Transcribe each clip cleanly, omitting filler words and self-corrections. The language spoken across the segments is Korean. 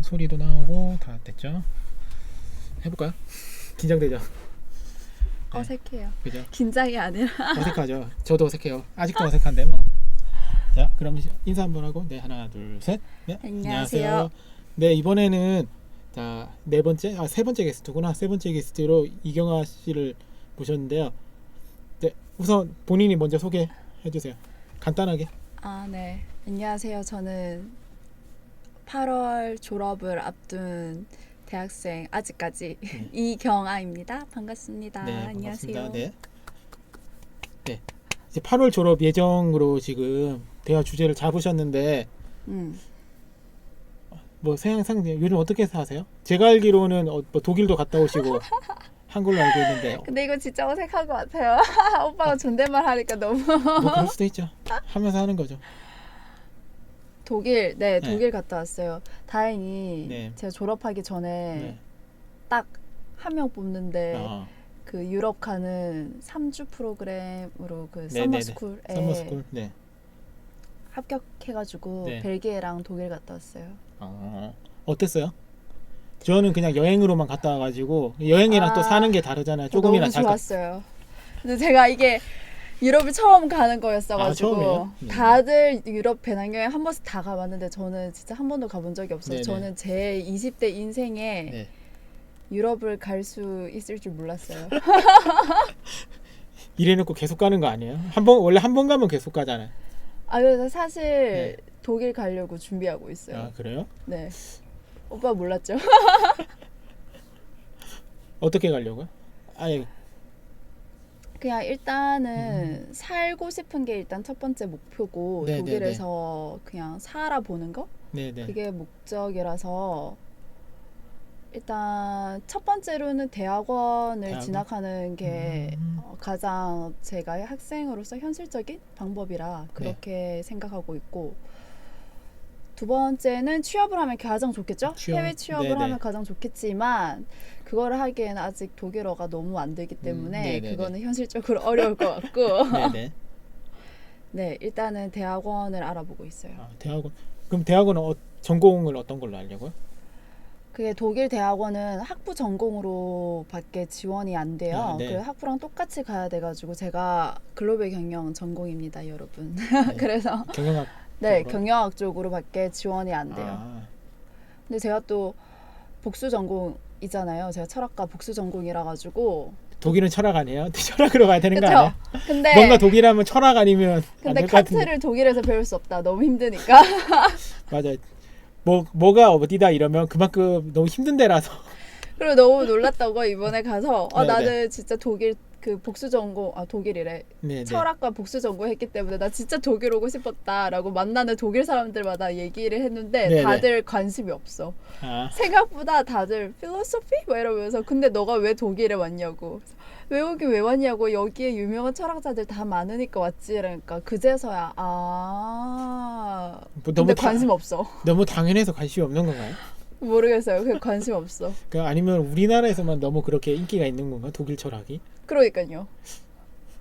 소리도 나오고 다 됐죠? 해볼까요? 긴장되죠? 네, 어색해요. 그죠? 긴장이 아니라. 어색하죠? 저도 어색해요. 아직도 어색한데 뭐. 자, 그럼 인사 한번 하고, 네, 하나, 둘, 셋. 네, 안녕하세요. 네, 이번에는 자, 세 번째 게스트구나. 세 번째 게스트로 이경아 씨를 모셨는데요. 네, 우선 본인이 먼저 소개해 주세요. 간단하게. 아, 네. 안녕하세요. 저는 8월 졸업을 앞둔 대학생 아직까지 이경아입니다. 반갑습니다. 네, 안녕하세요. 반갑습니다. 네. 네. 이제 8월 졸업 예정으로 지금 대화 주제를 잡으셨는데 뭐 항상 요즘 어떻게 사세요? 제가 알기로는 뭐 독일도 갔다 오시고 한 걸로 알고 있는데 근데 이거 진짜 어색한 것 같아요. 오빠가 존댓말 하니까 너무. 뭐 그럴 수도 있죠. 하면서 하는 거죠. 독일, 네, 네. 독일 갔다 왔어요. 다행히 네. 제가 졸업하기 전에 네. 딱 한 명 뽑는데 아, 그 유럽 가는 3주 프로그램으로 그 네네네. 서머스쿨에 서머스쿨. 네. 합격해가지고 네. 벨기에랑 독일 갔다 왔어요. 어땠어요? 저는 그냥 여행으로만 갔다 와가지고 여행이랑 또 사는 게 다르잖아요. 조금이나 너무 잘 좋았어요. 근데 제가 이게 유럽을 처음 가는 거였어가지고 처음이에요? 네. 다들 유럽 배낭여행 한 번씩 다 가봤는데 저는 진짜 한 번도 가본 적이 없어요. 네네. 저는 제 20대 인생에 네. 유럽을 갈 수 있을 줄 몰랐어요. 이래놓고 계속 가는 거 아니에요? 원래 한 번 가면 계속 가잖아요. 아, 그래서 사실 네. 독일 가려고 준비하고 있어요. 아, 그래요? 네. 오빠 몰랐죠? 어떻게 가려고요? 아예 그냥 일단은 살고 싶은 게 일단 첫 번째 목표고 네네네. 독일에서 그냥 살아보는 거? 네네. 그게 목적이라서 일단 첫 번째로는 대학원을 대학원? 진학하는 게 가장 제가 학생으로서 현실적인 방법이라 그렇게 생각하고 있고 두 번째는 취업을 하면 가장 좋겠죠? 취업? 해외 취업을 네네. 하면 가장 좋겠지만 그걸 하기에는 아직 독일어가 너무 안 되기 때문에 네네네. 그거는 현실적으로 어려울 것 같고 네네. 네, 일단은 대학원을 알아보고 있어요. 아, 대학원. 그럼 대학원은 전공을 어떤 걸로 하려고요? 그게 독일 대학원은 학부 전공으로 밖에 지원이 안 돼요. 아, 네. 그 학부랑 똑같이 가야 돼가지고 제가 글로벌 경영 전공입니다, 여러분. 네. 그래서 경영학. 네, 쪽으로? 경영학 쪽으로밖에 지원이 안 돼요. 아, 근데 제가 또 복수 전공이잖아요. 제가 철학과 복수 전공이라 가지고 독일은 철학 아니에요? 철학으로 가야 되는 거 그쵸? 아니야? 근데 뭔가 독일하면 철학 아니면 안 근데 될 것 같은데. 칸트를 독일에서 배울 수 없다. 너무 힘드니까. 맞아. 뭐가 어디다 이러면 그만큼 너무 힘든 데라서. 그리고 너무 놀랐다고 이번에 가서 네네. 나는 진짜 독일 그 복수 전공 독일이래. 네, 철학과 복수 전공했기 때문에 나 진짜 독일 오고 싶었다라고 만나는 독일 사람들마다 얘기를 했는데 네네. 다들 관심이 없어. 아, 생각보다 다들 필로소피 막 이러면서 근데 너가 왜 독일에 왔냐고. 왜 여기 왜 왔냐고. 여기에 유명한 철학자들 다 많으니까 왔지. 그러니까 그제서야 뭐 근데 관심 없어. 너무 당연해서 관심이 없는 건가요? 모르겠어요. 그 관심 없어. 아니면 우리나라에서만 너무 그렇게 인기가 있는 건가? 독일 철학이? 그러니까요.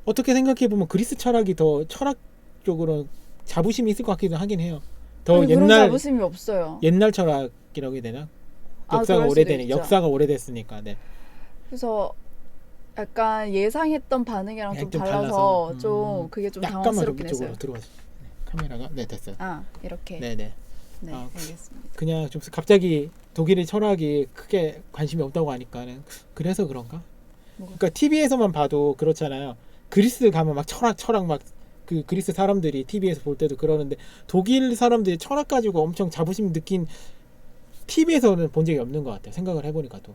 어떻게 생각해 보면 그리스 철학이 더 철학 쪽으로 자부심이 있을 것 같기도 하긴 해요. 더 아니, 그런 자부심이 없어요. 옛날 철학이라고 해야 되나? 역사가 그럴 수도 오래되는 있죠. 역사가 오래됐으니까. 네. 그래서 약간 예상했던 반응이랑 좀 좀 달라서 좀 그게 좀 약간만 좀 당황스럽긴 이쪽으로 했어요. 들어가서 카메라가 네 됐어요. 이렇게. 네네. 네, 아, 알겠습니다. 그냥 좀 갑자기 독일의 철학이 크게 관심이 없다고 하니까는 그래서 그런가? 그러니까 TV에서만 봐도 그렇잖아요. 그리스 가면 막 철학 막 그 그리스 사람들이 TV에서 볼 때도 그러는데 독일 사람들이 철학 가지고 엄청 자부심 느낀 TV에서는 본 적이 없는 것 같아요. 생각을 해보니까 또.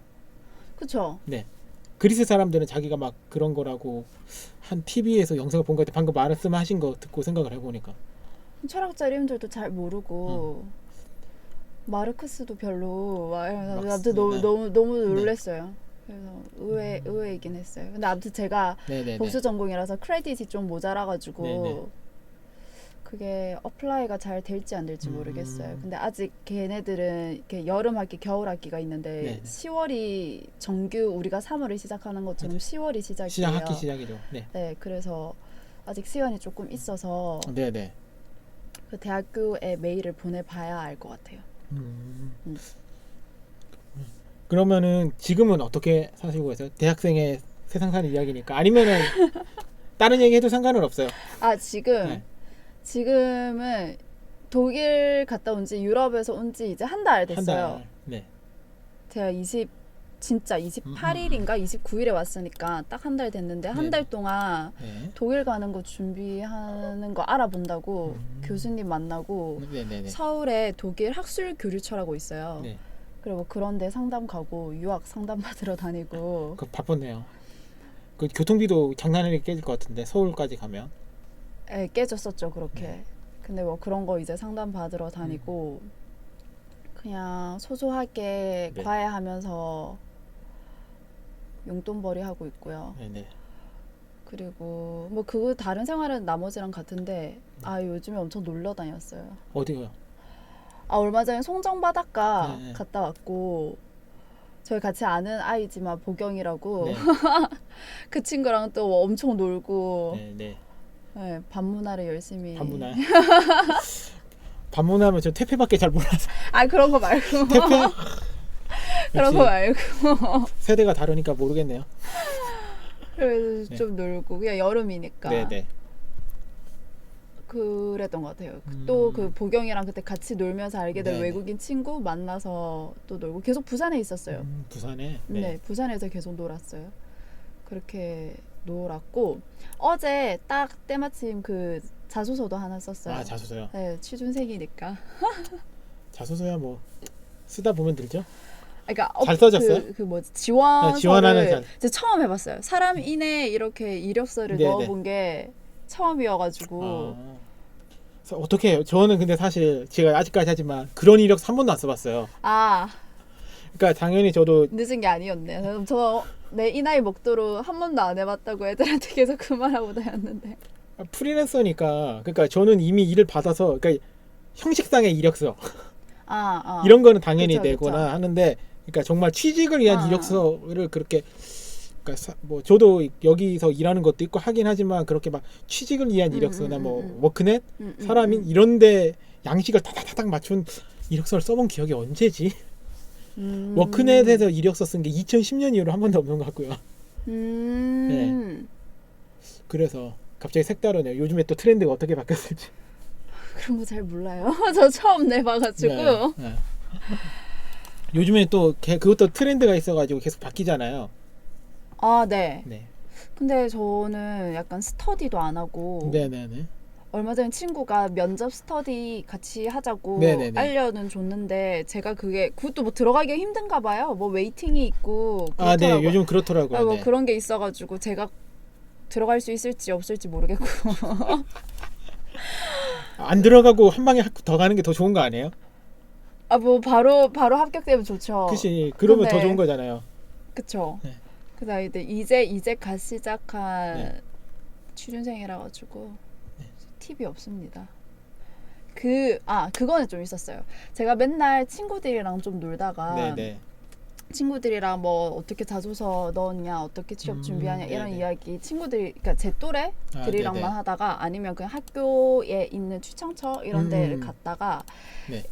그쵸? 네. 그리스 사람들은 자기가 막 그런 거라고 한 TV에서 영상을 본 것 같아. 방금 말씀하신 거 듣고 생각을 해보니까. 철학자 이름들도 잘 모르고 마르크스도 별로 막스, 아무튼 네. 너무 놀랐어요. 그래서 의외이긴 했어요. 근데 아무튼 제가 네네네. 복수 전공이라서 크레딧이 좀 모자라가지고 네네. 그게 어플라이가 잘 될지 안 될지 모르겠어요. 근데 아직 걔네들은 이렇게 여름 학기, 겨울 학기가 있는데 네네. 10월이 정규 우리가 3월을 시작하는 것처럼 10월이 시작이에요. 학기 시작이죠. 네. 네, 그래서 아직 시간이 조금 있어서 네네. 그 대학교에 메일을 보내봐야 알 것 같아요. 음. 그러면은 지금은 어떻게 사시고 계세요? 대학생의 세상 사는 이야기니까 아니면은 다른 얘기해도 상관은 없어요. 아 지금 네. 지금은 독일 갔다 온 지 유럽에서 온 지 이제 한 달 한 됐어요. 달. 네. 제가 진짜 28일인가 29일에 왔으니까 딱 한 달 됐는데 한 네네. 달 동안 네. 독일 가는 거 준비하는 거 알아본다고 교수님 만나고 네네네. 서울에 독일 학술 교류처라고 있어요. 네. 그리고 그런데 상담 가고 유학 상담 받으러 다니고 그 바쁘네요. 그 교통비도 장난 아니게 깨질 것 같은데 서울까지 가면. 깨졌었죠 그렇게. 네. 근데 뭐 그런 거 이제 상담 받으러 다니고 그냥 소소하게 네. 과외하면서 용돈벌이 하고 있고요. 네네. 그리고 뭐 그 다른 생활은 나머지랑 같은데 요즘에 엄청 놀러 다녔어요. 어디요? 얼마 전에 송정 바닷가 네. 갔다 왔고 저희 같이 아는 아이지만 보경이라고 네. 그 친구랑 또 엄청 놀고 네네. 네, 밤문화를 열심히 반문화. 반문하면 저 퇴폐밖에 잘 몰라서. 그런 거 말고 퇴폐? 그런 역시 거 말고 세대가 다르니까 모르겠네요. 그래서 네. 좀 놀고 그냥 여름이니까 네네. 그랬던 것 같아요. 또 그 보경이랑 그때 같이 놀면서 알게 된 네네. 외국인 친구 만나서 또 놀고 계속 부산에 있었어요. 부산에. 네, 부산에서 계속 놀았어요. 그렇게 놀았고 어제 딱 때마침 그 자소서도 하나 썼어요. 아 자소서요. 네, 취준생이니까. 자소서야 뭐 쓰다 보면 들죠. 그러니까 잘 써졌어요? 그 뭐지 지원서를 네, 지원하는 잘. 이제 처음 해봤어요. 사람 인에 이렇게 이력서를 네네. 넣어본 게 처음이어가지고 그래서 어떻게 해요? 저는 근데 사실 제가 아직까지 하지만 그런 이력서 한 번도 안 써봤어요. 그러니까 당연히 저도 늦은 게 아니었네. 저 내 이 나이 먹도록 한 번도 안 해봤다고 애들한테 계속 그 말하고 다녔는데. 프리랜서니까 그러니까 저는 이미 일을 받아서 그러니까 형식상의 이력서 아. 이런 거는 당연히 그쵸, 내거나 그쵸. 하는데 그러니까 정말 취직을 위한 아. 이력서를 그렇게 그러니까 뭐 저도 여기서 일하는 것도 있고 하긴 하지만 그렇게 막 취직을 위한 이력서나 뭐 워크넷 사람인 이런데 양식을 타닥타닥 맞춘 이력서를 써본 기억이 언제지? 워크넷에서 이력서 쓴 게 2010년 이후로 한 번도 없는 것 같고요. 네. 그래서 갑자기 색다르네요. 요즘에 또 트렌드가 어떻게 바뀌었을지. 그런 거 잘 몰라요. 저 처음 내봐가지고. 네. 요즘에 또 그것도 트렌드가 있어가지고 계속 바뀌잖아요. 네. 네. 근데 저는 약간 스터디도 안 하고 네네네. 얼마 전에 친구가 면접 스터디 같이 하자고 네네네. 알려는 줬는데 제가 그것도 뭐 들어가기가 힘든가 봐요. 뭐 웨이팅이 있고 네. 그렇더라고요. 요즘 그렇더라고요. 뭐 네. 그런 게 있어가지고 제가 들어갈 수 있을지 없을지 모르겠고. 안 들어가고 한 방에 더 가는 게 더 좋은 거 아니에요? 뭐 바로 합격되면 좋죠. 그치. 그러면 근데- 더 좋은 거잖아요. 그쵸. 네. 그다 이제 갓 시작한 네. 취준생이라 가지고 팁이 없습니다. 그거는 좀 있었어요. 제가 맨날 친구들이랑 좀 놀다가 네네. 친구들이랑 뭐 어떻게 자소서 넣었냐, 어떻게 취업 준비하냐 이런 네네. 이야기 친구들이 그러니까 제 또래들이랑만 네네. 하다가 아니면 그냥 학교에 있는 추천처 이런 데를 갔다가 네.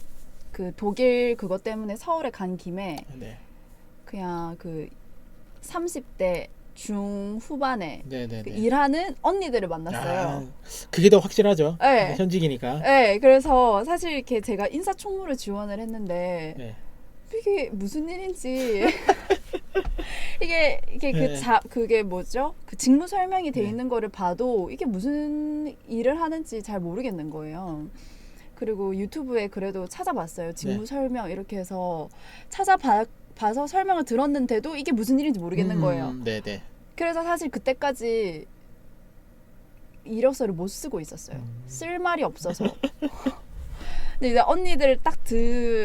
그 독일 그것 때문에 서울에 간 김에 네. 그냥 그 30대 중후반에 네네네. 그 일하는 언니들을 만났어요. 그게 더 확실하죠. 네. 현직이니까. 네, 그래서 사실 이렇게 제가 인사총무를 지원을 했는데 네. 이게 무슨 일인지 이게 네. 그게 뭐죠? 그 직무 설명이 돼 네. 있는 거를 봐도 이게 무슨 일을 하는지 잘 모르겠는 거예요. 그리고 유튜브에 그래도 찾아봤어요. 직무 네. 설명 이렇게 해서 찾아봐서 설명을 들었는데도 이게 무슨 일인지 모르겠는 거예요. 네네. 그래서 사실 그때까지 이력서를 못 쓰고 있었어요. 쓸 말이 없어서. 근데 이제 언니들 딱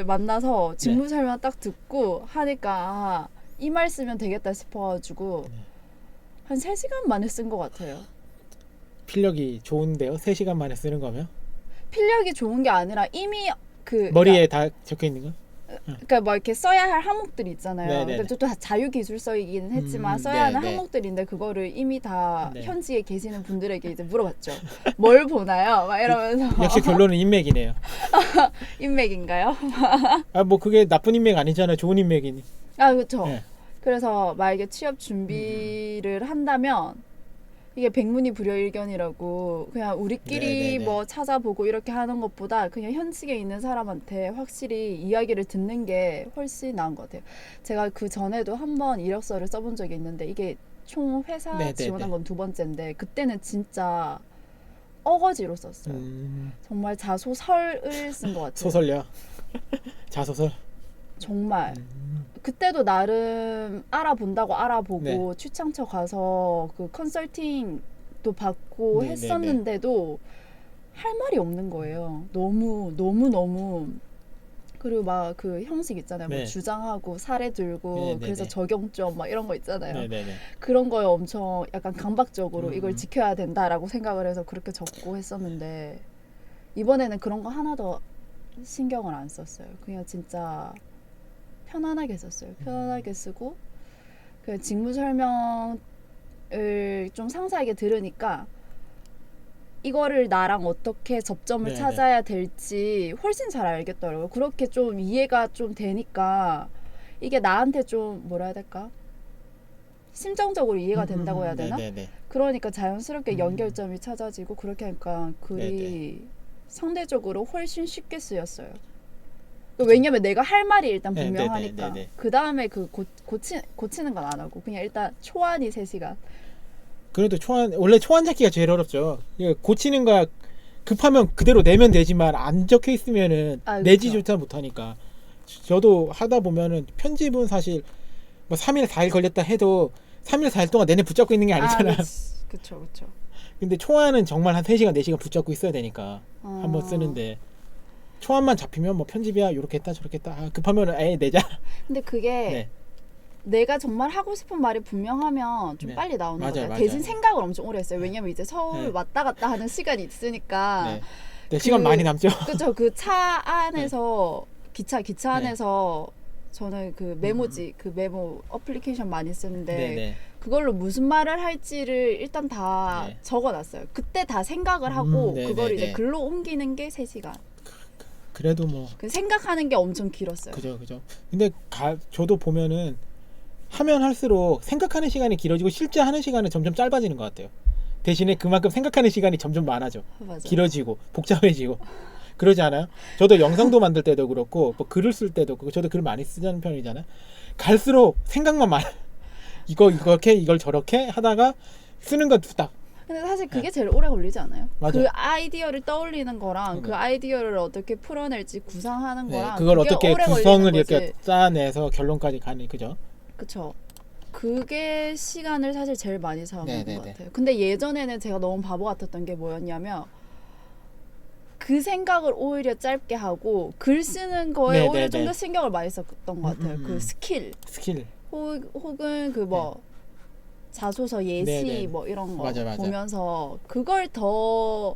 만나서 직무 설명 딱 듣고 하니까 이 말 쓰면 되겠다 싶어가지고 한 3시간 만에 쓴 것 같아요. 필력이 좋은데요? 3시간 만에 쓰는 거면? 필력이 좋은 게 아니라 이미 머리에 다 적혀 있는 거? 그러니까 뭐 이렇게 써야 할 항목들이 있잖아요. 네네네. 근데 또 다 자유기술서이기는 했지만 써야 하는 네네. 항목들인데 그거를 이미 다 네. 현지에 계시는 분들에게 이제 물어봤죠. 뭘 보나요? 막 이러면서 역시 결론은 인맥이네요. 인맥인가요? 아 뭐 그게 나쁜 인맥 아니잖아요. 좋은 인맥이니. 아 그렇죠. 네. 그래서 만약에 취업 준비를 한다면 이게 백문이 불여일견이라고 그냥 우리끼리 네네네. 뭐 찾아보고 이렇게 하는 것보다 그냥 현직에 있는 사람한테 확실히 이야기를 듣는 게 훨씬 나은 것 같아요. 제가 그 전에도 한번 이력서를 써본 적이 있는데 이게 총 회사 네네네. 지원한 건 2번째인데 그때는 진짜 어거지로 썼어요. 정말 자소설을 쓴 것 같아요. 소설요. 자소설. 정말 그때도 나름 알아본다고 알아보고 네. 출장처 가서 그 컨설팅도 받고 네네네. 했었는데도 할 말이 없는 거예요. 너무 그리고 막 그 형식 있잖아요. 네. 뭐 주장하고 사례 들고 네네네. 그래서 적용점 막 이런 거 있잖아요. 네네네. 그런 거에 엄청 약간 강박적으로 음. 이걸 지켜야 된다라고 생각을 해서 그렇게 적고 했었는데 이번에는 그런 거 하나도 신경을 안 썼어요. 그냥 진짜 편안하게 썼어요. 편안하게 쓰고 그 직무 설명을 좀 상세하게 들으니까 이거를 나랑 어떻게 접점을 네네. 찾아야 될지 훨씬 잘 알겠더라고요. 그렇게 좀 이해가 좀 되니까 이게 나한테 좀 뭐라 해야 될까? 심정적으로 이해가 된다고 해야 되나? 네네네. 그러니까 자연스럽게 연결점이 찾아지고 그렇게 하니까 글이 상대적으로 훨씬 쉽게 쓰였어요. 왜냐면 내가 할 말이 일단 네, 분명하니까. 네, 네, 네. 그 다음에 그 고치는 건 안 하고 그냥 일단 초안이 3시간. 그래도 원래 초안 찾기가 제일 어렵죠. 이거 고치는 거야 급하면 그대로 내면 되지만 안 적혀 있으면은 아, 내지조차 못하니까. 저도 하다 보면은 편집은 사실 뭐 3일 4일 걸렸다 해도 3일 4일 동안 내내 붙잡고 있는 게 아니잖아요. 그쵸. 근데 초안은 정말 한 3시간 4시간 붙잡고 있어야 되니까 한번 쓰는데 초안만 잡히면 뭐 편집이야 요렇게 했다 저렇게 했다 아, 급하면 아예 내자. 근데 그게 네. 내가 정말 하고 싶은 말이 분명하면 좀 네. 빨리 나오는 것 같아요. 맞아요. 대신 생각을 엄청 오래 했어요. 왜냐면 이제 서울 네. 왔다 갔다 하는 시간이 있으니까. 네. 네, 시간 많이 남죠. 그쵸. 그 차 안에서 기차 네. 안에서 저는 그 메모지 그 메모 어플리케이션 많이 쓰는데 네네. 그걸로 무슨 말을 할지를 일단 다 네. 적어놨어요. 그때 다 생각을 하고 네네네. 그걸 이제 글로 옮기는 게 3시간. 그래도 뭐 그 생각하는 게 엄청 길었어요. 그죠. 근데 저도 보면은 하면 할수록 생각하는 시간이 길어지고 실제 하는 시간은 점점 짧아지는 것 같아요. 대신에 그만큼 생각하는 시간이 점점 많아져. 맞아요. 길어지고 복잡해지고 그러지 않아요? 저도 영상도 만들 때도 그렇고 뭐 글을 쓸 때도 그렇고 저도 글 많이 쓰는 편이잖아요. 갈수록 생각만 많아. 이렇게 이걸 저렇게 하다가 쓰는 건 뚝딱. 근데 사실 그게 제일 오래 걸리지 않아요? 맞아요. 그 아이디어를 떠올리는 거랑 그 네. 아이디어를 어떻게 풀어낼지 구상하는 네, 거랑 그걸 그게 어떻게 오래 구성을 걸리는 이렇게 거지. 짜내서 결론까지 가는 그죠? 그쵸. 그게 시간을 사실 제일 많이 잡는 네네네. 것 같아요. 근데 예전에는 제가 너무 바보 같았던 게 뭐였냐면 그 생각을 오히려 짧게 하고 글 쓰는 거에 네네네. 오히려 좀 더 신경을 많이 썼던 것 같아요. 그 스킬 스킬. 혹은 그 뭐 자소서 예시 네네. 뭐 이런 거 맞아. 보면서 그걸 더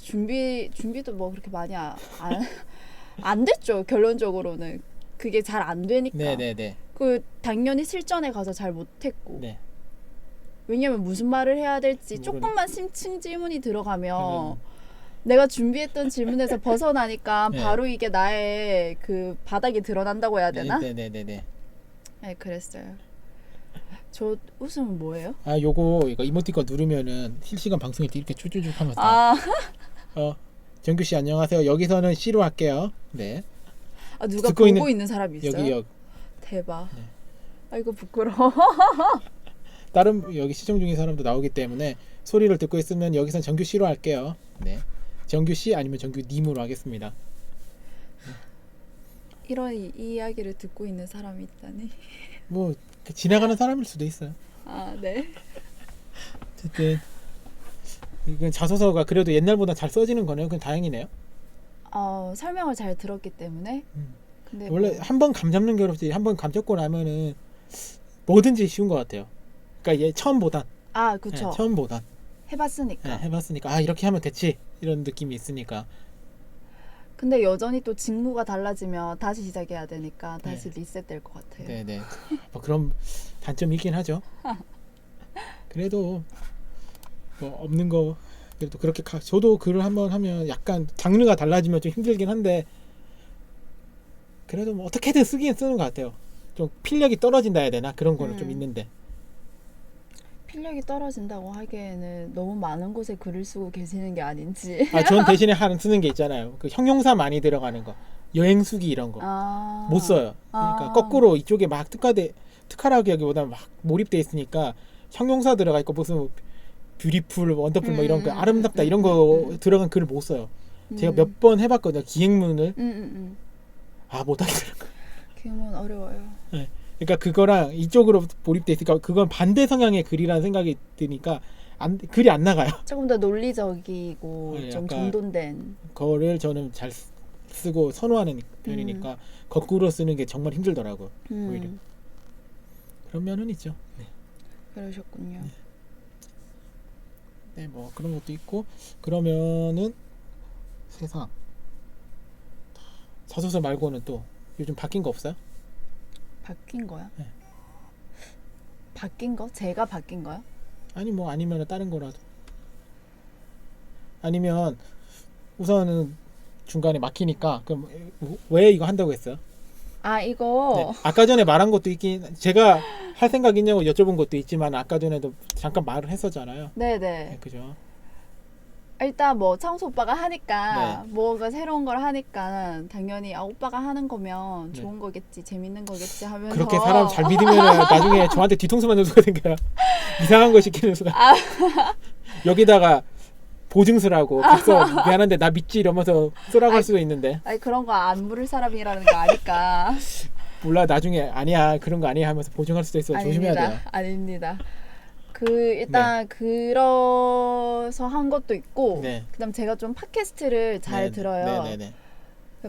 준비도 뭐 그렇게 많이 안 됐죠. 결론적으로는 그게 잘 안 되니까. 네네네. 그 당연히 실전에 가서 잘 못했고. 네. 왜냐면 무슨 말을 해야 될지 모르니까. 조금만 심층 질문이 들어가면 내가 준비했던 질문에서 벗어나니까 네. 바로 이게 나의 그 바닥이 드러난다고 해야 되나? 네네네네. 네, 그랬어요. 저 웃음은 뭐예요? 아 이거 이모티콘 누르면은 실시간 방송일 때 이렇게 쭉쭉쭉 하면서 아, 정규 씨 안녕하세요. 여기서는 C로 할게요. 네. 누가 듣고 보고 있는 사람이 있어요? 여기 대박. 네. 아이고 부끄러워. 다른 여기 시청 중인 사람도 나오기 때문에 소리를 듣고 있으면 여기선 정규 씨로 할게요. 네. 정규 씨 아니면 정규 님으로 하겠습니다. 이런 이야기를 듣고 있는 사람이 있다니. 뭐 지나가는 사람일 수도 있어요. 아, 네. 어쨌든 이건 자소서가 그래도 옛날보다 잘 써지는 거네요. 그건 다행이네요. 설명을 잘 들었기 때문에. 근데 원래 뭐, 한 번 감 잡는 게 어렵지. 한 번 감 잡고 나면은 뭐든지 쉬운 것 같아요. 그러니까 얘 처음보단. 그쵸. 네, 처음보단. 해봤으니까. 네, 해봤으니까 이렇게 하면 됐지 이런 느낌이 있으니까. 근데 여전히 또 직무가 달라지면 다시 시작해야 되니까 다시 네. 리셋될 것 같아요. 네네. 뭐 그런 단점이 있긴 하죠. 그래도 뭐 없는 거 그래도 그렇게 저도 글을 한번 하면 약간 장르가 달라지면 좀 힘들긴 한데 그래도 뭐 어떻게든 쓰긴 쓰는 것 같아요. 좀 필력이 떨어진다 해야 되나 그런 거는 좀 있는데. 필력이 떨어진다고 하기에는 너무 많은 곳에 글을 쓰고 계시는 게 아닌지. 전 대신에 쓰는 게 있잖아요. 그 형용사 많이 들어가는 거, 여행수기 이런 거 못 써요. 그러니까 거꾸로 이쪽에 막 특화라고 하기보다 막 몰입돼 있으니까 형용사 들어가 있고 무슨 뷰티풀, 원더풀 뭐 이런 거 아름답다 이런 거 들어간 글을 못 써요. 제가 몇 번 해봤거든요. 기행문을 못하겠더라고요. 기행문 어려워요. 네. 그러니까 그거랑 이쪽으로 몰입돼 있으니까 그건 반대 성향의 글이라는 생각이 드니까 글이 안 나가요. 조금 더 논리적이고 네, 좀 약간 정돈된. 거를 저는 잘 쓰고 선호하는 편이니까 거꾸로 쓰는 게 정말 힘들더라고요. 오히려 그런 면은 있죠. 네. 그러셨군요. 네, 뭐 그런 것도 있고 그러면은 세상 자소서 말고는 또 요즘 바뀐 거 없어요? 바뀐 거야? 네. 바뀐 거? 제가 바뀐 거야? 아니 뭐 아니면 다른 거라도 아니면 우선은 중간에 막히니까 그럼 왜 이거 한다고 했어요? 이거 네. 아까 전에 말한 것도 있긴 제가 할 생각 있냐고 여쭤본 것도 있지만 아까 전에도 잠깐 말을 했었잖아요. 네네. 네, 그죠. 일단 뭐 창수 오빠가 하니까 뭐가 새로운 걸 하니까 당연히 오빠가 하는 거면 좋은 거겠지, 재밌는 거겠지 하면서 그렇게 사람 잘 믿으면 나중에 저한테 뒤통수 맞는 수가 생겨요. 이상한 거 시키는 수가. 여기다가 보증서라고 각서 미안한데 나 믿지 이러면서 쓰라고 할 수도 있는데. 아니 그런 거 안 물을 사람이라는 거 아니까. 몰라 나중에 아니야 그런 거 아니야 하면서 보증할 수도 있어. 조심해야 돼요. 아닙니다. 일단 그래서 한 것도 있고 그다음 제가 좀 팟캐스트를 잘 들어요. 네네네.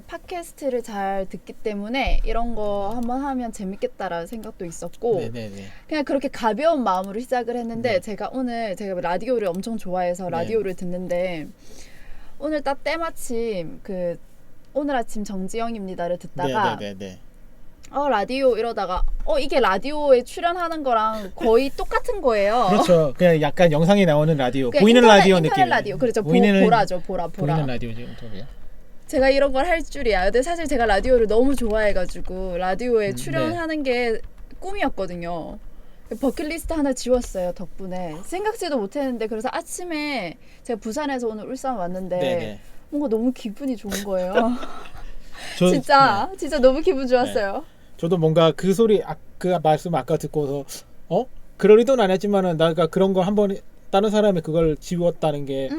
팟캐스트를 잘 듣기 때문에 이런 거 한번 하면 재밌겠다라는 생각도 있었고 그냥 그렇게 가벼운 마음으로 시작을 했는데 제가 라디오를 엄청 좋아해서 라디오를 듣는데 오늘 딱 때마침 오늘 아침 정지영입니다를 듣다가 라디오 이러다가 이게 라디오에 출연하는 거랑 거의 똑같은 거예요. 그렇죠. 그냥 약간 영상에 나오는 라디오, 보이는 인터넷, 라디오 인터넷 느낌. 라디오. 그렇죠. 보라죠. 보라. 보이는 라디오죠. 인터뷰야. 제가 이런 걸 할 줄이야. 근데 사실 제가 라디오를 너무 좋아해가지고 라디오에 출연하는 게 꿈이었거든요. 버킷리스트 하나 지웠어요. 덕분에. 생각지도 못했는데 그래서 아침에 제가 부산에서 오늘 울산 왔는데 뭔가 너무 기분이 좋은 거예요. 진짜 너무 기분 좋았어요. 저도 뭔가 그 소리 그 말씀 아까 듣고서 그럴 의도는 안 했지만은 내가 그런 걸 한번 다른 사람이 그걸 지웠다는 게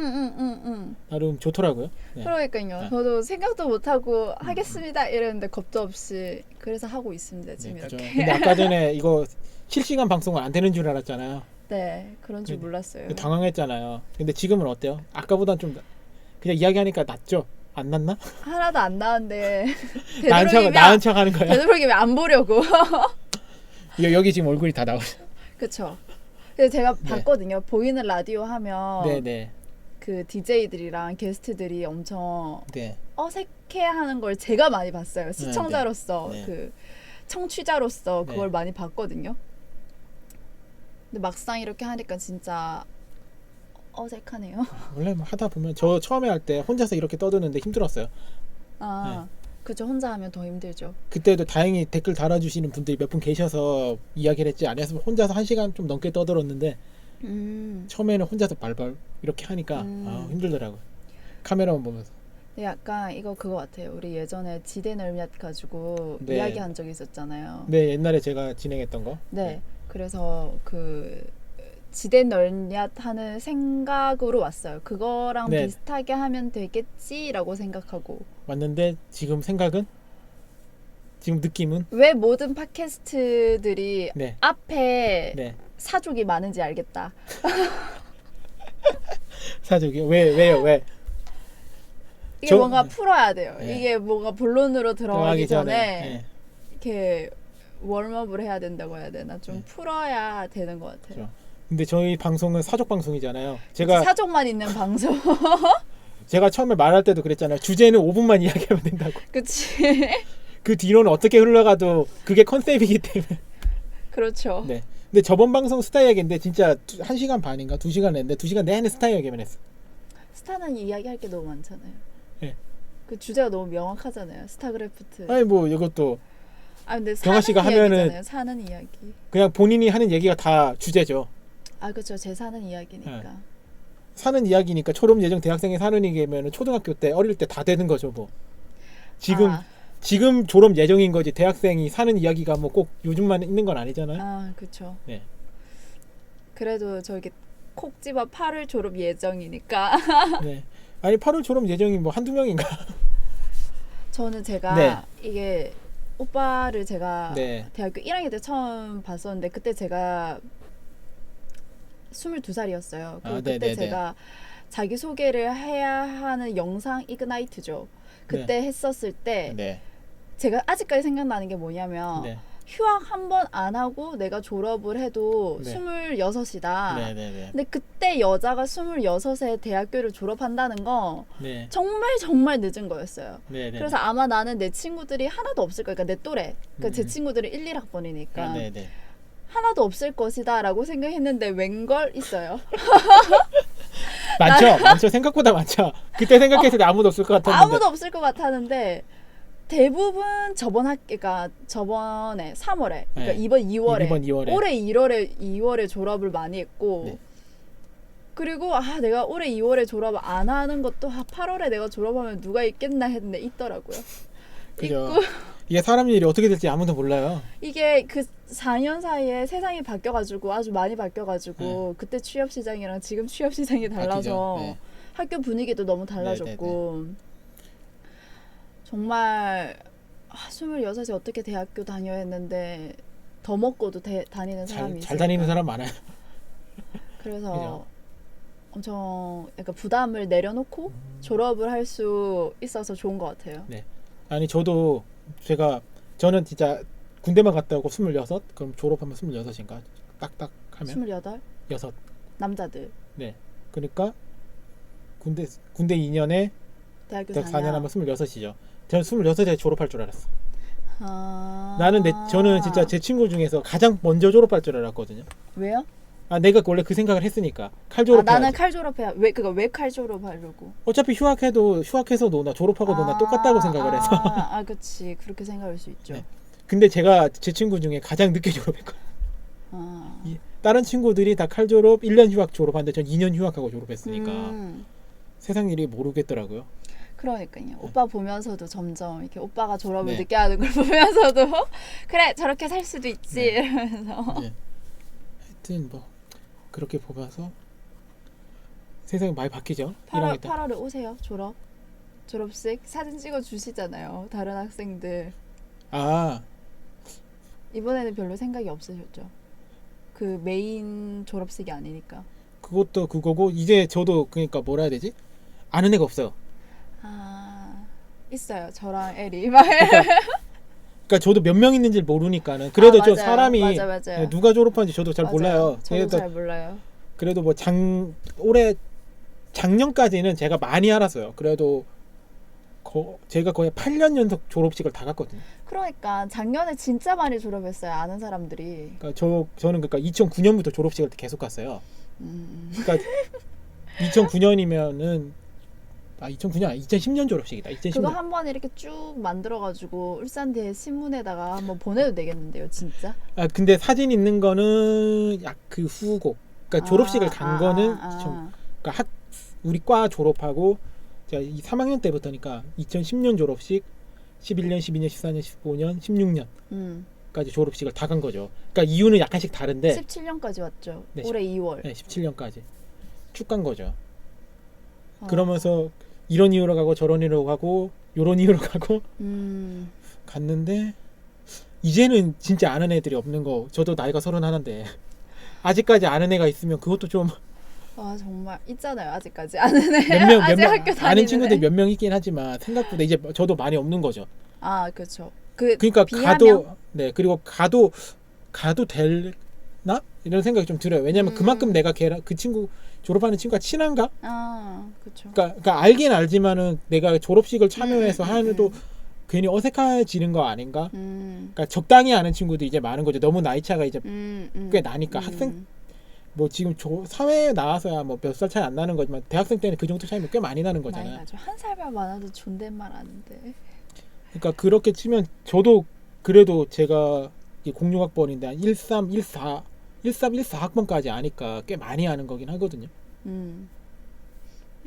나름 좋더라고요. 그러니까요. 저도 생각도 못하고 하겠습니다 이랬는데 겁도 없이 그래서 하고 있습니다 지금 이렇게. 근데 아까 전에 이거 실시간 방송은 안 되는 줄 알았잖아요. 네, 그런 줄 몰랐어요. 당황했잖아요. 근데 지금은 어때요? 아까보단 좀 그냥 이야기하니까 낫죠? 안 낫나? 하나도 안 나은데 나은 척 하는 거야. 되도록이면 안 보려고. 여기 지금 얼굴이 다 나오죠. 그렇죠. 그래서 제가 봤거든요. 보이는 라디오 하면 그 DJ들이랑 게스트들이 엄청 어색해하는 걸 제가 많이 봤어요. 시청자로서 그 청취자로서 그걸 많이 봤거든요. 근데 막상 이렇게 하니까 진짜 어색하네요. 원래 하다 보면 저 처음에 할 때 혼자서 이렇게 떠드는데 힘들었어요. 그죠. 혼자 하면 더 힘들죠. 그때도 다행히 댓글 달아주시는 분들이 몇 분 계셔서 이야기를 했지 안 했으면 혼자서 1시간 좀 넘게 떠들었는데 처음에는 혼자서 발발 이렇게 하니까 힘들더라고요. 카메라만 보면서. 약간 이거 그거 같아요. 우리 예전에 지대 널얏 가지고 이야기한 적이 있었잖아요. 네, 옛날에 제가 진행했던 거. 그래서 지대 널얏 하는 생각으로 왔어요. 그거랑 비슷하게 하면 되겠지라고 생각하고 왔는데 지금 생각은? 지금 느낌은? 왜 모든 팟캐스트들이 앞에 사족이 많은지 알겠다. 사족이요? 왜요? 왜? 이게 뭔가 풀어야 돼요. 이게 뭔가 본론으로 들어가기 전에 이렇게 웜업을 해야 된다고 해야 되나? 좀 풀어야 되는 것 같아요. 근데 저희 방송은 사족 방송이잖아요. 제가 사족만 있는 방송. 제가 처음에 말할 때도 그랬잖아요. 주제는 5분만 이야기하면 된다고. 그치. 그 뒤로는 어떻게 흘러가도 그게 컨셉이기 때문에. 그렇죠. 네. 근데 저번 방송 스타 이야기인데 진짜 1시간 반인가 2시간 했는데 2시간 내내 스타 이야기만 했어. 스타는 이야기할 게 너무 많잖아요. 네. 그 주제가 너무 명확하잖아요. 스타크래프트. 아니 뭐 이것도 아 근데 경아 사는 씨가 이야기잖아요. 하면은- 사는 이야기. 그냥 본인이 하는 얘기가 다 주제죠. 아 그렇죠. 제 사는 이야기니까. 사는 이야기니까 졸업 예정 대학생이 사는 얘기면은 초등학교 때 어릴 때 다 되는 거죠 뭐. 지금 졸업 예정인 거지 대학생이 사는 이야기가 뭐 꼭 요즘만 있는 건 아니잖아요. 아 그렇죠. 네. 그래도 저기 콕 집어 8월 졸업 예정이니까. 네. 아니 8월 졸업 예정이 뭐 한두 명인가? 저는 제가 네. 이게 오빠를 제가 네. 대학교 1학년 때 처음 봤었는데 그때 제가 22살이었어요. 아, 그때 네네네. 제가 자기소개를 해야 하는 영상 이그나이트죠. 그때 했었을 때 네. 제가 아직까지 생각나는 게 뭐냐면 네. 휴학 한 번 안 하고 내가 졸업을 해도 네. 26이다. 네. 네. 근데 그때 여자가 26에 대학교를 졸업한다는 거 네. 정말 늦은 거였어요. 네. 네. 그래서 아마 나는 내 친구들이 하나도 없을 거야. 그러니까 내 또래. 그러니까 제 음. 친구들은 1, 1학번이니까 네. 네. 하나도 없을 것이다라고 생각했는데 웬걸 있어요. 많죠. 생각보다 많죠. 그때 생각했을 때 아무도 없을 것 같았는데. 아무도 없을 것 같았는데 대부분 그러니까 저번에 3월에 그러니까 네. 이번 2월에 이번 2월에. 올해 2월에 졸업을 많이 했고 네. 그리고 내가 올해 2월에 졸업을 안 하는 것도 8월에 내가 졸업하면 누가 있겠나 했는데 있더라고요. 그죠. 있고 이게 사람 일이 어떻게 될지 아무도 몰라요. 이게 그 4년 사이에 세상이 바뀌어가지고 아주 많이 바뀌어가지고 그때 취업 시장이랑 지금 취업 시장이 달라서 바뀌죠. 네. 학교 분위기도 너무 달라졌고 정말 26에 어떻게 대학교 다녀야 했는데 더 먹고도 다니는 사람이 잘 다니는 있으니까. 사람 많아요. 그래서 그죠. 엄청 약간 부담을 내려놓고 졸업을 할 수 있어서 좋은 것 같아요. 네. 아니 저도 저는 진짜 군대만 갔다 오고 26 그럼 졸업하면 26인가 딱딱 하면 28 6 남자들 네. 그러니까 군대 2년에 대학교 대학 4년 4년 하면 26이죠. 저는 26에 졸업할 줄 알았어. 아... 저는 진짜 제 친구 중에서 가장 먼저 졸업할 줄 알았거든요. 왜요? 내가 원래 그 생각을 했으니까 칼 졸업해야지. 나는 칼 졸업해야 왜 칼 졸업하려고? 어차피 휴학해서도 나 졸업하고도 나 똑같다고 생각을 해서. 그치 그렇게 생각할 수 있죠. 네. 근데 제가 제 친구 중에 가장 늦게 졸업했거든요. 다른 친구들이 다 칼 졸업 1년 휴학 졸업하는데 전 2년 휴학하고 졸업했으니까 세상 일이 모르겠더라고요. 그러니까요. 오빠 보면서도 점점 이렇게 오빠가 졸업을 네. 늦게 하는 걸 보면서도 그래 저렇게 살 수도 있지 네. 이러면서 네. 하여튼 뭐 그렇게 보면서 세상이 많이 바뀌죠. 1학년 때. 8월에 오세요. 졸업식 사진 찍어 주시잖아요. 다른 학생들 이번에는 별로 생각이 없으셨죠? 그 메인 졸업식이 아니니까. 그것도 그거고 이제 저도 그러니까 뭐라 해야 되지? 아는 애가 없어요. 있어요. 저랑 에리. 그러니까 저도 몇 명 있는지 모르니까는 그래도 좀 맞아요. 사람이 맞아요. 누가 졸업하는지 저도 잘 맞아요. 몰라요. 저도 잘 몰라요. 그래도 뭐 올해 작년까지는 제가 많이 알았어요. 그래도 제가 거의 8년 연속 졸업식을 다 갔거든요. 그러니까 작년에 진짜 많이 졸업했어요. 아는 사람들이. 그러니까 저는 그러니까 2009년부터 졸업식을 계속 갔어요. 그러니까 2009년이면은 2009년 2010년 졸업식이다. 2010년. 그거 한번 이렇게 쭉 만들어가지고 울산대 신문에다가 한번 보내도 되겠는데요, 진짜? 근데 사진 있는 거는 약 그 후고. 그러니까 졸업식을 간 거는 그러니까 우리 과 졸업하고 제가 3학년 때부터니까 2010년 졸업식, 11년, 12년, 14년, 15년, 16년까지 졸업식을 다 간 거죠. 그러니까 이유는 약간씩 다른데 17년까지 왔죠. 네, 올해 2월. 네, 17년까지 쭉 간 거죠. 그러면서 이런 이유로 가고 저런 이유로 가고 요런 이유로 가고 갔는데 이제는 진짜 아는 애들이 없는 거. 저도 나이가 31인데 아직까지 아는 애가 있으면 그것도 좀 정말 있잖아요. 아직까지 아는 애. 몇 명 아직 학교 다니는 아는 친구들 애. 몇 명 있긴 하지만 생각보다 이제 저도 많이 없는 거죠. 그렇죠. 그러니까 비하면? 그리고 가도 될나 이런 생각이 좀 들어요. 왜냐면 그만큼 내가 그 친구 졸업하는 친구가 친한가? 그렇죠. 그러니까 알긴 알지만은 내가 졸업식을 참여해서 하는도 괜히 어색해지는 거 아닌가? 그러니까 적당히 아는 친구도 이제 많은 거죠. 너무 나이 차가 이제 꽤 나니까 학생 뭐 지금 사회에 나와서야 뭐 몇 살 차이 안 나는 거지만 대학생 때는 그 정도 차이면 꽤 많이 나는 거잖아요. 많이 나죠. 한 살만 많아도 존댓말 하는데. 그러니까 그렇게 치면 저도 그래도 제가 06학번인데 한 13, 14, 14학번까지 아니까 꽤 많이 하는 거긴 하거든요.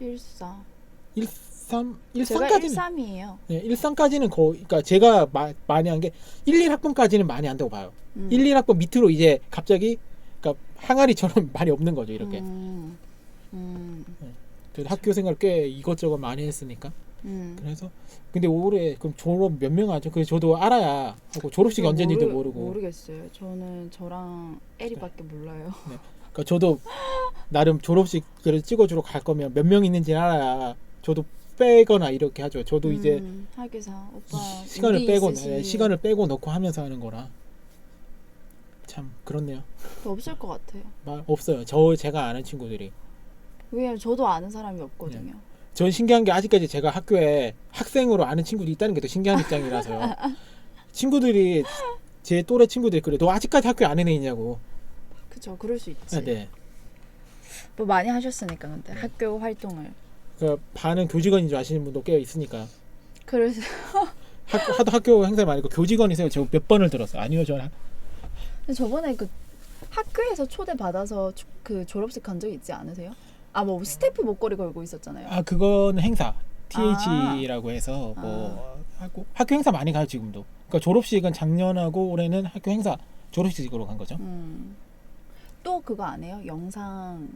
14. 13, 제가 13까지는 13이에요. 네, 13까지는 거의 그러니까 제가 많이 한 게 1, 1학번까지는 많이 한다고 봐요. 1, 1학번 밑으로 이제 갑자기 그러니까 항아리처럼 많이 없는 거죠, 이렇게. 그래서 학교 생활 꽤 이것저것 많이 했으니까. 그래서 근데 올해 그럼 졸업 몇 명 하죠? 그래서 저도 알아야 하고 졸업식이 언제인지도 모르고. 모르겠어요. 저는 저랑 에리밖에 몰라요. 네. 그러니까 저도 나름 졸업식 그래서 찍어주러 갈 거면 몇 명 있는지 알아야 저도 빼거나 이렇게 하죠. 저도 이제 하기사 오빠 시간을 빼고 시간을 빼고 넣고 하면서 하는 거라 참 그렇네요. 없을 것 같아요. 없어요. 제가 아는 친구들이. 왜냐면 저도 아는 사람이 없거든요. 전 신기한 게 아직까지 제가 학교에 학생으로 아는 친구들이 있다는 게 더 신기한 입장이라서요. 친구들이 제 또래 친구들이 그래. 너 아직까지 학교에 안 애 있냐고. 그쵸, 그럴 수 있지. 네. 뭐 많이 하셨으니까 근데 학교 활동을. 그 반은 교직원인 줄 아시는 분도 꽤 있으니까. 그래서 하도 학교 행사 많이 고 교직원이세요. 저 몇 번을 들었어요. 아니요, 저는. 근데 저번에 그 학교에서 초대 받아서 그 졸업식 간 적 있지 않으세요? 뭐 스태프 목걸이 걸고 있었잖아요. 그거는 행사 TH라고 해서 뭐 하고 학교 행사 많이 가요 지금도. 그러니까 졸업식은 작년하고 올해는 학교 행사 졸업식으로 간 거죠. 또 그거 안 해요? 영상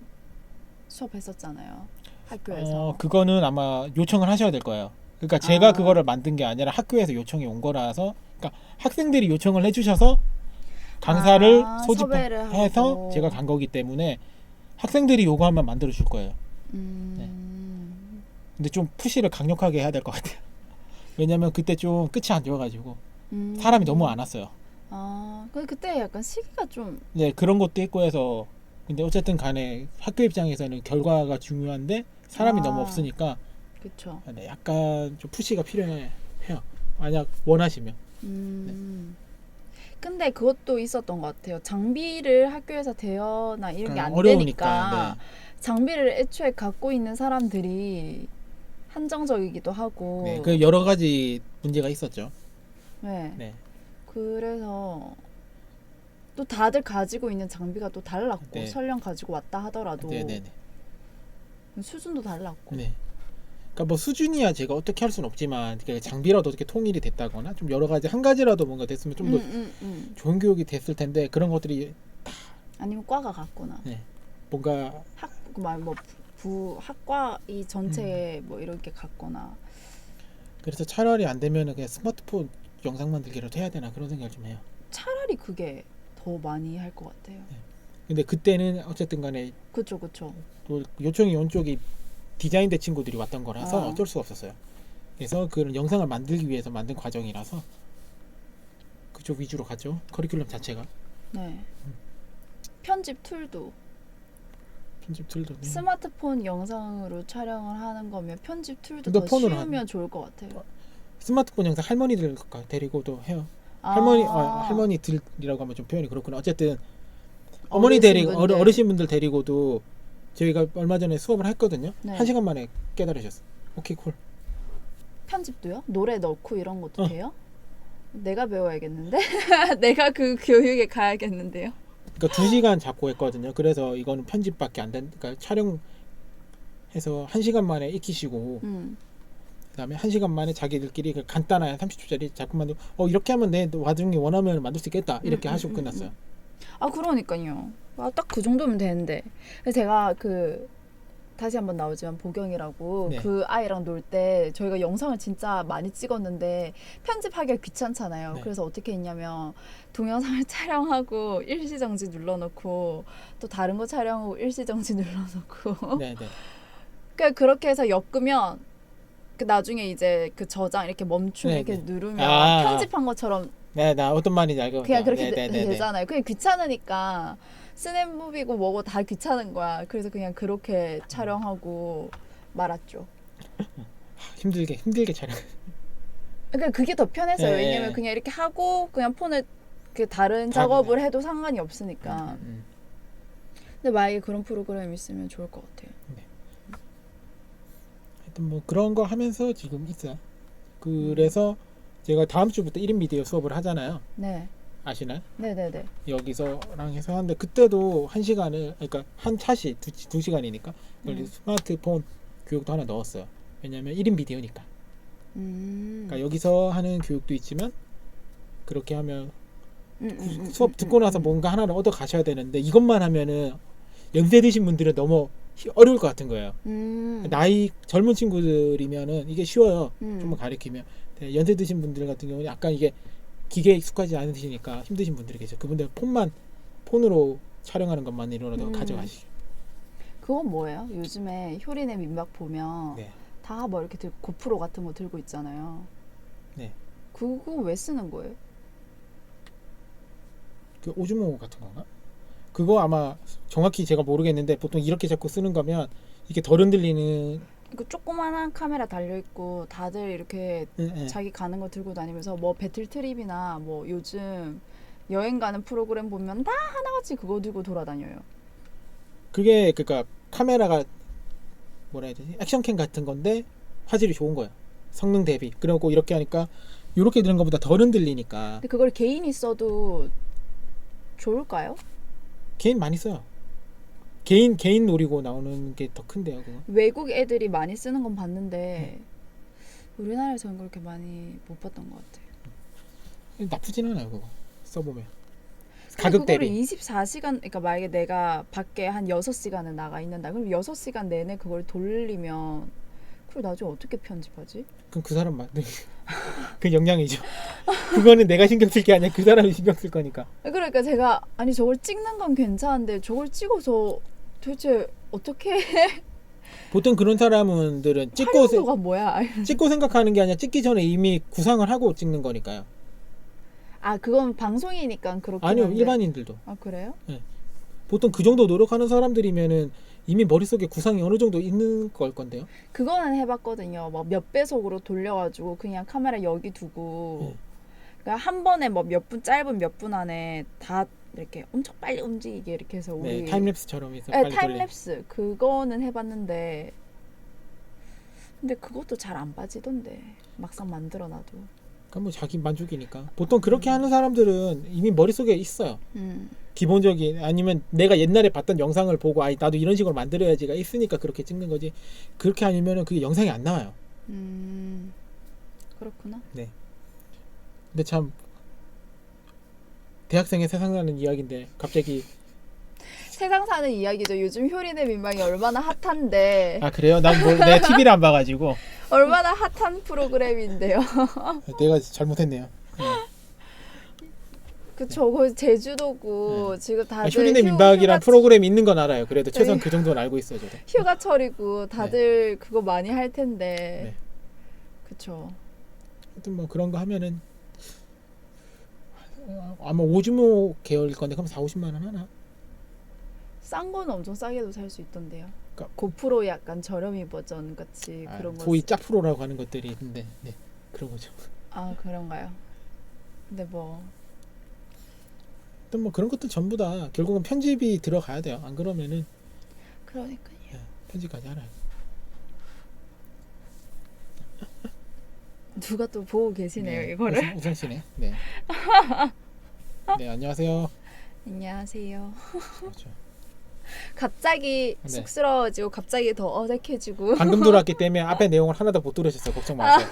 수업 했었잖아요. 학교에서. 그거는 아마 요청을 하셔야 될 거예요. 그러니까 제가 그거를 만든 게 아니라 학교에서 요청이 온 거라서, 그러니까 학생들이 요청을 해주셔서 강사를 소집해서 제가 간 거기 때문에 학생들이 요구하면 만들어 줄 거예요. 네. 근데 좀 푸시를 강력하게 해야 될 것 같아요. 왜냐면 그때 좀 끝이 안 좋아가지고 사람이 너무 안 왔어요. 그때 약간 시기가 좀. 네, 그런 것도 있고 해서. 근데 어쨌든 간에 학교 입장에서는 결과가 중요한데 사람이 너무 없으니까. 그쵸. 네, 약간 좀 푸시가 필요해요. 만약 원하시면. 네. 근데 그것도 있었던 것 같아요. 장비를 학교에서 대여나 이런 게 안 되니까 장비를 애초에 갖고 있는 사람들이 한정적이기도 하고. 네, 그 여러 가지 문제가 있었죠. 네. 그래서 또 다들 가지고 있는 장비가 또 달랐고 설령 가지고 왔다 하더라도 수준도 달랐고. 네. 그러니까 뭐 수준이야 제가 어떻게 할 수는 없지만 장비라도 어떻게 통일이 됐다거나 좀 여러 가지 한 가지라도 뭔가 됐으면 좀 더 좋은 교육이 됐을 텐데 그런 것들이 아니면 과가 같거나 뭔가 학과 이 전체에 뭐 이렇게 같거나. 그래서 차라리 안 되면은 그냥 스마트폰 영상 만들기라도 해야 되나 그런 생각을 좀 해요. 차라리 그게 더 많이 할 것 같아요. 근데 그때는 어쨌든 간에 그쵸. 또 요청이 온 쪽이 디자인대 친구들이 왔던 거라서 어쩔 수가 없었어요. 그래서 그런 영상을 만들기 위해서 만든 과정이라서 그쪽 위주로 갔죠. 커리큘럼 자체가. 네. 편집 툴도 스마트폰 영상으로 촬영을 하는 거면 편집 툴도 더 쉬우면 좋을 것 같아요. 스마트폰 영상 할머니들 데리고도 해요. 할머니들이라고 하면 좀 표현이 그렇구나. 어쨌든 어머니 어르신분들 데리고도 저희가 얼마 전에 수업을 했거든요. 1시간 만에 깨달으셨어. 오케이 콜. 편집도요? 노래 넣고 이런 것도 돼요? 내가 배워야겠는데? 내가 그 교육에 가야겠는데요. 그러니까 2시간 잡고 했거든요. 그래서 이거는 편집밖에 안 된. 그러니까 촬영해서 1시간 만에 익히시고 그다음에 1시간 만에 자기들끼리 그 간단한 30초짜리 작품 만들고 이렇게 하면 내 나중에 원하면 만들 수 있겠다. 이렇게 하시고 끝났어요. 그러니까요. 딱 그 정도면 되는데. 그래서 제가 다시 한번 나오지만 보경이라고 그 아이랑 놀 때 저희가 영상을 진짜 많이 찍었는데 편집하기가 귀찮잖아요. 그래서 어떻게 했냐면 동영상을 촬영하고 일시정지 눌러놓고 또 다른 거 촬영하고 일시정지 눌러놓고 그러니까 그렇게 해서 엮으면 나중에 이제 그 저장 이렇게 멈춤 이렇게 누르면 편집한 것처럼 나 어떤 말인지 알고 그냥 그렇게 되잖아요. 그게 귀찮으니까 스냅무비고 뭐고 다 귀찮은 거야. 그래서 그냥 그렇게 촬영하고 말았죠. 힘들게 촬영. 그러니까 그게 더 편했어요. 예, 왜냐면 예. 그냥 이렇게 하고 그냥 폰에 그 다른 작업을 해도 상관이 없으니까. 근데 만약에 그런 프로그램 있으면 좋을 것 같아요. 하여튼 뭐 그런 거 하면서 지금 있어요. 그래서 제가 다음 주부터 1인 미디어 수업을 하잖아요. 네. 아시나요? 네네네. 여기서랑 해서 하는데 그때도 1시간을 그러니까 한 차시 2시간이니까 스마트폰 교육도 하나 넣었어요. 왜냐면 1인 미디어니까. 그러니까 여기서 하는 교육도 있지만 그렇게 하면 수업 듣고 나서 뭔가 하나를 얻어 가셔야 되는데 이것만 하면은 연세 드신 분들은 너무 어려울 것 같은 거예요. 나이 젊은 친구들이면은 이게 쉬워요. 좀만 가르치면. 연세 드신 분들 같은 경우는 약간 이게 기계에 익숙하지 않으시니까 힘드신 분들이 계세요. 그분들 폰으로 촬영하는 것만으로도 가져가시죠. 그건 뭐예요? 요즘에 효린의 민박 보면 네. 다 뭐 이렇게 들고 고프로 같은 거 들고 있잖아요. 네. 그거 왜 쓰는 거예요? 그 오즈모 같은 건가? 그거 아마 정확히 제가 모르겠는데 보통 이렇게 자꾸 쓰는 거면 이게 덜 흔들리는. 그 조그만한 카메라 달려 있고 다들 이렇게 자기 가는 거 들고 다니면서 뭐 배틀 트립이나 뭐 요즘 여행 가는 프로그램 보면 다 하나같이 그거 들고 돌아다녀요. 그게 그러니까 카메라가 뭐라 해야 되지? 액션캠 같은 건데 화질이 좋은 거예요. 성능 대비. 그리고 이렇게 하니까 이렇게 드는 것보다 덜 흔들리니까. 근데 그걸 개인이 써도 좋을까요? 개인 많이 써요. 개인 노리고 나오는 게 더 큰데요, 그거. 외국 애들이 많이 쓰는 건 봤는데 우리나라에서는 그렇게 많이 못 봤던 것 같아요. 나쁘진 않아요, 그거. 써보면. 근데 가격 그거를 대비. 24시간, 그러니까 만약에 내가 밖에 한 6시간은 나가 있는다. 그럼 6시간 내내 그걸 돌리면 그걸 나중에 어떻게 편집하지? 그럼 그 사람 그 역량이죠. 그거는 내가 신경 쓸 게 아니라 그 사람이 신경 쓸 거니까. 그러니까 제가 아니 저걸 찍는 건 괜찮은데 저걸 찍어서 도대체 어떻게 보통 그런 사람들은 활용도가 뭐야? 찍고 생각하는 게 아니라 찍기 전에 이미 구상을 하고 찍는 거니까요. 아 그건 방송이니까 그렇게 아니요, 하는데. 일반인들도. 아 그래요? 보통 그 정도 노력하는 사람들이면은 이미 머릿속에 구상이 어느 정도 있는 걸 건데요. 그거는 해봤거든요. 뭐 몇 배속으로 돌려가지고 그냥 카메라 여기 두고 그러니까 한 번에 뭐 몇 분 짧은 몇 분 안에 다 이렇게 엄청 빨리 움직이게 이렇게 해서 우리 네, 타임랩스처럼 해서 네, 빨리 타임랩스 그거는 해봤는데 근데 그것도 잘 안 빠지던데 막상 만들어놔도. 그러니까 뭐 자기 만족이니까. 보통 그렇게 하는 사람들은 이미 머릿속에 있어요. 기본적인 아니면 내가 옛날에 봤던 영상을 보고 나도 이런 식으로 만들어야지가 있으니까 그렇게 찍는 거지. 그렇게 아니면은 그게 영상이 안 나와요. 그렇구나. 네. 근데 참 대학생의 세상 사는 이야기인데 갑자기 세상 사는 이야기죠. 요즘 효린의 민망이 얼마나 핫한데. 아 그래요? 내가 TV를 안 봐가지고 얼마나 핫한 프로그램인데요. 내가 잘못했네요. 그 저거 제주도고 지금 다들 효린의 민박이란 프로그램이 있는 건 알아요. 그래도 최소한 그 정도는 알고 있어요, 저도. 휴가철이고 다들 그거 많이 할 텐데. 네. 그쵸. 하여튼 뭐 그런 거 하면은 아마 오즈모 계열일 건데 그럼 4, 50만 원 하나? 싼 거는 엄청 싸게도 살 수 있던데요. 그러니까 고프로 약간 저렴이 버전 같이 그런 거. 소위 짝프로라고 하는 것들이 있는데 네, 그런 거죠. 아 그런가요? 근데 뭐 또 뭐 그런 것도 전부 다 결국은 편집이 들어가야 돼요. 안 그러면은 그러니까요. 편집까지 알아요. 누가 또 보고 계시네요 네, 이거를. 우선 씨네. 네. 네, 안녕하세요. 안녕하세요. 그렇죠. 갑자기 네. 쑥스러워지고 갑자기 더 어색해지고. 방금 들어왔기 때문에 앞에 내용을 하나도 못 들으셨어요. 걱정 마세요.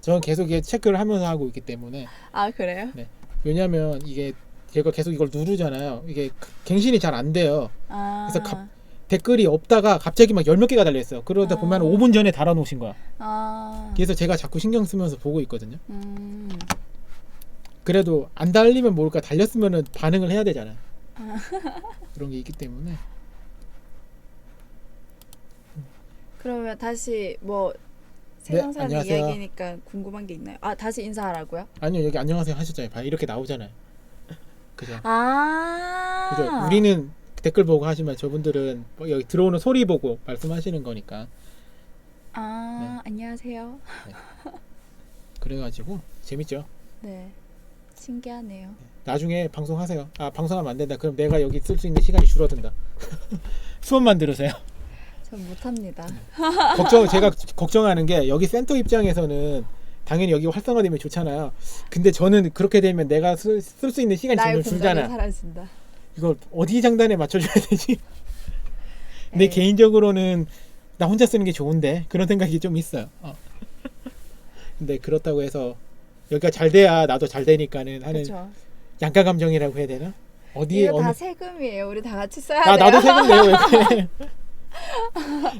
저는 계속 체크를 하면서 하고 있기 때문에. 아 그래요? 네. 왜냐하면 이게 제가 계속 이걸 누르잖아요. 이게 갱신이 잘 안 돼요. 아. 그래서 댓글이 없다가 갑자기 막 10몇 개가 달려있어요. 그러다 보면 5분 전에 달아놓으신 거야. 아. 그래서 제가 자꾸 신경 쓰면서 보고 있거든요. 그래도 안 달리면 모를까 달렸으면 반응을 해야 되잖아요. 그런 게 있기 때문에. 그러면 다시 뭐 세상 사는 안녕하세요. 이야기니까 궁금한 게 있나요? 아 다시 인사하라고요? 아니요, 여기 안녕하세요 하셨잖아요. 봐, 이렇게 나오잖아요. 그죠? 아. 그죠? 우리는 댓글 보고 하시면 저분들은 뭐 여기 들어오는 소리 보고 말씀하시는 거니까. 안녕하세요. 그래가지고 재밌죠. 네, 신기하네요. 나중에 방송하세요. 방송하면 안 된다. 그럼 내가 여기 쓸 수 있는 시간이 줄어든다. 수업만 들으세요. 전 못합니다. 제가 걱정하는 게 여기 센터 입장에서는 당연히 여기 활성화되면 좋잖아요. 근데 저는 그렇게 되면 내가 쓸 수 있는 시간이 나의 점점 공간이 줄잖아. 사라진다. 이걸 어디 장단에 맞춰줘야 되지? 내 에이. 개인적으로는 나 혼자 쓰는 게 좋은데 그런 생각이 좀 있어요. 근데 그렇다고 해서 여기가 잘 돼야 나도 잘 되니까는 하는 그렇죠. 양가 감정이라고 해야 되나? 어디에 이거 다 어느 세금이에요. 우리 다 같이 써야 돼요. 나도 세금 내요. 왜 그래?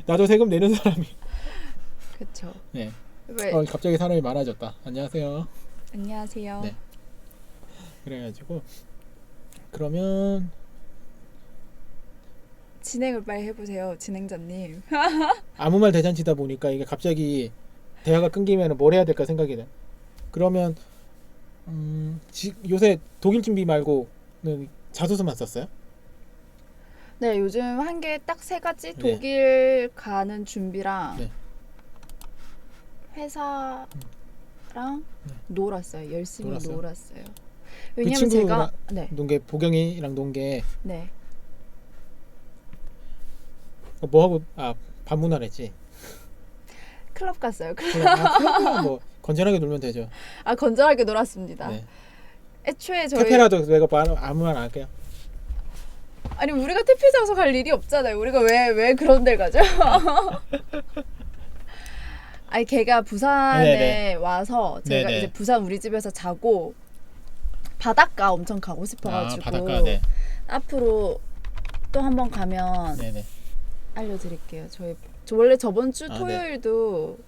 나도 세금 내는 사람이. 그렇죠. 네. 왜? 갑자기 사람이 많아졌다. 안녕하세요. 안녕하세요. 네. 그래가지고 그러면 진행을 빨리 해보세요, 진행자님. 아무 말 대잔치다 보니까 이게 갑자기 대화가 끊기면 뭘 해야 될까 생각이 돼. 그러면 요새 독일 준비 말고는 자소서만 썼어요? 네, 요즘 한 게 딱 세 가지. 네. 독일 가는 준비랑 네. 회사랑 놀았어요. 열심히 놀았어요? 놀았어요. 그 왜냐면 제가 친구랑 논게 보경이랑 논 게 네. 뭐 하고 반문을 했지. 클럽 갔어요. 그럼 뭐 건전하게 놀면 되죠. 건전하게 놀았습니다. 네. 애초에 저희 카페라도 내가 아무 말 안 할게요. 아니 우리가 택배 장소 갈 일이 없잖아요. 우리가 왜 그런 데 가죠? 아니 걔가 부산에 네네. 와서 제가 네네. 이제 부산 우리 집에서 자고 바닷가 엄청 가고 싶어가지고 바닷가. 네. 앞으로 또 한번 가면 네네. 알려드릴게요. 저 원래 저번 주 네. 토요일도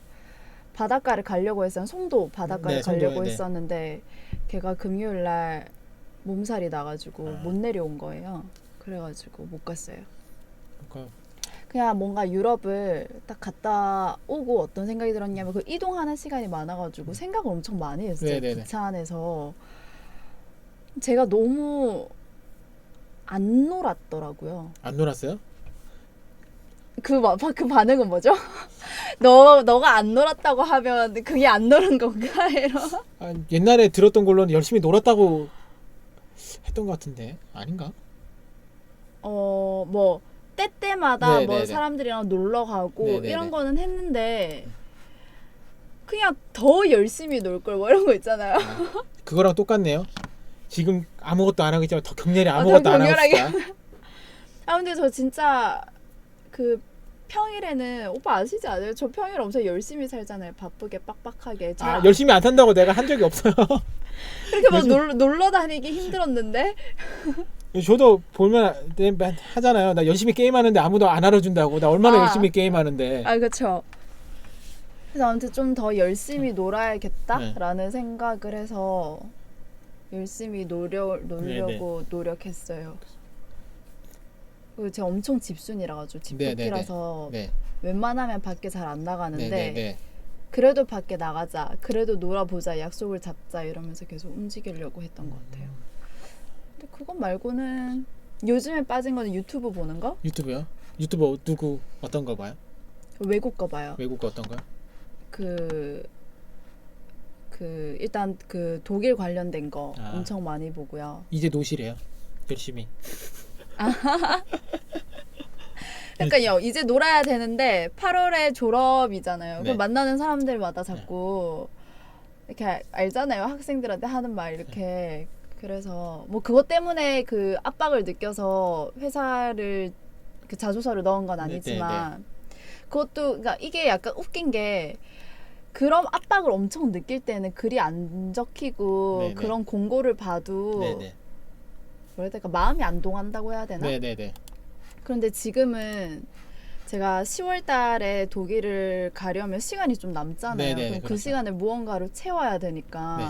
바닷가를 가려고 했어요. 송도 바닷가를 네, 송도에, 가려고 네. 했었는데 걔가 금요일 날 몸살이 나가지고 못 내려온 거예요. 그래가지고 못 갔어요. 그러니까 그냥 뭔가 유럽을 딱 갔다 오고 어떤 생각이 들었냐면 그 이동하는 시간이 많아가지고 생각을 엄청 많이 했어요. 네네네. 기차 안에서 제가 너무 안 놀았더라고요. 안 놀았어요? 그 반응은 뭐죠? 너가 안 놀았다고 하면 그게 안 노는 건가? 옛날에 들었던 걸로는 열심히 놀았다고 했던 것 같은데 아닌가? 뭐 때때마다 네네네. 뭐 사람들이랑 놀러 가고 네네네. 이런 거는 했는데 그냥 더 열심히 놀 걸 뭐 이런 거 있잖아요. 그거랑 똑같네요. 지금 아무것도 안 하고 있지만 더 격렬히 아무것도 안 하고 격렬하게. 있다. 근데 저 진짜 그 평일에는 오빠 아시지 않아요? 저 평일 엄청 열심히 살잖아요. 바쁘게 빡빡하게. 열심히 안 산다고 내가 한 적이 없어요. 그렇게 막 놀러 다니기 힘들었는데 저도 보면 하잖아요. 나 열심히 게임하는데 아무도 안 알아준다고. 나 얼마나 열심히 게임하는데. 그렇죠. 그래서 아무튼 좀 더 열심히 놀아야겠다라는 생각을 해서 열심히 놀려고 네네. 노력했어요. 그리고 제가 엄청 집순이라 가지고 집도끼라서 네. 웬만하면 밖에 잘 안 나가는데 네네네. 그래도 밖에 나가자, 그래도 놀아보자, 약속을 잡자 이러면서 계속 움직이려고 했던 것 같아요. 근데 그것 말고는 요즘에 빠진 거는 유튜브 보는 거? 유튜브요? 유튜브 누구 어떤 거 봐요? 외국 거 봐요. 외국 거 어떤 거요? 일단 그 독일 관련된 거 아. 엄청 많이 보고요. 이제 노시래요. 열심히. 그러니까요, 이제 놀아야 되는데 8월에 졸업이잖아요. 네. 그럼 만나는 사람들마다 자꾸 이렇게 알잖아요. 학생들한테 하는 말 이렇게. 그래서 뭐 그것 때문에 그 압박을 느껴서 회사를 그 자소서를 넣은 건 아니지만 그것도 그러니까 이게 약간 웃긴 게 그런 압박을 엄청 느낄 때는 글이 안 적히고 네네. 그런 공고를 봐도 네네. 뭐라 해야 될까, 마음이 안 동한다고 해야 되나? 네네네. 그런데 지금은 제가 10월 달에 독일을 가려면 시간이 좀 남잖아요. 네네, 그럼 그 그렇죠. 시간을 무언가로 채워야 되니까 네.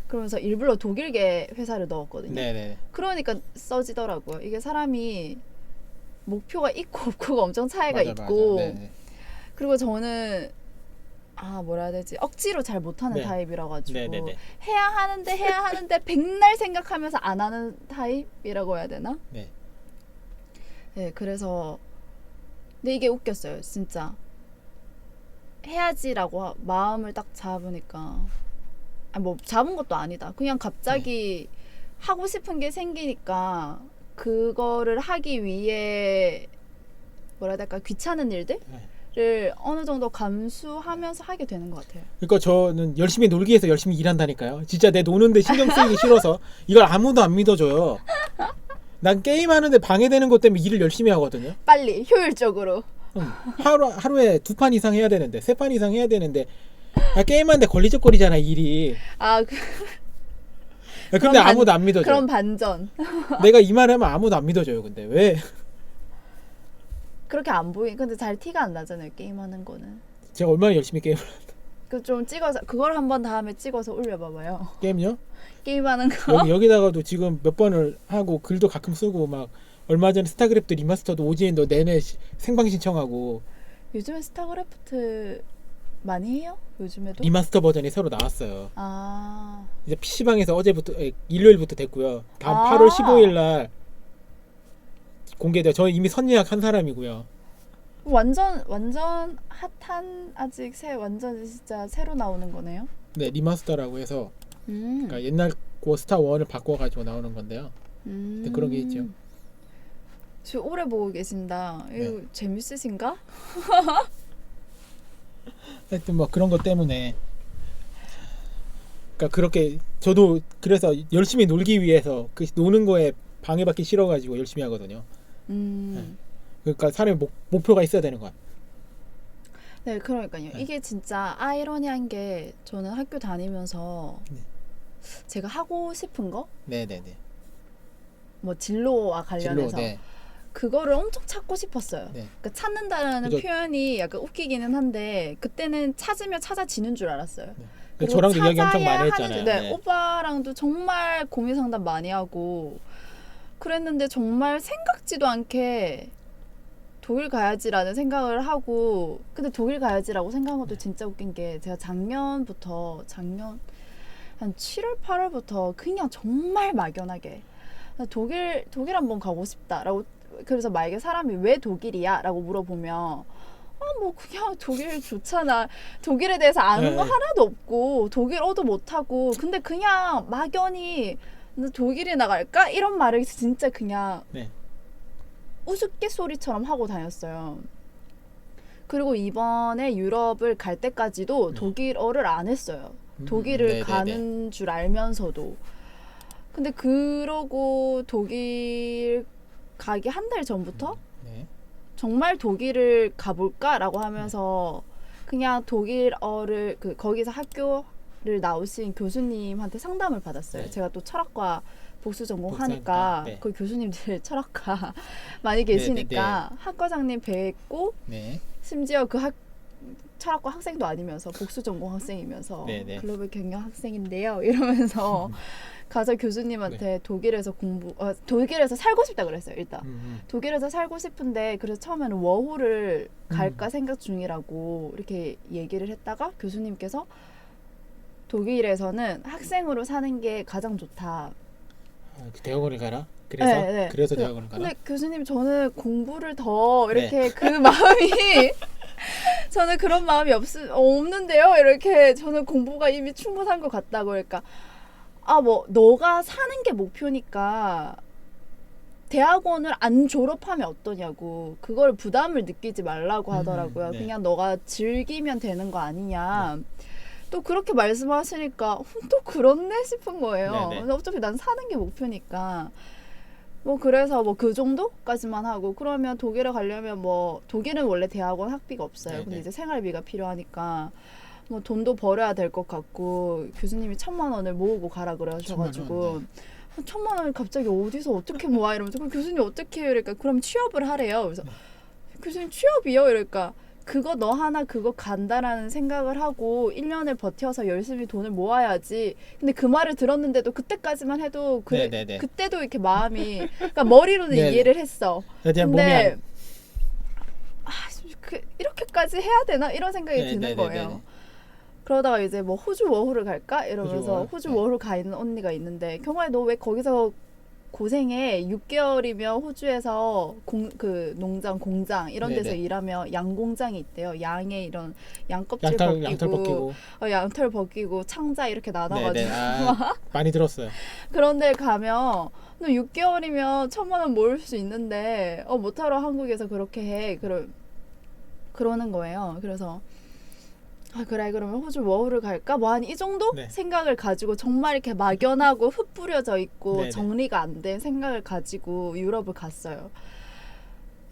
그러면서 일부러 독일계 회사를 넣었거든요. 네네. 그러니까 써지더라고요. 이게 사람이 목표가 있고 없고가 엄청 차이가 있고 네네. 그리고 저는 뭐라 해야 되지? 억지로 잘 못하는 네. 타입이라 가지고 네네네. 해야 하는데 백날 생각하면서 안 하는 타입이라고 해야 되나? 네. 네, 그래서 근데 이게 웃겼어요, 진짜. 해야지라고 마음을 딱 잡으니까 뭐 잡은 것도 아니다. 그냥 갑자기 하고 싶은 게 생기니까 그거를 하기 위해 뭐라 해야 될까 귀찮은 일들을 어느 정도 감수하면서 하게 되는 것 같아요. 그러니까 저는 열심히 놀기 위해서 열심히 일한다니까요. 진짜 내 노는데 신경 쓰이기 싫어서 이걸 아무도 안 믿어줘요. 난 게임하는데 방해되는 것 때문에 일을 열심히 하거든요. 빨리 효율적으로. 하루에 2판 이상 해야 되는데 3판 이상 해야 되는데 게임하는데 걸리적거리잖아 일이. 아, 근데 아무도 안 믿어줘. 그런 반전. 내가 이 말을 하면 아무도 안 믿어줘요. 근데 왜? 그렇게 안 보이. 근데 잘 티가 안 나잖아요. 게임하는 거는. 제가 얼마나 열심히 게임을 그 좀 찍어서 그걸 한번 다음에 찍어서 올려봐봐요. 게임요? 게임하는 거. 여기다가도 지금 몇 번을 하고 글도 가끔 쓰고 막 얼마 전에 스타크래프트 리마스터도 오지엔도 내내 생방 신청하고. 요즘에 스타크래프트 많이 해요? 요즘에도? 리마스터 버전이 새로 나왔어요. 아. 이제 PC방에서 일요일부터 됐고요. 다음 8월 15일 날 공개돼요. 저 이미 선예약 한 사람이고요. 완전 핫한 아직 완전 진짜 새로 나오는 거네요. 네, 리마스터라고 해서 그러니까 옛날 거 스타 1을 바꿔가지고 나오는 건데요. 네, 그런 게 있죠. 지금 오래 보고 계신다. 이거 네. 재밌으신가? 하여튼 뭐 그런 것 때문에 그러니까 그렇게 저도 그래서 열심히 놀기 위해서 그 노는 거에 방해받기 싫어가지고 열심히 하거든요. 그러니까 사람이 목표가 있어야 되는 거야. 네, 그러니까요. 네. 이게 진짜 아이러니한 게 저는 학교 다니면서 제가 하고 싶은 거, 네네네. 뭐 진로와 관련해서 네. 그거를 엄청 찾고 싶었어요. 네. 그러니까 찾는다라는 그죠. 표현이 약간 웃기기는 한데 그때는 찾으면 찾아지는 줄 알았어요. 네. 그리고 저랑도 이야기 엄청 찾아야 많이 하는 했잖아요. 줄- 네, 네. 오빠랑도 정말 고민 상담 많이 하고 그랬는데 정말 생각지도 않게 독일 가야지라는 생각을 하고 근데 독일 가야지라고 생각한 것도 진짜 웃긴 게 제가 작년 한 7월 8월부터 그냥 정말 막연하게 독일 한번 가고 싶다라고 그래서 만약에 사람이 왜 독일이야? 라고 물어보면 뭐 그냥 독일 좋잖아. 독일에 대해서 아는 거 네. 하나도 없고 독일어도 못하고 근데 그냥 막연히 독일에 나갈까? 이런 말을 진짜 그냥 네. 우스갯소리처럼 하고 다녔어요. 그리고 이번에 유럽을 갈 때까지도 독일어를 안 했어요. 독일을 네네네. 가는 줄 알면서도. 근데 그러고 독일 가기 한 달 전부터 네. 정말 독일을 가볼까라고 하면서 그냥 독일어를 거기서 학교를 나오신 교수님한테 상담을 받았어요. 네. 제가 또 철학과 복수 전공하니까 복수하니까, 네. 그 교수님들 철학과 많이 계시니까 학과장님 뵙고 네. 심지어 그 철학과 학생도 아니면서 복수 전공 학생이면서 네네. 글로벌 경영 학생인데요 이러면서 가서 교수님한테 독일에서 독일에서 살고 싶다 그랬어요. 일단 독일에서 살고 싶은데 그래서 처음에는 워홀을 갈까 생각 중이라고 이렇게 얘기를 했다가 교수님께서 독일에서는 학생으로 사는 게 가장 좋다. 대학원을 가라? 그래서? 네. 그래서 대학원을 가라? 근데 교수님 저는 공부를 더 이렇게 그 마음이 저는 그런 마음이 없는데요. 이렇게 저는 공부가 이미 충분한 것 같다고 그러니까 뭐 너가 사는 게 목표니까 대학원을 안 졸업하면 어떠냐고 그걸 부담을 느끼지 말라고 하더라고요. 네. 그냥 너가 즐기면 되는 거 아니냐. 또 그렇게 말씀하시니까 또 그렇네 싶은 거예요. 근데 어차피 난 사는 게 목표니까 뭐 그래서 뭐 그 정도까지만 하고 그러면 독일에 가려면 뭐 독일은 원래 대학원 학비가 없어요. 네네. 근데 이제 생활비가 필요하니까 뭐 돈도 벌어야 될 것 같고 교수님이 1,000만 원을 모으고 가라 그러셔가지고 1,000만 원을 갑자기 어디서 어떻게 모아 이러면서 그럼 교수님 어떻게 해요? 이러니까 그럼 취업을 하래요. 그래서 교수님 취업이요? 이러니까 그거 너 하나 그거 간다라는 생각을 하고 1년을 버텨서 열심히 돈을 모아야지. 근데 그 말을 들었는데도 그때까지만 해도 그때도 이렇게 마음이 그러니까 머리로는 이해를 했어. 근데 이렇게까지 해야 되나 이런 생각이 드는 거예요. 그러다가 이제 뭐 호주 워홀을 갈까 이러면서 호주 워홀 가 있는 언니가 있는데 경화야 너 왜 거기서 고생해. 6개월이면 호주에서 그 농장 공장 이런 데서 네네. 일하면 양 공장이 있대요. 양의 이런 양껍질 양털 벗기고 벗기고. 양털 벗기고 창자 이렇게 나눠가지고 네네. 많이 들었어요. 그런 데 가면 너 6개월이면 1,000만 원 모을 수 있는데 못하러 한국에서 그렇게 해. 그러는 거예요. 그래서 그래 그러면 호주 워홀을 갈까? 뭐 한 이 정도 네. 생각을 가지고 정말 이렇게 막연하고 흩뿌려져 있고 네네. 정리가 안 된 생각을 가지고 유럽을 갔어요.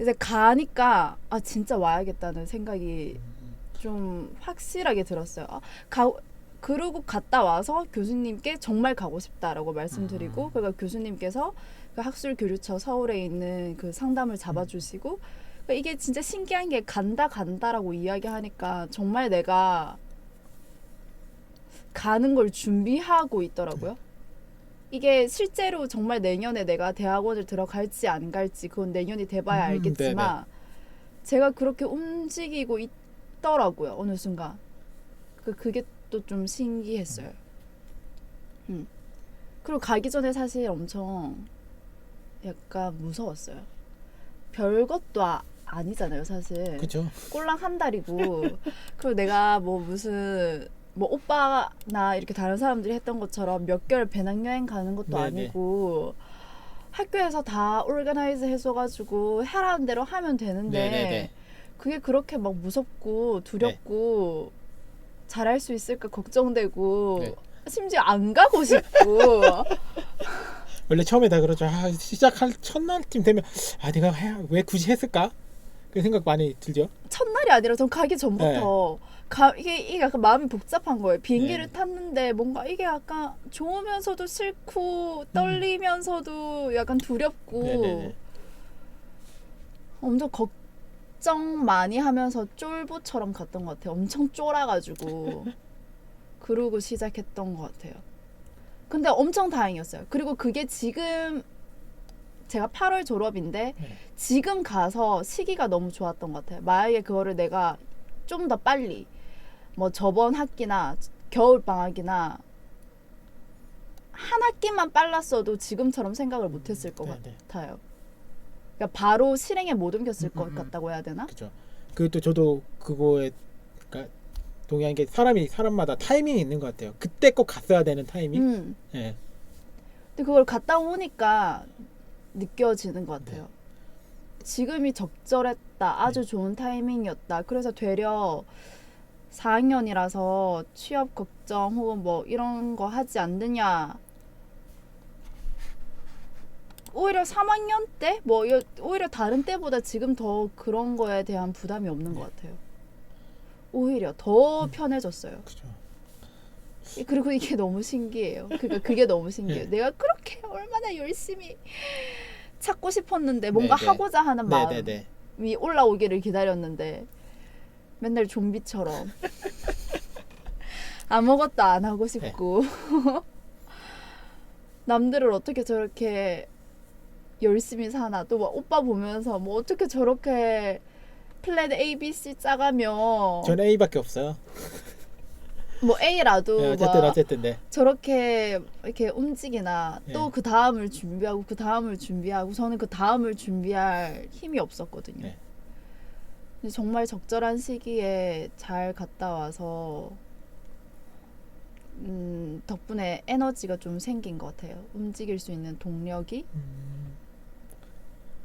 이제 가니까 진짜 와야겠다는 생각이 좀 확실하게 들었어요. 그러고 갔다 와서 교수님께 정말 가고 싶다라고 말씀드리고 그러니까 교수님께서 그 학술교류처 서울에 있는 그 상담을 잡아주시고 그러니까 이게 진짜 신기한 게 간다라고 이야기하니까 정말 내가 가는 걸 준비하고 있더라고요. 이게 실제로 정말 내년에 내가 대학원을 들어갈지 안 갈지 그건 내년이 돼봐야 알겠지만 제가 그렇게 움직이고 있더라고요. 어느 순간. 그게 또 좀 신기했어요. 그리고 가기 전에 사실 엄청 약간 무서웠어요. 별것도 아니잖아요, 사실. 그렇죠. 꼴랑 한 달이고 그리고 내가 뭐 무슨 뭐 오빠나 이렇게 다른 사람들이 했던 것처럼 몇 개월 배낭여행 가는 것도 네네. 아니고 학교에서 다 오르가나이즈 해줘가지고 해라는 대로 하면 되는데 네네네. 그게 그렇게 막 무섭고 두렵고 잘할 수 있을까 걱정되고 네. 심지어 안 가고 싶고 원래 처음에 다 그러죠. 시작할 첫날쯤 되면 내가 왜 굳이 했을까? 그 생각 많이 들죠. 첫날이 아니라 전 가기 전부터 이게 약간 마음이 복잡한 거예요. 비행기를 네. 탔는데 뭔가 이게 약간 좋으면서도 싫고 떨리면서도 약간 두렵고 네네네. 엄청 걱정 많이 하면서 쫄보처럼 갔던 것 같아요. 엄청 쫄아가지고 그러고 시작했던 것 같아요. 근데 엄청 다행이었어요. 그리고 그게 지금 제가 8월 졸업인데 지금 가서 시기가 너무 좋았던 것 같아요. 만약에 그거를 내가 좀 더 빨리 뭐 저번 학기나 겨울방학이나 한 학기만 빨랐어도 지금처럼 생각을 못했을 것 같아요. 그러니까 바로 실행에 못 옮겼을 것 같다고 해야 되나? 그렇죠. 그것도 저도 그거에 그러니까 동의한 게 사람마다 타이밍이 있는 것 같아요. 그때 꼭 갔어야 되는 타이밍. 네. 근데 그걸 갔다 오니까 느껴지는 것 같아요. 지금이 적절했다. 아주 좋은 타이밍이었다. 그래서 되려 4학년이라서 취업 걱정 혹은 뭐 이런 거 하지 않느냐. 오히려 3학년 때? 뭐 오히려 다른 때보다 지금 더 그런 거에 대한 부담이 없는 것 같아요. 오히려 더 편해졌어요. 그렇죠. 그리고 이게 너무 신기해요. 그러니까 그게 너무 신기해요. 내가 그렇게 얼마나 열심히 찾고 싶었는데 뭔가 하고자 하는 마음이 올라오기를 기다렸는데 맨날 좀비처럼 아무것도 안 하고 싶고 남들을 어떻게 저렇게 열심히 사나 또 막 오빠 보면서 뭐 어떻게 저렇게 플랜 A, B, C 짜가며 저는 A밖에 없어요. 뭐 A라도 어쨌든 네. 저렇게 이렇게 움직이나 또 그 다음을 준비하고 그 다음을 준비하고 저는 그 다음을 준비할 힘이 없었거든요. 근데 정말 적절한 시기에 잘 갔다 와서 덕분에 에너지가 좀 생긴 것 같아요. 움직일 수 있는 동력이.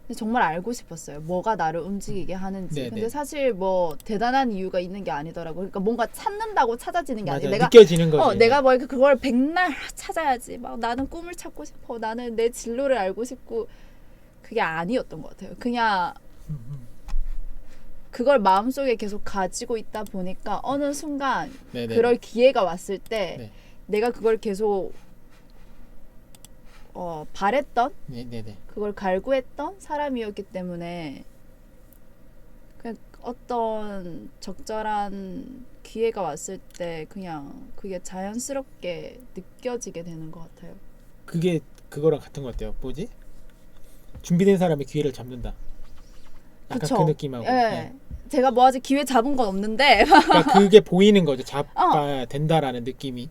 근데 정말 알고 싶었어요. 뭐가 나를 움직이게 하는지. 근데 사실 뭐 대단한 이유가 있는 게 아니더라고요. 그러니까 뭔가 찾는다고 찾아지는 게 아니에요. 내가 느껴지는 거지. 내가 뭐 그걸 백날 찾아야지. 막 나는 꿈을 찾고 싶어. 나는 내 진로를 알고 싶고 그게 아니었던 것 같아요. 그냥 그걸 마음속에 계속 가지고 있다 보니까 어느 순간 그럴 기회가 왔을 때 내가 그걸 계속 바랬던 그걸 갈구했던 사람이었기 때문에 그냥 어떤 적절한 기회가 왔을 때 그냥 그게 자연스럽게 느껴지게 되는 것 같아요. 그게 그거랑 같은 것 같아요. 뭐지? 준비된 사람이 기회를 잡는다. 약간 그쵸? 그 느낌하고. 제가 뭐 아직 기회 잡은 건 없는데 그러니까 그게 보이는 거죠. 잡아야 된다라는 느낌이.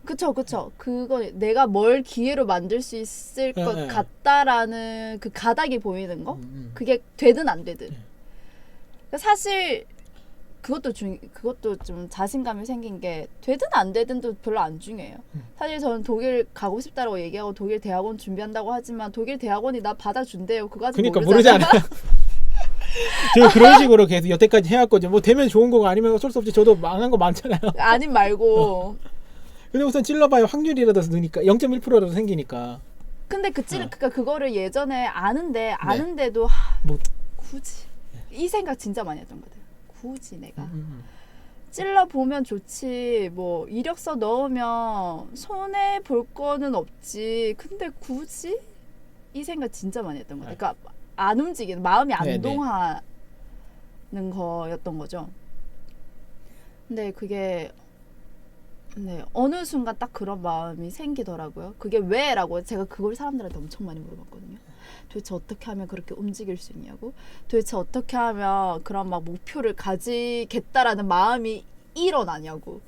그쵸. 그거 내가 뭘 기회로 만들 수 있을 것 네. 같다라는 그 가닥이 보이는 거? 음. 그게 되든 안 되든. 네. 그러니까 사실 그것도 좀 자신감이 생긴 게 되든 안 되든도 별로 안 중요해요. 사실 저는 독일 가고 싶다라고 얘기하고 독일 대학원 준비한다고 하지만 독일 대학원이 나 받아준대요. 그거 아직 그러니까 모르잖아요. 모르잖아요. 저 그런 식으로 계속 여태까지 해왔거든요. 뭐 되면 좋은 거고 아니면 어쩔 수 없이 저도 망한 거 많잖아요. 아님 말고. 근데 우선 찔러봐야 확률이라도 느니까 0.1%라도 생기니까. 근데 그러니까 그거를 예전에 아는데도 뭐 굳이 이 생각 진짜 많이 했던 것 같아요. 굳이 내가 음. 찔러 보면 좋지. 뭐 이력서 넣으면 손해 볼 거는 없지. 근데 굳이 이 생각 진짜 많이 했던 것 같아요. 그러니까 안 움직이는 마음이 안 네네. 동하는 거였던 거죠. 근데 그게 네, 어느 순간 딱 그런 마음이 생기더라고요. 그게 왜라고 제가 그걸 사람들한테 엄청 많이 물어봤거든요. 도대체 어떻게 하면 그렇게 움직일 수 있냐고. 도대체 어떻게 하면 그런 막 목표를 가지겠다라는 마음이 일어나냐고.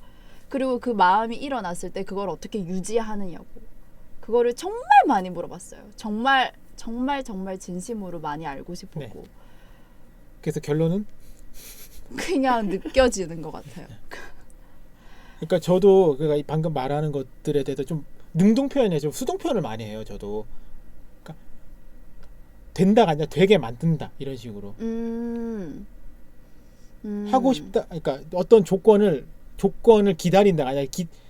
그리고 그 마음이 일어났을 때 그걸 어떻게 유지하느냐고. 그거를 정말 많이 물어봤어요. 정말 진심으로 많이 알고 싶었고. 그래서 결론은 그냥 느껴지는 것 같아요. 그러니까 저도 그러니까 방금 말하는 것들에 대해서 좀 능동 표현이 좀 수동 표현을 많이 해요. 저도 그러니까 된다가 아니라 되게 만든다 이런 식으로 하고 싶다. 그러니까 어떤 조건을 기다린다가 아니라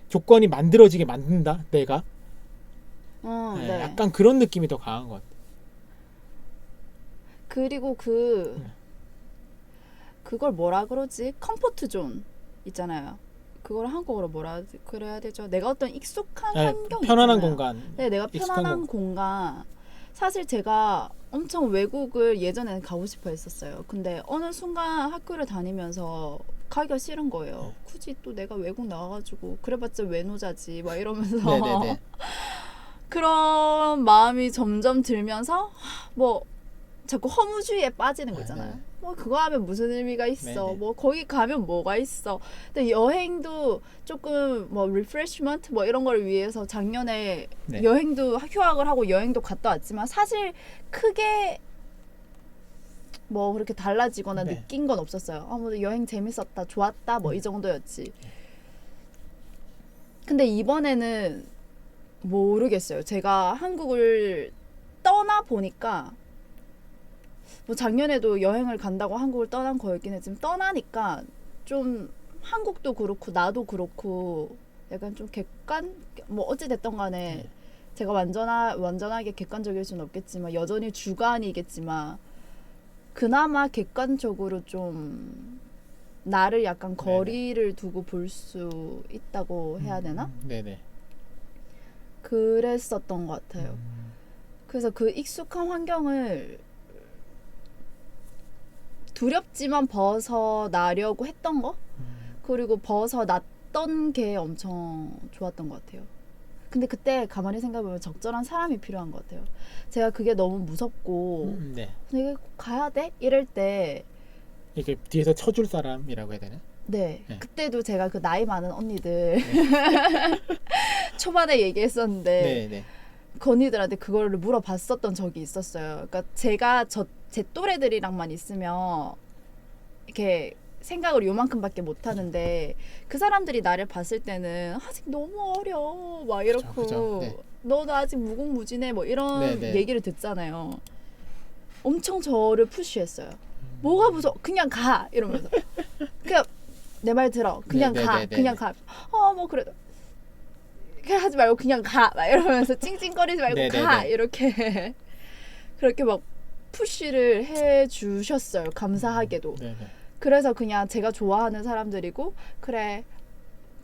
조건이 만들어지게 만든다. 내가 네, 네. 약간 그런 느낌이 더 강한 것 같아요. 그리고 그걸 뭐라 그러지? 컴포트 존 있잖아요. 그걸 한국어로 뭐라 그래야 되죠? 내가 어떤 익숙한 환경 편안한 있잖아요. 공간. 네, 내가 익숙한 편안한 공간. 사실 제가 엄청 외국을 예전에는 가고 싶어 했었어요. 근데 어느 순간 학교를 다니면서 가기가 싫은 거예요. 굳이 또 내가 외국 나와가지고 그래봤자 외노자지 막 이러면서 네네네. 그런 마음이 점점 들면서 뭐 자꾸 허무주의에 빠지는 거 있잖아요. 네. 뭐 그거 하면 무슨 의미가 있어. 네네. 뭐 거기 가면 뭐가 있어. 근데 여행도 조금 뭐 리프레시먼트 뭐 이런 걸 위해서 작년에 네. 여행도 휴학을 하고 여행도 갔다 왔지만 사실 크게 뭐 그렇게 달라지거나 네. 느낀 건 없었어요. 뭐 여행 재밌었다, 좋았다 뭐 이 정도였지. 근데 이번에는 모르겠어요. 제가 한국을 떠나 보니까 뭐 작년에도 여행을 간다고 한국을 떠난 거였긴 했지만 떠나니까 좀 한국도 그렇고 나도 그렇고 약간 좀 뭐 어찌 됐던 간에 제가 완전하게 객관적일 수는 없겠지만 여전히 주관이겠지만 그나마 객관적으로 좀 나를 약간 거리를 두고 볼 수 있다고 해야 되나? 네네. 그랬었던 것 같아요. 그래서 그 익숙한 환경을 두렵지만 벗어나려고 했던 거? 그리고 벗어났던 게 엄청 좋았던 것 같아요. 근데 그때 가만히 생각해보면 적절한 사람이 필요한 것 같아요. 제가 그게 너무 무섭고 네. 내가 꼭 가야 돼? 이럴 때 이렇게 뒤에서 쳐줄 사람이라고 해야 되나? 네. 네. 그때도 제가 그 나이 많은 언니들 초반에 얘기했었는데 네네. 그 언니들한테 그거를 물어봤었던 적이 있었어요. 그러니까 제가 제 또래들이랑만 있으면 이렇게 생각을 요만큼밖에 못 하는데 그 사람들이 나를 봤을 때는 아직 너무 어려 막 이렇고 그죠. 네. 너도 아직 무궁무진해 뭐 이런 네네. 얘기를 듣잖아요. 엄청 저를 푸시했어요. 뭐가 무서워? 그냥 가 이러면서 그냥 내 말 들어 그냥 가 네네네네. 그냥 가. 뭐 그래도 그냥 하지 말고 그냥 가 막 이러면서 찡찡거리지 말고 네네네. 가 이렇게 그렇게 막 푸시를 해주셨어요. 감사하게도. 네네. 그래서 그냥 제가 좋아하는 사람들이고 그래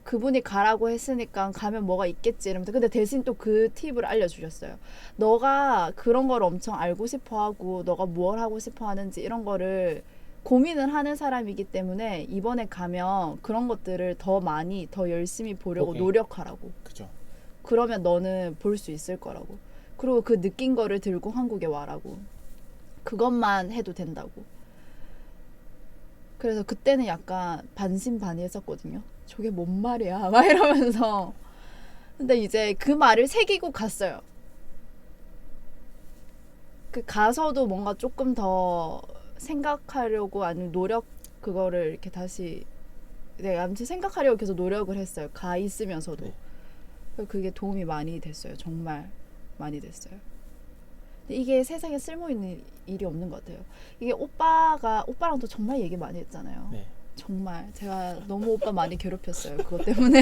그분이 가라고 했으니까 가면 뭐가 있겠지 이러면서 근데 대신 또 그 팁을 알려주셨어요. 너가 그런 걸 엄청 알고 싶어하고 너가 뭘 하고 싶어하는지 이런 거를 고민을 하는 사람이기 때문에 이번에 가면 그런 것들을 더 많이 더 열심히 보려고 오케이. 노력하라고. 그죠. 그러면 너는 볼 수 있을 거라고. 그리고 그 느낀 거를 들고 한국에 와라고. 그것만 해도 된다고. 그래서 그때는 약간 반신반의했었거든요. 저게 뭔 말이야 막 이러면서 근데 이제 그 말을 새기고 갔어요. 그 가서도 뭔가 조금 더 생각하려고 아니면 노력 그거를 이렇게 다시 아무튼 생각하려고 계속 노력을 했어요. 가 있으면서도. 네. 그게 도움이 많이 됐어요. 정말 많이 됐어요. 근데 이게 세상에 쓸모있는 일이 없는 것 같아요. 이게 오빠랑도 정말 얘기 많이 했잖아요. 네. 정말 제가 너무 오빠 많이 괴롭혔어요. 그것 때문에.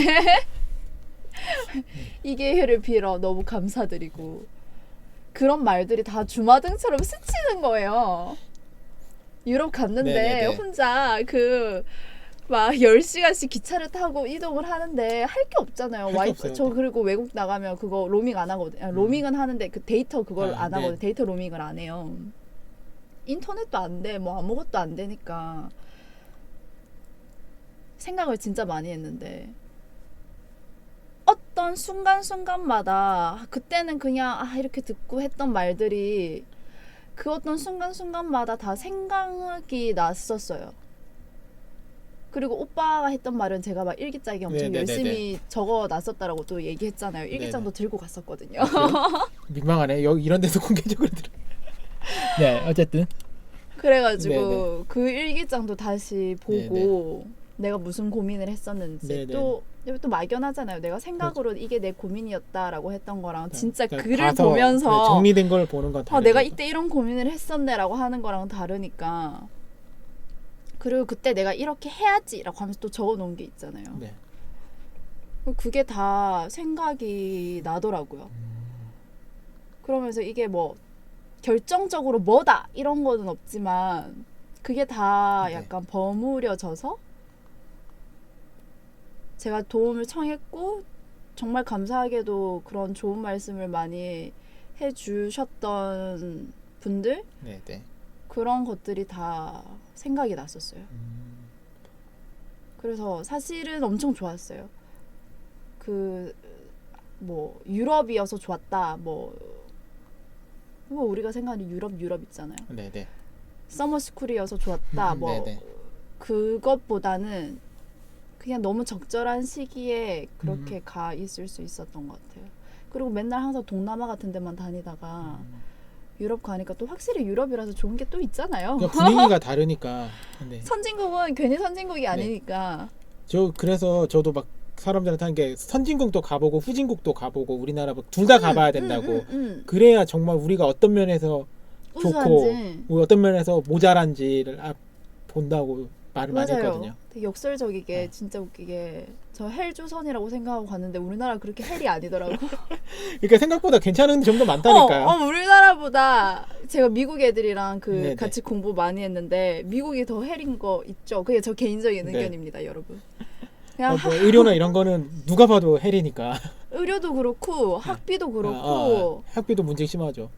이 기회를 빌어 너무 감사드리고 그런 말들이 다 주마등처럼 스치는 거예요. 유럽 갔는데 네네네. 혼자 막 10시간씩 기차를 타고 이동을 하는데 할 게 없잖아요. 할게 없어요. 저 그리고 외국 나가면 그거 로밍 안 하거든요. 로밍은 하는데 그 데이터 그걸 안 네. 하거든요. 데이터 로밍을 안 해요. 인터넷도 안 돼. 뭐 아무것도 안 되니까 생각을 진짜 많이 했는데 어떤 순간순간마다 그때는 그냥 이렇게 듣고 했던 말들이 그 어떤 순간순간마다 다 생각이 났었어요. 그리고 오빠가 했던 말은 제가 막 일기장에 엄청 네네네네. 열심히 적어놨었다라고 또 얘기했잖아요. 일기장도 네네. 들고 갔었거든요. 민망하네. 여기 이런 데서 공개적으로 들어. 네, 어쨌든. 그래가지고 네네. 그 일기장도 다시 보고 내가 무슨 고민을 했었는지 네네. 또 막연하잖아요. 내가 생각으로 이게 내 고민이었다라고 했던 거랑 진짜 그러니까 글을 봐서, 보면서 네, 정리된 걸 보는 건 다르죠. 내가 이때 이런 고민을 했었네라고 하는 거랑 다르니까 그리고 그때 내가 이렇게 해야지라고 하면서 또 적어놓은 게 있잖아요. 네. 그게 다 생각이 나더라고요. 그러면서 이게 뭐 결정적으로 뭐다 이런 거는 없지만 그게 다 네. 약간 버무려져서 제가 도움을 청했고 정말 감사하게도 그런 좋은 말씀을 많이 해주셨던 분들 네, 네. 그런 것들이 다 생각이 났었어요. 그래서 사실은 엄청 좋았어요. 뭐 유럽이어서 좋았다. 뭐 우리가 생각하는 유럽 있잖아요. 네, 네. 서머스쿨이어서 좋았다. 뭐 네네. 그것보다는 그냥 너무 적절한 시기에 그렇게 가 있을 수 있었던 것 같아요. 그리고 맨날 항상 동남아 같은 데만 다니다가 유럽 가니까 또 확실히 유럽이라서 좋은 게 또 있잖아요. 그러니까 분위기가 다르니까. 네. 선진국은 괜히 선진국이 아니니까. 그래서 저도 막 사람들한테 하는 게 선진국도 가보고 후진국도 가보고 우리나라 둘 다 가봐야 된다고. 그래야 정말 우리가 어떤 면에서 좋고 우수한지. 어떤 면에서 모자란지를 본다고 말을 많이 맞아요. 했거든요. 되게 역설적이게 진짜 웃기게 저 헬조선이라고 생각하고 갔는데 우리나라 그렇게 헬이 아니더라고. 그러니까 생각보다 괜찮은 점도 많다니까요. 우리나라보다 제가 미국 애들이랑 네네. 같이 공부 많이 했는데 미국이 더 헬인 거 있죠. 그게 저 개인적인 네. 의견입니다, 여러분. 그냥 뭐 의료나 이런 거는 누가 봐도 헬이니까. 의료도 그렇고 학비도 그렇고 학비도 문제 심하죠.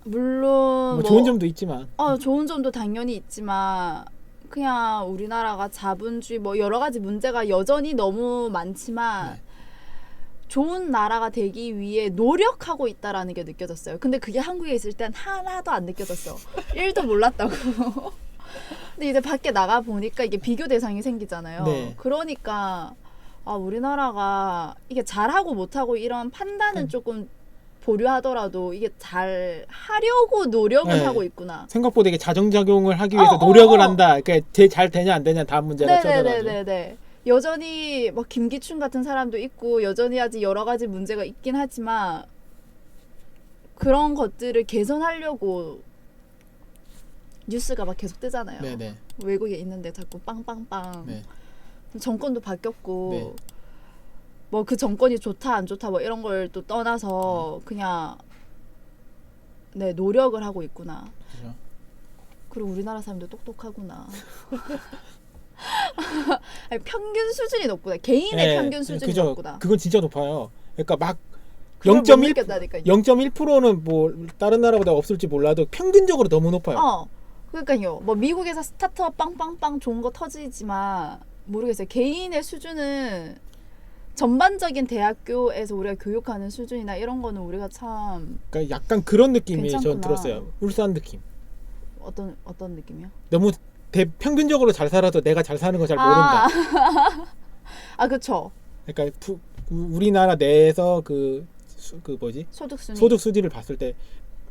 물론 뭐 좋은 점도 있지만. 좋은 점도 당연히 있지만 그냥 우리나라가 자본주의 뭐 여러 가지 문제가 여전히 너무 많지만 네. 좋은 나라가 되기 위해 노력하고 있다라는 게 느껴졌어요. 근데 그게 한국에 있을 땐 하나도 안 느껴졌어. 1도 몰랐다고. 근데 이제 밖에 나가 보니까 이게 비교 대상이 생기잖아요. 네. 그러니까 우리나라가 이게 잘하고 못하고 이런 판단은 조금 보류하더라도 이게 잘 하려고 노력을 네. 하고 있구나. 생각보다 이게 자정작용을 하기 위해서 노력을 한다. 그러니까 잘 되냐 안 되냐 다음 문제가 쳐져가지고. 네네네네. 여전히 뭐 김기춘 같은 사람도 있고 여전히 아직 여러 가지 문제가 있긴 하지만 그런 것들을 개선하려고 뉴스가 막 계속 뜨잖아요. 네네. 외국에 있는데 자꾸 빵빵빵. 네. 정권도 바뀌었고 네. 뭐 그 정권이 좋다 안 좋다 뭐 이런 걸 또 떠나서 그냥 노력을 하고 있구나. 그죠. 그리고 우리나라 사람들 똑똑하구나. 아니, 평균 수준이 높구나. 개인의 네, 평균 수준이 그죠. 높구나. 그건 진짜 높아요. 그러니까 막 그걸 못 0.1 느꼈다니까요. 0.1%는 뭐 다른 나라보다 없을지 몰라도 평균적으로 너무 높아요. 그러니까요. 뭐 미국에서 스타트업 빵빵빵 좋은 거 터지지만 모르겠어요. 개인의 수준은 전반적인 대학교에서 우리가 교육하는 수준이나 이런 거는 우리가 참 그러니까 약간 그런 느낌이 전 괜찮구나. 들었어요. 울산 느낌. 어떤 느낌이요? 너무 평균적으로 잘 살아도 내가 잘 사는 거 잘 모른다. 그쵸. 그러니까 우리나라 내에서 그 뭐지 소득 순위. 소득 수지를 봤을 때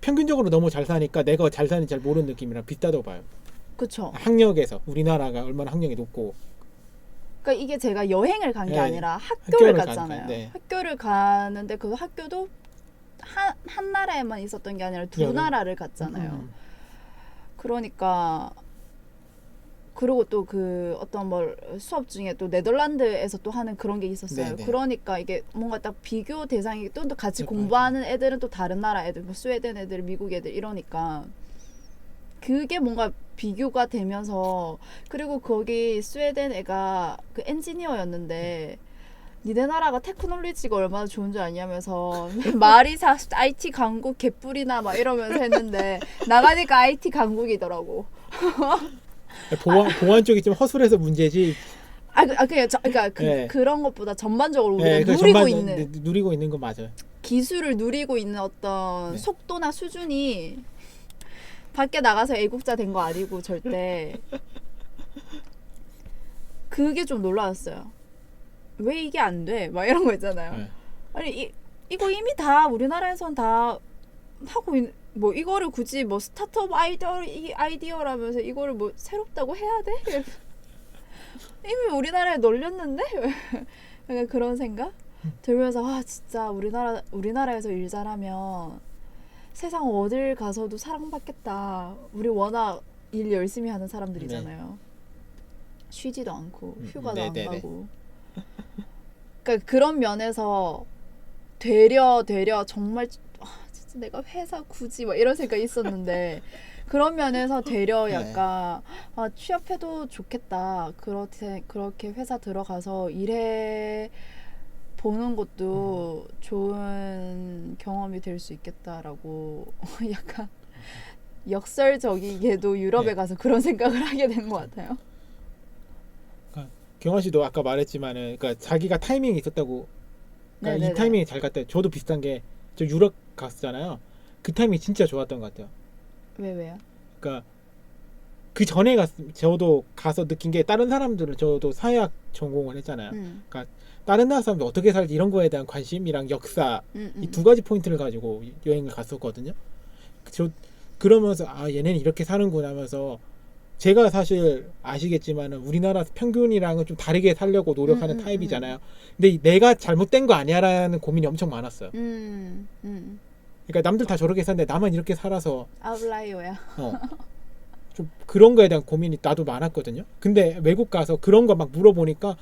평균적으로 너무 잘 사니까 내가 잘 사는지 잘 모르는 느낌이랑 비슷하다고 봐요. 그쵸. 학력에서 우리나라가 얼마나 학력이 높고. 그러니까 이게 제가 여행을 간 게 네. 아니라 학교를 학교를 갔잖아요. 네. 학교를 가는데 그 학교도 한 나라에만 있었던 게 아니라 두 네. 나라를 갔잖아요. 그러니까 그리고 또 그 어떤 뭐 수업 중에 또 네덜란드에서 또 하는 그런 게 있었어요. 네네. 그러니까 이게 뭔가 딱 비교 대상이 또 같이 네, 공부하는 애들은 또 다른 나라 애들, 뭐 스웨덴 애들, 미국 애들 이러니까 그게 뭔가 비교가 되면서 그리고 거기 스웨덴 애가 그 엔지니어였는데 니네 나라가 테크놀로지가 얼마나 좋은 줄 아냐면서 마리사 IT 강국 개뿔이나 막 이러면서 했는데 나가니까 IT 강국이더라고. 보안 쪽이 좀 허술해서 문제지. 그러니까 네. 그런 것보다 전반적으로 우리가 네, 그 누리고 전반 있는 누리고 있는 건 맞아요. 기술을 누리고 있는 어떤 네. 속도나 수준이 밖에 나가서 애국자 된 거 아니고 절대. 그게 좀 놀라웠어요. 왜 이게 안 돼? 막 이런 거 있잖아요. 네. 아니 이거 이미 다 우리나라에선 다 하고 뭐 이거를 굳이 뭐 스타트업 아이디어라면서 이거를 뭐 새롭다고 해야 돼? 이미 우리나라에 널렸는데? 약간 그런 생각 들면서 와 진짜 우리나라에서 일 잘하면 세상 어딜 가서도 사랑받겠다. 우리 워낙 일 열심히 하는 사람들이잖아요. 쉬지도 않고 휴가도 안 네네네. 가고. 그러니까 그런 면에서 되려 정말 진짜 내가 회사 굳이 막 이런 생각이 있었는데 그런 면에서 되려 약간 취업해도 좋겠다. 그렇게 회사 들어가서 일해 보는 것도 좋은 경험이 될 수 있겠다라고 약간 역설적이게도 유럽에 네. 가서 그런 생각을 하게 된 것 같아요. 경원 씨도 아까 말했지만은, 그러니까 자기가 타이밍이 있었다고. 그러니까 네네네. 이 타이밍이 잘 갔다. 저도 비슷한 게 저 유럽 갔었잖아요. 그 타이밍이 진짜 좋았던 것 같아요. 왜요? 그러니까 그 전에 저도 가서 느낀 게 다른 사람들은 저도 사회학 전공을 했잖아요. 다른 나라 사람들 어떻게 살지 이런 거에 대한 관심이랑 역사 이 두 가지 포인트를 가지고 여행을 갔었거든요. 그러면서 얘네는 이렇게 사는구나 하면서 제가 사실 아시겠지만은 우리나라 평균이랑은 좀 다르게 살려고 노력하는 타입이잖아요. 근데 내가 잘못된 거 아니야라는 고민이 엄청 많았어요. 그러니까 남들 다 저렇게 사는데 나만 이렇게 살아서 아웃라이어야. 좀 그런 거에 대한 고민이 나도 많았거든요. 근데 외국 가서 그런 거 막 물어보니까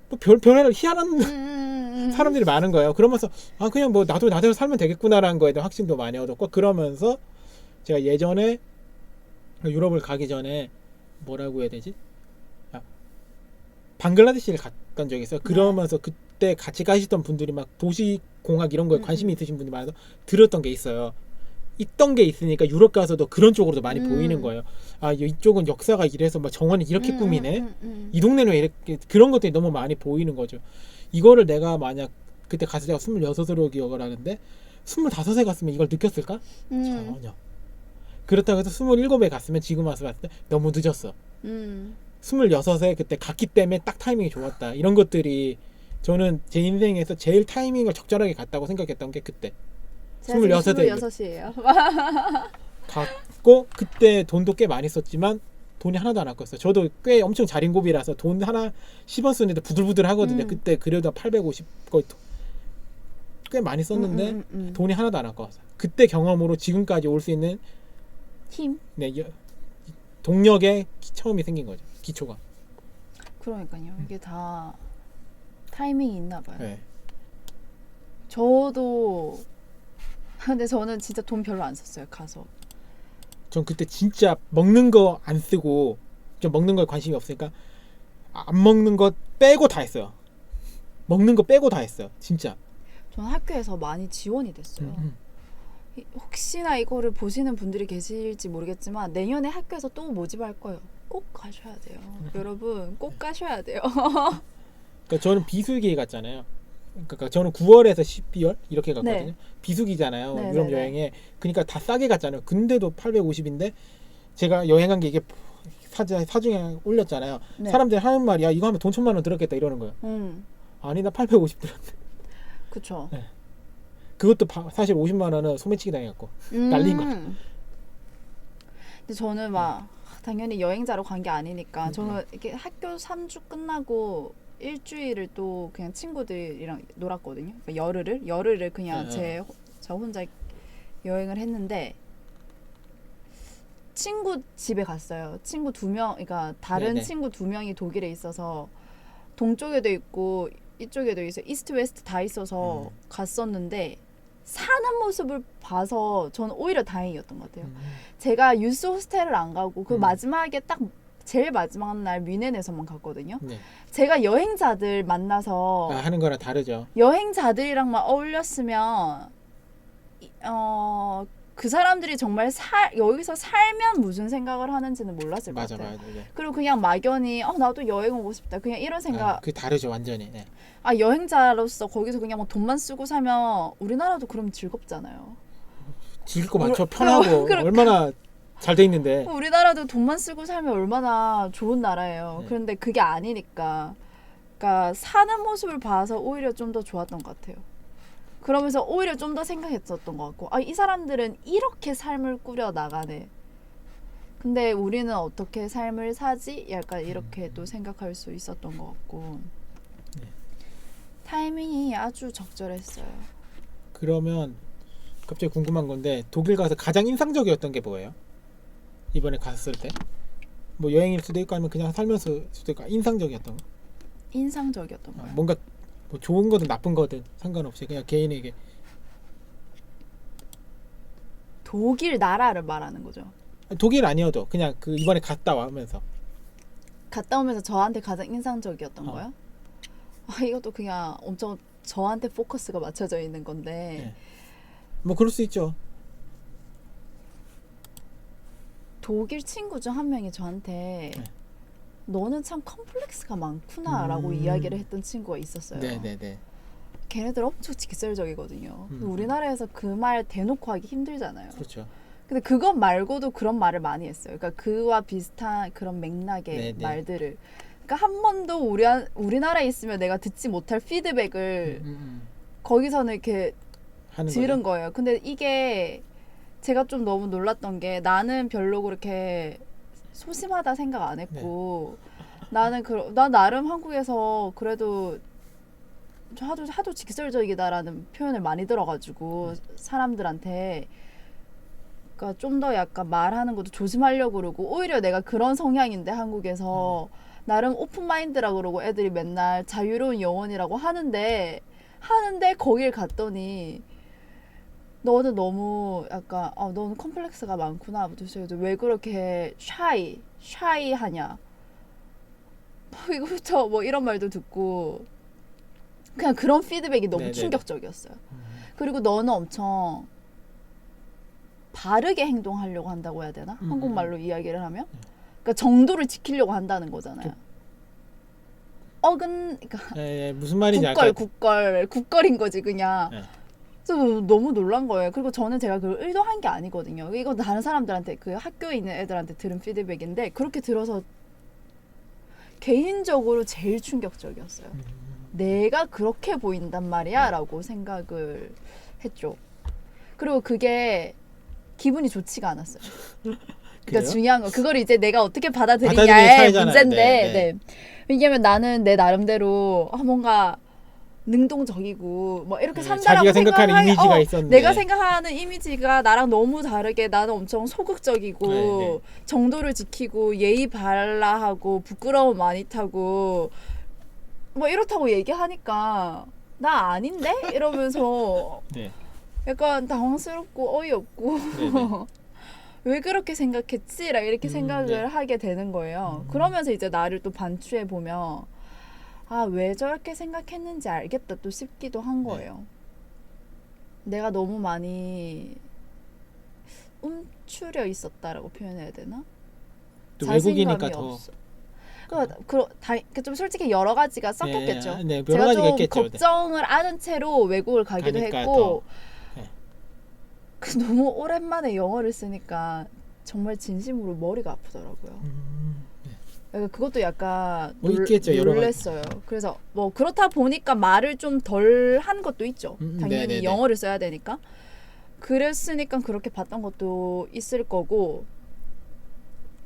또 별의별 희한한 사람들이 많은 거예요. 그러면서 그냥 뭐 나도 나대로 살면 되겠구나라는 거에 대한 확신도 많이 얻었고, 그러면서 제가 예전에 유럽을 가기 전에 뭐라고 해야 되지? 방글라데시를 갔던 적이 있어요. 그러면서 그때 같이 가시던 분들이 막 도시공학 이런 거에 관심이 있으신 분들이 많아서 들었던 게 있어요. 있던 게 있으니까 유럽 가서도 그런 쪽으로도 많이 보이는 거예요. 이쪽은 역사가 이래서 막 정원이 이렇게 꾸미네. 이 동네는 왜 이렇게, 그런 것들이 너무 많이 보이는 거죠. 이거를 내가 만약 그때 가서 제가 26으로 기억을 하는데 25에 갔으면 이걸 느꼈을까? 전혀. 그렇다고 해서 27에 갔으면 지금 와서 봤을 때 너무 늦었어. 26에 그때 갔기 때문에 딱 타이밍이 좋았다. 이런 것들이 저는 제 인생에서 제일 타이밍을 적절하게 갔다고 생각했던 게 그때. 26이에요. 갔고 그때 돈도 꽤 많이 썼지만 돈이 하나도 안 아꼈어요. 저도 꽤 엄청 자린고비라서 돈 하나 10원 쓰는데 부들부들 하거든요. 그때 그래도 850 거의 꽤 많이 썼는데 돈이 하나도 안 아까웠어요. 그때 경험으로 지금까지 올 수 있는 힘? 네, 동력의 처음이 생긴 거죠. 기초가. 그러니까요. 이게 다 타이밍이 있나 봐요. 네. 저도 근데 저는 진짜 돈 별로 안 썼어요. 가서. 전 그때 진짜 먹는 거 안 쓰고 좀 먹는 거에 관심이 없으니까 안 먹는 것 빼고 다 했어요. 먹는 거 빼고 다 했어요. 진짜. 저는 학교에서 많이 지원이 됐어요. 혹시나 이거를 보시는 분들이 계실지 모르겠지만 내년에 학교에서 또 모집할 거예요. 꼭 가셔야 돼요. 여러분 꼭 가셔야 돼요. 그러니까 저는 비수기 갔잖아요. 그러니까 저는 9월에서 12월 이렇게 갔거든요. 네. 비수기잖아요. 네, 유럽 네, 네. 여행에. 그러니까 다 싸게 갔잖아요. 근데도 850인데 제가 여행한 게 이게 사중에 올렸잖아요. 네. 사람들이 하는 말이야. 이거 하면 돈 1,000만 원 들었겠다 이러는 거예요. 아니 나 850 들었는데. 그쵸. 네. 그것도 사실 50만 원은 소매치기 당했고 날린 거죠. 근데 저는 막 당연히 여행자로 간 게 아니니까 저는 이렇게 학교 3주 끝나고 일주일을 또 그냥 친구들이랑 놀았거든요. 그러니까 열흘을 그냥 저 혼자 여행을 했는데 친구 집에 갔어요. 친구 2명, 그러니까 다른 네네. 친구 2명이 독일에 있어서 동쪽에도 있고 이쪽에도 있어요. 이스트 웨스트 다 있어서 갔었는데 사는 모습을 봐서 저는 오히려 다행이었던 것 같아요. 제가 유스 호스텔을 안 가고 그 마지막에 딱 제일 마지막 날 뮌헨에서만 갔거든요. 네. 제가 여행자들 만나서 하는 거랑 다르죠. 여행자들이랑만 어울렸으면 그 사람들이 정말 여기서 살면 무슨 생각을 하는지는 몰랐을 것 같아요. 맞아. 네. 그리고 그냥 막연히 나도 여행 오고 싶다. 그냥 이런 생각. 그게 다르죠 완전히. 네. 여행자로서 거기서 그냥 뭐 돈만 쓰고 살면 우리나라도 그럼 즐겁잖아요. 즐길 거 많죠. 편하고 얼마나 잘 돼 있는데. 우리나라도 돈만 쓰고 살면 얼마나 좋은 나라예요. 네. 그런데 그게 아니니까. 그러니까 사는 모습을 봐서 오히려 좀 더 좋았던 것 같아요. 그러면서 오히려 좀 더 생각했었던 것 같고 이 사람들은 이렇게 삶을 꾸려 나가네. 근데 우리는 어떻게 삶을 사지? 약간 이렇게 또 생각할 수 있었던 것 같고 타이밍이 아주 적절했어요. 그러면 갑자기 궁금한 건데 독일 가서 가장 인상적이었던 게 뭐예요? 이번에 갔을 때? 뭐 여행일 수도 있고 아니면 그냥 살면서 수도 있고 인상적이었던 거? 인상적이었던 거예요. 뭔가 뭐 좋은 거든 나쁜 거든 상관없이 그냥 개인에게. 독일 나라를 말하는 거죠. 독일 아니어도 그냥 그 이번에 갔다 와면서 갔다 오면서 저한테 가장 인상적이었던 거요? 이것도 그냥 엄청 저한테 포커스가 맞춰져 있는 건데 네. 뭐 그럴 수 있죠. 독일 친구 중 한 명이 저한테 너는 참 컴플렉스가 많구나 라고 이야기를 했던 친구가 있었어요. 네네네. 걔네들 엄청 직설적이거든요. 우리나라에서 그 말 대놓고 하기 힘들잖아요. 그렇죠. 근데 그것 말고도 그런 말을 많이 했어요. 그러니까 그와 비슷한 그런 맥락의 네네. 말들을. 그러니까 한 번도 우리나라에 있으면 내가 듣지 못할 피드백을 거기서는 이렇게 하는 들은 거죠? 거예요. 근데 이게 제가 좀 너무 놀랐던 게 나는 별로 그렇게 소심하다 생각 안 했고 난 나름 한국에서 그래도 하도 직설적이다라는 표현을 많이 들어가지고 사람들한테 그러니까 좀 더 약간 말하는 것도 조심하려고 그러고 오히려 내가 그런 성향인데 한국에서 나름 오픈마인드라고 그러고 애들이 맨날 자유로운 영혼이라고 하는데 거길 갔더니 너는 너무 약간 너는 컴플렉스가 많구나. 그래서 왜 그렇게 샤이하냐. 이거부터 뭐 이런 말도 듣고 그냥 그런 피드백이 너무 네네네. 충격적이었어요. 그리고 너는 엄청 바르게 행동하려고 한다고 해야 되나? 한국말로 이야기를 하면 그러니까 정도를 지키려고 한다는 거잖아요. 그러니까 무슨 말인지 알까? 국걸인 거지 그냥. 네. 그래서 너무 놀란 거예요. 그리고 제가 그걸 의도한 게 아니거든요. 이거 다른 사람들한테 그 학교에 있는 애들한테 들은 피드백인데 그렇게 들어서 개인적으로 제일 충격적이었어요. 내가 그렇게 보인단 말이야 라고 생각을 했죠. 그리고 그게 기분이 좋지가 않았어요. 그러니까 중요한 거 그걸 이제 내가 어떻게 받아들이냐의 문제인데 네. 왜냐면 나는 내 나름대로 뭔가 능동적이고 뭐 이렇게 산다라고 자기가 생각하는 이미지가 있었는데 내가 생각하는 이미지가 나랑 너무 다르게 나는 엄청 소극적이고 정도를 지키고 예의 발라하고 부끄러움 많이 타고 뭐 이렇다고 얘기하니까 나 아닌데? 이러면서 약간 당황스럽고 어이없고 왜 그렇게 생각했지? 이렇게 생각을 하게 되는 거예요. 그러면서 이제 나를 또 반추해 보면 왜 저렇게 생각했는지 알겠다 또 싶기도 한 거예요. 내가 너무 많이 움츠려 있었다라고 표현해야 되나? 또 외국이니까 더 좀 솔직히 여러 가지가 섞였겠죠. 여러 제가 가지가 좀 있겠죠. 걱정을 아는 채로 외국을 가기도 했고 너무 오랜만에 영어를 쓰니까 정말 진심으로 머리가 아프더라고요. 그것도 약간 뭐 있겠죠, 여러 가지. 놀랬어요. 그래서 뭐 그렇다 보니까 말을 좀 덜 한 것도 있죠. 당연히 네네네. 영어를 써야 되니까. 그랬으니까 그렇게 봤던 것도 있을 거고,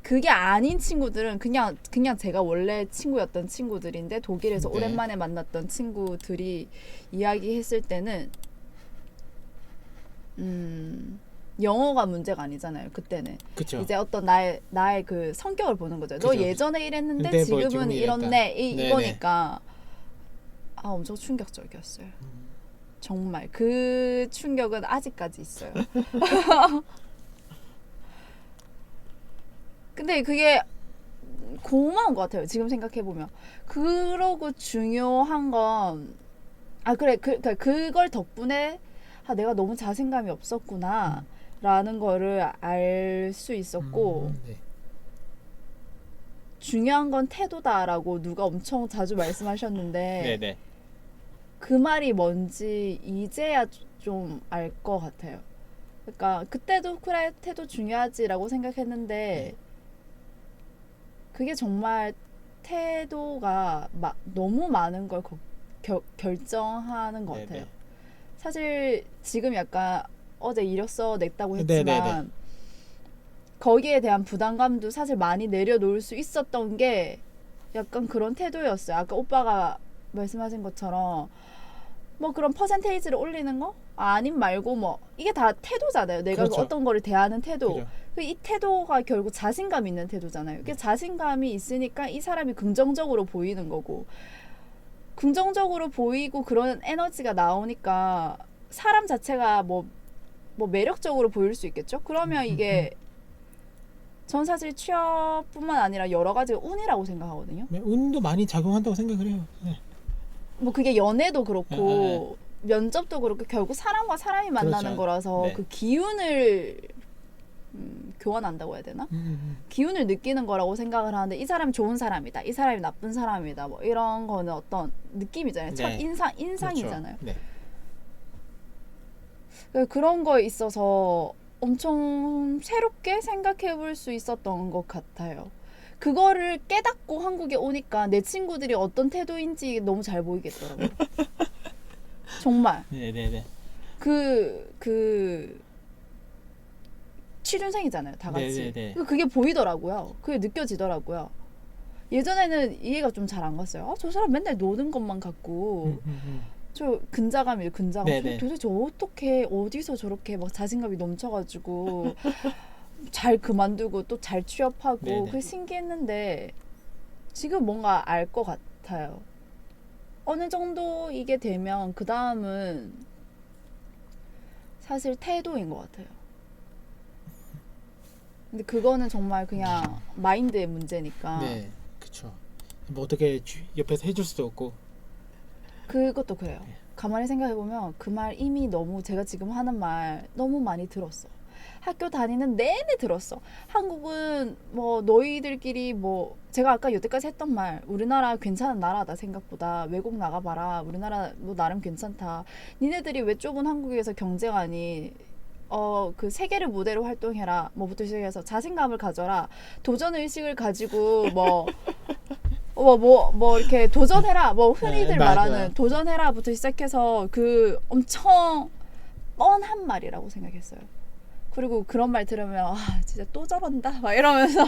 그게 아닌 친구들은 그냥 제가 원래 친구였던 친구들인데 독일에서 네. 오랜만에 만났던 친구들이 이야기했을 때는 영어가 문제가 아니잖아요. 그때는 그쵸. 이제 어떤 나의 그 성격을 보는 거죠. 너 그죠. 예전에 이랬는데 근데 뭐 지금은 지금은 이렇네. 네네. 이거니까 엄청 충격적이었어요. 정말 그 충격은 아직까지 있어요. 근데 그게 고마운 것 같아요. 지금 생각해 보면. 그러고 중요한 건 그래 그걸 덕분에 내가 너무 자신감이 없었구나 라는 거를 알 수 있었고, 네. 중요한 건 태도다라고 누가 엄청 자주 말씀하셨는데 네네. 그 말이 뭔지 이제야 좀 알 것 같아요. 그러니까 그때도 그래 태도 중요하지라고 생각했는데 그게 정말 태도가 너무 많은 걸 결정하는 것 같아요. 네네. 사실 지금 약간 어제 이력서 냈다고 했지만 네네네. 거기에 대한 부담감도 사실 많이 내려놓을 수 있었던 게 약간 그런 태도였어요. 아까 오빠가 말씀하신 것처럼 뭐 그런 퍼센테이지를 올리는 거? 아님 말고 뭐 이게 다 태도잖아요. 내가 그렇죠. 어떤 거를 대하는 태도. 그죠. 이 태도가 결국 자신감 있는 태도잖아요. 이게 자신감이 있으니까 이 사람이 긍정적으로 보이는 거고, 긍정적으로 보이고 그런 에너지가 나오니까 사람 자체가 뭐 매력적으로 보일 수 있겠죠. 그러면 이게 전 사실 취업뿐만 아니라 여러 가지가 운이라고 생각하거든요. 네, 운도 많이 작용한다고 생각을 해요. 네. 뭐 그게 연애도 그렇고 면접도 그렇고 결국 사람과 사람이 만나는 그렇죠. 거라서 네. 그 기운을 교환한다고 해야 되나? 기운을 느끼는 거라고 생각을 하는데 이 사람이 좋은 사람이다, 이 사람이 나쁜 사람이다, 뭐 이런 거는 어떤 느낌이잖아요. 첫 네. 인상이잖아요. 그렇죠. 네. 그런 거에 있어서 엄청 새롭게 생각해 볼 수 있었던 것 같아요. 그거를 깨닫고 한국에 오니까 내 친구들이 어떤 태도인지 너무 잘 보이겠더라고요. 정말. 네네네. 그 취준생이잖아요, 다 같이. 네네네. 그게 보이더라고요. 그게 느껴지더라고요. 예전에는 이해가 좀 잘 안 갔어요. 저 사람 맨날 노는 것만 갖고 저 근자감이에요. 네네. 도대체 어떻게 어디서 저렇게 막 자신감이 넘쳐가지고 잘 그만두고 또 잘 취업하고 네네. 그게 신기했는데 지금 뭔가 알 것 같아요. 어느 정도 이게 되면 그 다음은 사실 태도인 것 같아요. 근데 그거는 정말 그냥 마인드의 문제니까. 네, 그렇죠. 뭐 어떻게 옆에서 해줄 수도 없고. 그것도 그래요. 가만히 생각해보면 그 말 이미 너무 제가 지금 하는 말 너무 많이 들었어. 학교 다니는 내내 들었어. 한국은 뭐 너희들끼리 뭐 제가 아까 여태까지 했던 말 우리나라 괜찮은 나라다 생각보다 외국 나가봐라 우리나라 뭐 나름 괜찮다. 니네들이 왜 좁은 한국에서 경쟁하니 그 세계를 무대로 활동해라 뭐부터 시작해서 자신감을 가져라 도전 의식을 가지고 뭐 이렇게 도전해라 뭐 흔히들 말하는 맞아요. 도전해라부터 시작해서 그 엄청 뻔한 말이라고 생각했어요. 그리고 그런 말 들으면 진짜 또 저런다 막 이러면서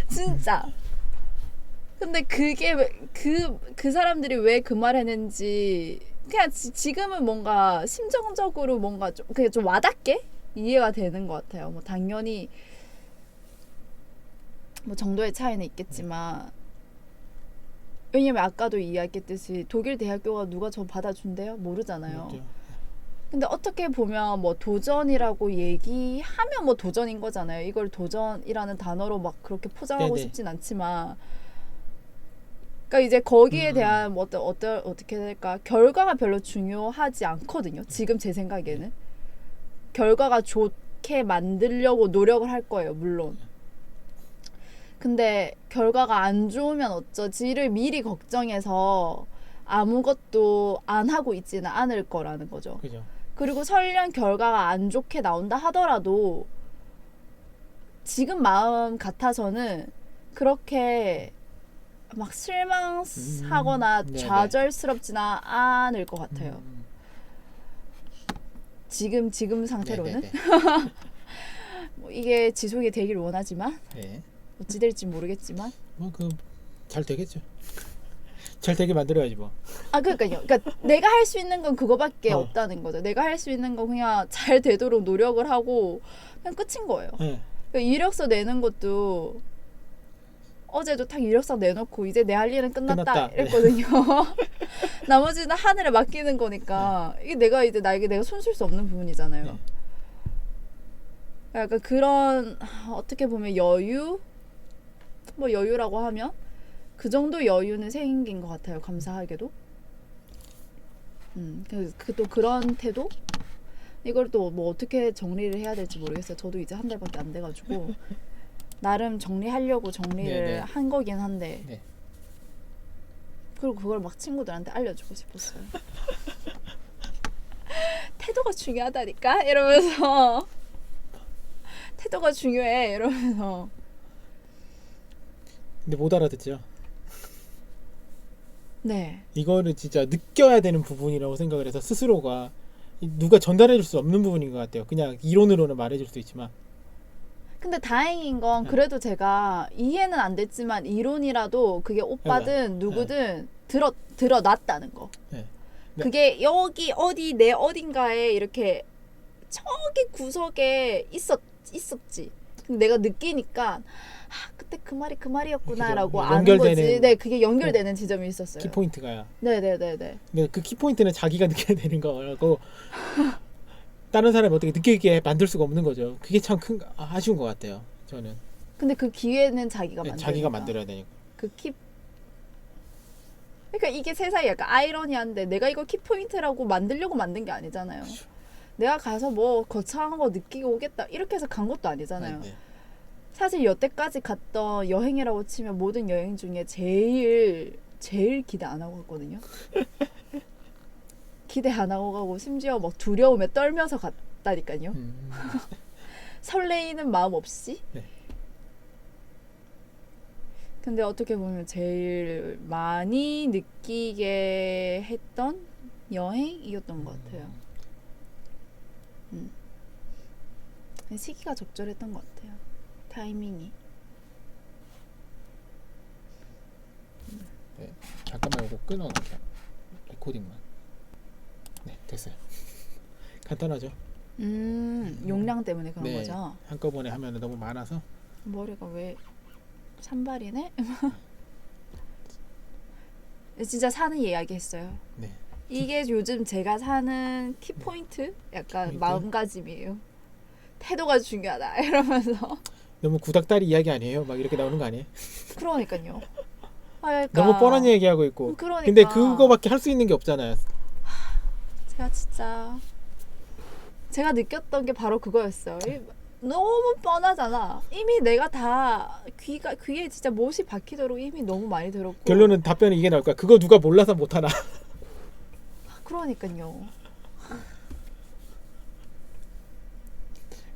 진짜. 근데 그게 그 사람들이 왜 그 말 했는지 그냥 지금은 뭔가 심정적으로 뭔가 좀 그게 좀 와닿게 이해가 되는 것 같아요. 뭐 당연히 뭐 정도의 차이는 있겠지만 왜냐면 아까도 이야기했듯이 독일 대학교가 누가 저 받아준대요? 모르잖아요. 그렇죠. 근데 어떻게 보면 뭐 도전이라고 얘기하면 뭐 도전인 거잖아요. 이걸 도전이라는 단어로 막 그렇게 포장하고 네네. 싶진 않지만 그러니까 이제 거기에 대한 뭐 어떻게 될까 결과가 별로 중요하지 않거든요. 지금 제 생각에는 결과가 좋게 만들려고 노력을 할 거예요. 물론. 근데 결과가 안 좋으면 어쩌지를 미리 걱정해서 아무것도 안 하고 있지는 않을 거라는 거죠. 그죠. 그리고 설령 결과가 안 좋게 나온다 하더라도 지금 마음 같아서는 그렇게 막 실망하거나 네네. 좌절스럽지는 않을 것 같아요. 지금 상태로는. 네네네. 뭐 이게 지속이 되길 원하지만 네. 어찌 될지 모르겠지만 뭐 잘 되겠죠. 잘 되게 만들어야지 뭐. 그러니까요. 그러니까 내가 할 수 있는 건 그거밖에 어. 없다는 거죠. 내가 할 수 있는 건 그냥 잘 되도록 노력을 하고 그냥 끝인 거예요. 네. 그러니까 이력서 내는 것도 어제도 딱 이력서 내놓고 이제 내 할 일은 끝났다 끝났다. 이랬거든요. 나머지는 하늘에 맡기는 거니까 이게 내가 손쓸 수 없는 부분이잖아요. 네. 약간 그런 어떻게 보면 여유, 뭐 여유라고 하면 그 정도 여유는 생긴 것 같아요. 감사하게도. 또 그런 태도? 이걸 또 뭐 어떻게 정리를 해야 될지 모르겠어요. 저도 이제 한 달밖에 안 돼가지고 나름 정리하려고 정리를 네네. 한 거긴 한데 네. 그리고 그걸 막 친구들한테 알려주고 싶었어요. 태도가 중요하다니까 이러면서 태도가 중요해 이러면서 근데 못 알아듣죠. 네. 이거는 진짜 느껴야 되는 부분이라고 생각을 해서 스스로가 누가 전달해 줄 수 없는 부분인 것 같아요. 그냥 이론으로는 말해줄 수 있지만. 근데 다행인 건 네. 그래도 제가 이해는 안 됐지만 이론이라도 그게 오빠든 누구든 들어놨다는 거. 네. 그게 여기 어디 내 어딘가에 이렇게 저기 구석에 있었지. 근데 내가 느끼니까 그때 그 말이 그 말이었구나라고 그죠. 아는 거지. 연결되는 네, 그게 연결되는 지점이 있었어요. 키포인트가. 네네네네. 근데 그 키포인트는 자기가 느껴야 되는 거라고 다른 사람이 어떻게 느끼게 만들 수가 없는 거죠. 그게 참 큰 아쉬운 것 같아요. 저는. 근데 그 기회는 자기가 네, 만들니까. 자기가 만들어야 되니까. 그러니까 이게 세상이 약간 아이러니한데 내가 이걸 키포인트라고 만들려고 만든 게 아니잖아요. 그렇죠. 내가 가서 뭐 거창한 거 느끼고 오겠다 이렇게 해서 간 것도 아니잖아요. 네. 사실 여태까지 갔던 여행이라고 치면 모든 여행 중에 제일 기대 안 하고 갔거든요. 기대 안 하고 가고 심지어 막 두려움에 떨면서 갔다니까요. 설레이는 마음 없이. 네. 근데 어떻게 보면 제일 많이 느끼게 했던 여행이었던 것 같아요. 시기가 적절했던 것 같아요. 타이밍이. 네. 잠깐만 이거 끊어놓을게요. 레코딩만. 네, 됐어요. 간단하죠? 용량 때문에 그런 네. 거죠. 한꺼번에 하면 너무 많아서. 머리가 왜 산발이네? 진짜 사는 이야기 했어요. 네. 이게 요즘 제가 사는 키포인트? 약간 포인트? 마음가짐이에요. 태도가 중요하다 이러면서. 너무 구닥다리 이야기 아니에요? 막 이렇게 나오는 거 아니에요? 그러니까요. 그러니까 너무 뻔한 얘기하고 있고. 그러니까. 근데 그거밖에 할 수 있는 게 없잖아요. 제가 느꼈던 게 바로 그거였어요. 너무 뻔하잖아. 이미 내가 다 귀에 진짜 못이 박히도록 이미 너무 많이 들었고. 결론은 답변이 이게 나올 거야. 그거 누가 몰라서 못하나. 그러니까요.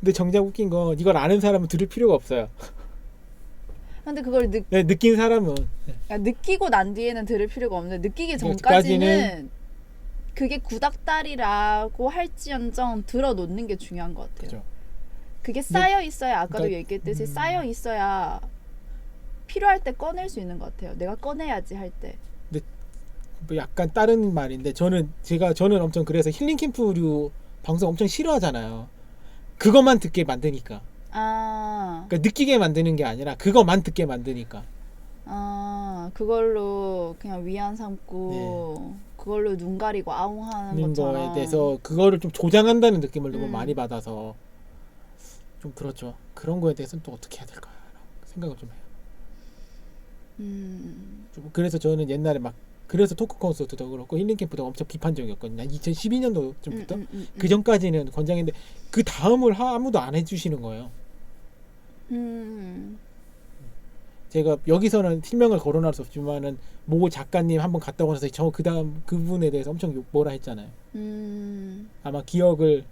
근데 정작 웃긴 건 이걸 아는 사람은 들을 필요가 없어요. 근데 그걸 네, 느낀 사람은 느끼고 난 뒤에는 들을 필요가 없는데 느끼기 전까지는 전까지는 그게 구닥다리라고 할지언정 들어놓는 게 중요한 것 같아요. 그죠. 그게 쌓여 있어야 아까도 그러니까, 얘기했듯이 쌓여 있어야 필요할 때 꺼낼 수 있는 것 같아요. 내가 꺼내야지 할 때. 뭐 약간 다른 말인데 저는 엄청 그래서 힐링 캠프류 방송 엄청 싫어하잖아요. 그것만 듣게 만드니까. 그러니까 느끼게 만드는 게 아니라 그것만 듣게 만드니까. 그걸로 그냥 위안 삼고 그걸로 눈 가리고 아웅하는 것처럼. 거에 대해서 그거를 좀 조장한다는 느낌을 너무 많이 받아서 좀 그렇죠. 그런 거에 대해서는 또 어떻게 해야 될까 생각을 좀 해요. 좀 그래서 저는 옛날에 막 그래서 토크 콘서트도 그렇고 힐링 캠프도 엄청 비판적이었거든요. 2012년도쯤부터 그 전까지는 권장했는데 그 다음을 아무도 안 해주시는 거예요. 제가 여기서는 실명을 거론할 수 없지만은 모 작가님 한번 갔다 오셔서 저 그다음 그분에 대해서 엄청 뭐라 했잖아요. 아마 기억을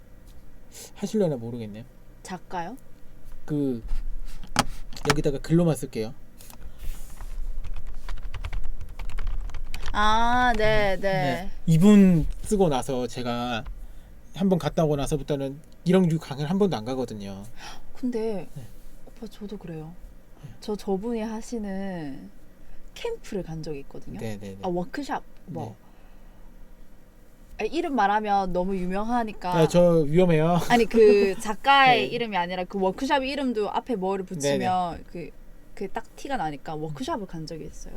하시려나 모르겠네요. 작가요? 그 여기다가 글로만 쓸게요. 아, 네, 네. 네. 이분 쓰고 나서 제가 한번 갔다 오고 나서부터는 이런 류 강연 한 번도 안 가거든요. 근데 네. 오빠 저도 그래요. 저분이 하시는 캠프를 간 적이 있거든요. 네네네. 아, 워크샵 뭐. 네. 아, 이름 말하면 너무 유명하니까. 아, 저 위험해요. 아니 그 작가의 네. 이름이 아니라 그 워크샵 이름도 앞에 뭐를 붙이면 그 딱 티가 나니까 워크샵을 간 적이 있어요.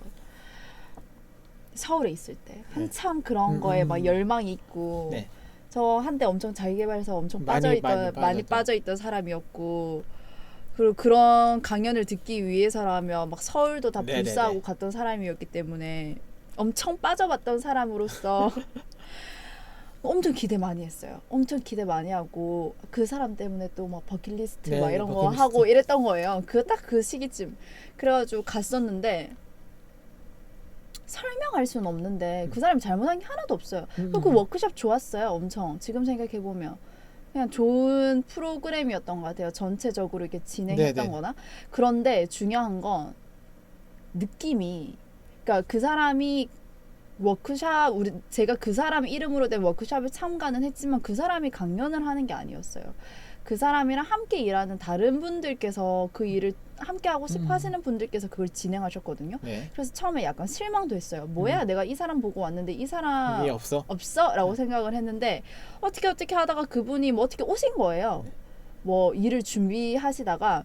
서울에 있을 때 한참 그런 거에 막 열망이 있고 네. 저 한때 엄청 자기계발서 엄청 많이 많이 빠졌죠. 빠져있던 사람이었고 그리고 그런 강연을 듣기 위해서라면 막 서울도 다 네네네. 불사하고 갔던 사람이었기 때문에 엄청 빠져봤던 사람으로서 엄청 기대 많이 했어요. 엄청 기대 많이 하고 그 사람 때문에 또 막 버킷리스트 네, 막 이런 거 버킷리스트. 하고 이랬던 거예요. 그 딱 그 시기쯤 그래가지고 갔었는데 설명할 수는 없는데 그 사람이 잘못한 게 하나도 없어요. 그 워크숍 좋았어요. 엄청 지금 생각해 보면 그냥 좋은 프로그램이었던 것 같아요. 전체적으로 이렇게 진행했던 네네. 거나. 그런데 중요한 건 느낌이 그러니까 그 사람이 워크샵 제가 그 사람 이름으로 된 워크숍에 참가는 했지만 그 사람이 강연을 하는 게 아니었어요. 그 사람이랑 함께 일하는 다른 분들께서 그 일을 함께 하고 싶어 하시는 분들께서 그걸 진행하셨거든요. 네. 그래서 처음에 약간 실망도 했어요. 뭐야 내가 이 사람 보고 왔는데 이 사람 이게 없어. 라고 생각을 했는데 어떻게 하다가 그분이 뭐 어떻게 오신 거예요. 뭐 일을 준비하시다가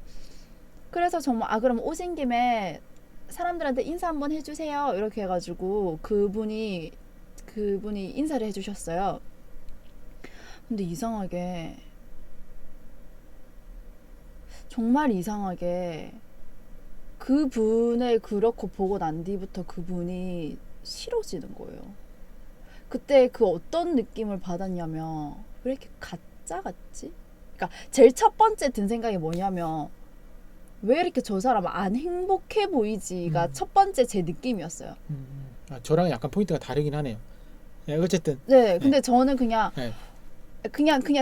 그래서 정말 그럼 오신 김에 사람들한테 인사 한번 해주세요 이렇게 해가지고 그분이 인사를 해주셨어요. 근데 이상하게 정말 이상하게 그분을 그렇고 보고 난 뒤부터 그분이 싫어지는 거예요. 그때 그 어떤 느낌을 받았냐면 왜 이렇게 가짜 같지? 그러니까 제일 첫 번째 든 생각이 뭐냐면 왜 이렇게 저 사람 안 행복해 보이지가 첫 번째 제 느낌이었어요. 저랑 약간 포인트가 다르긴 하네요. 네, 어쨌든. 네, 근데 저는 그냥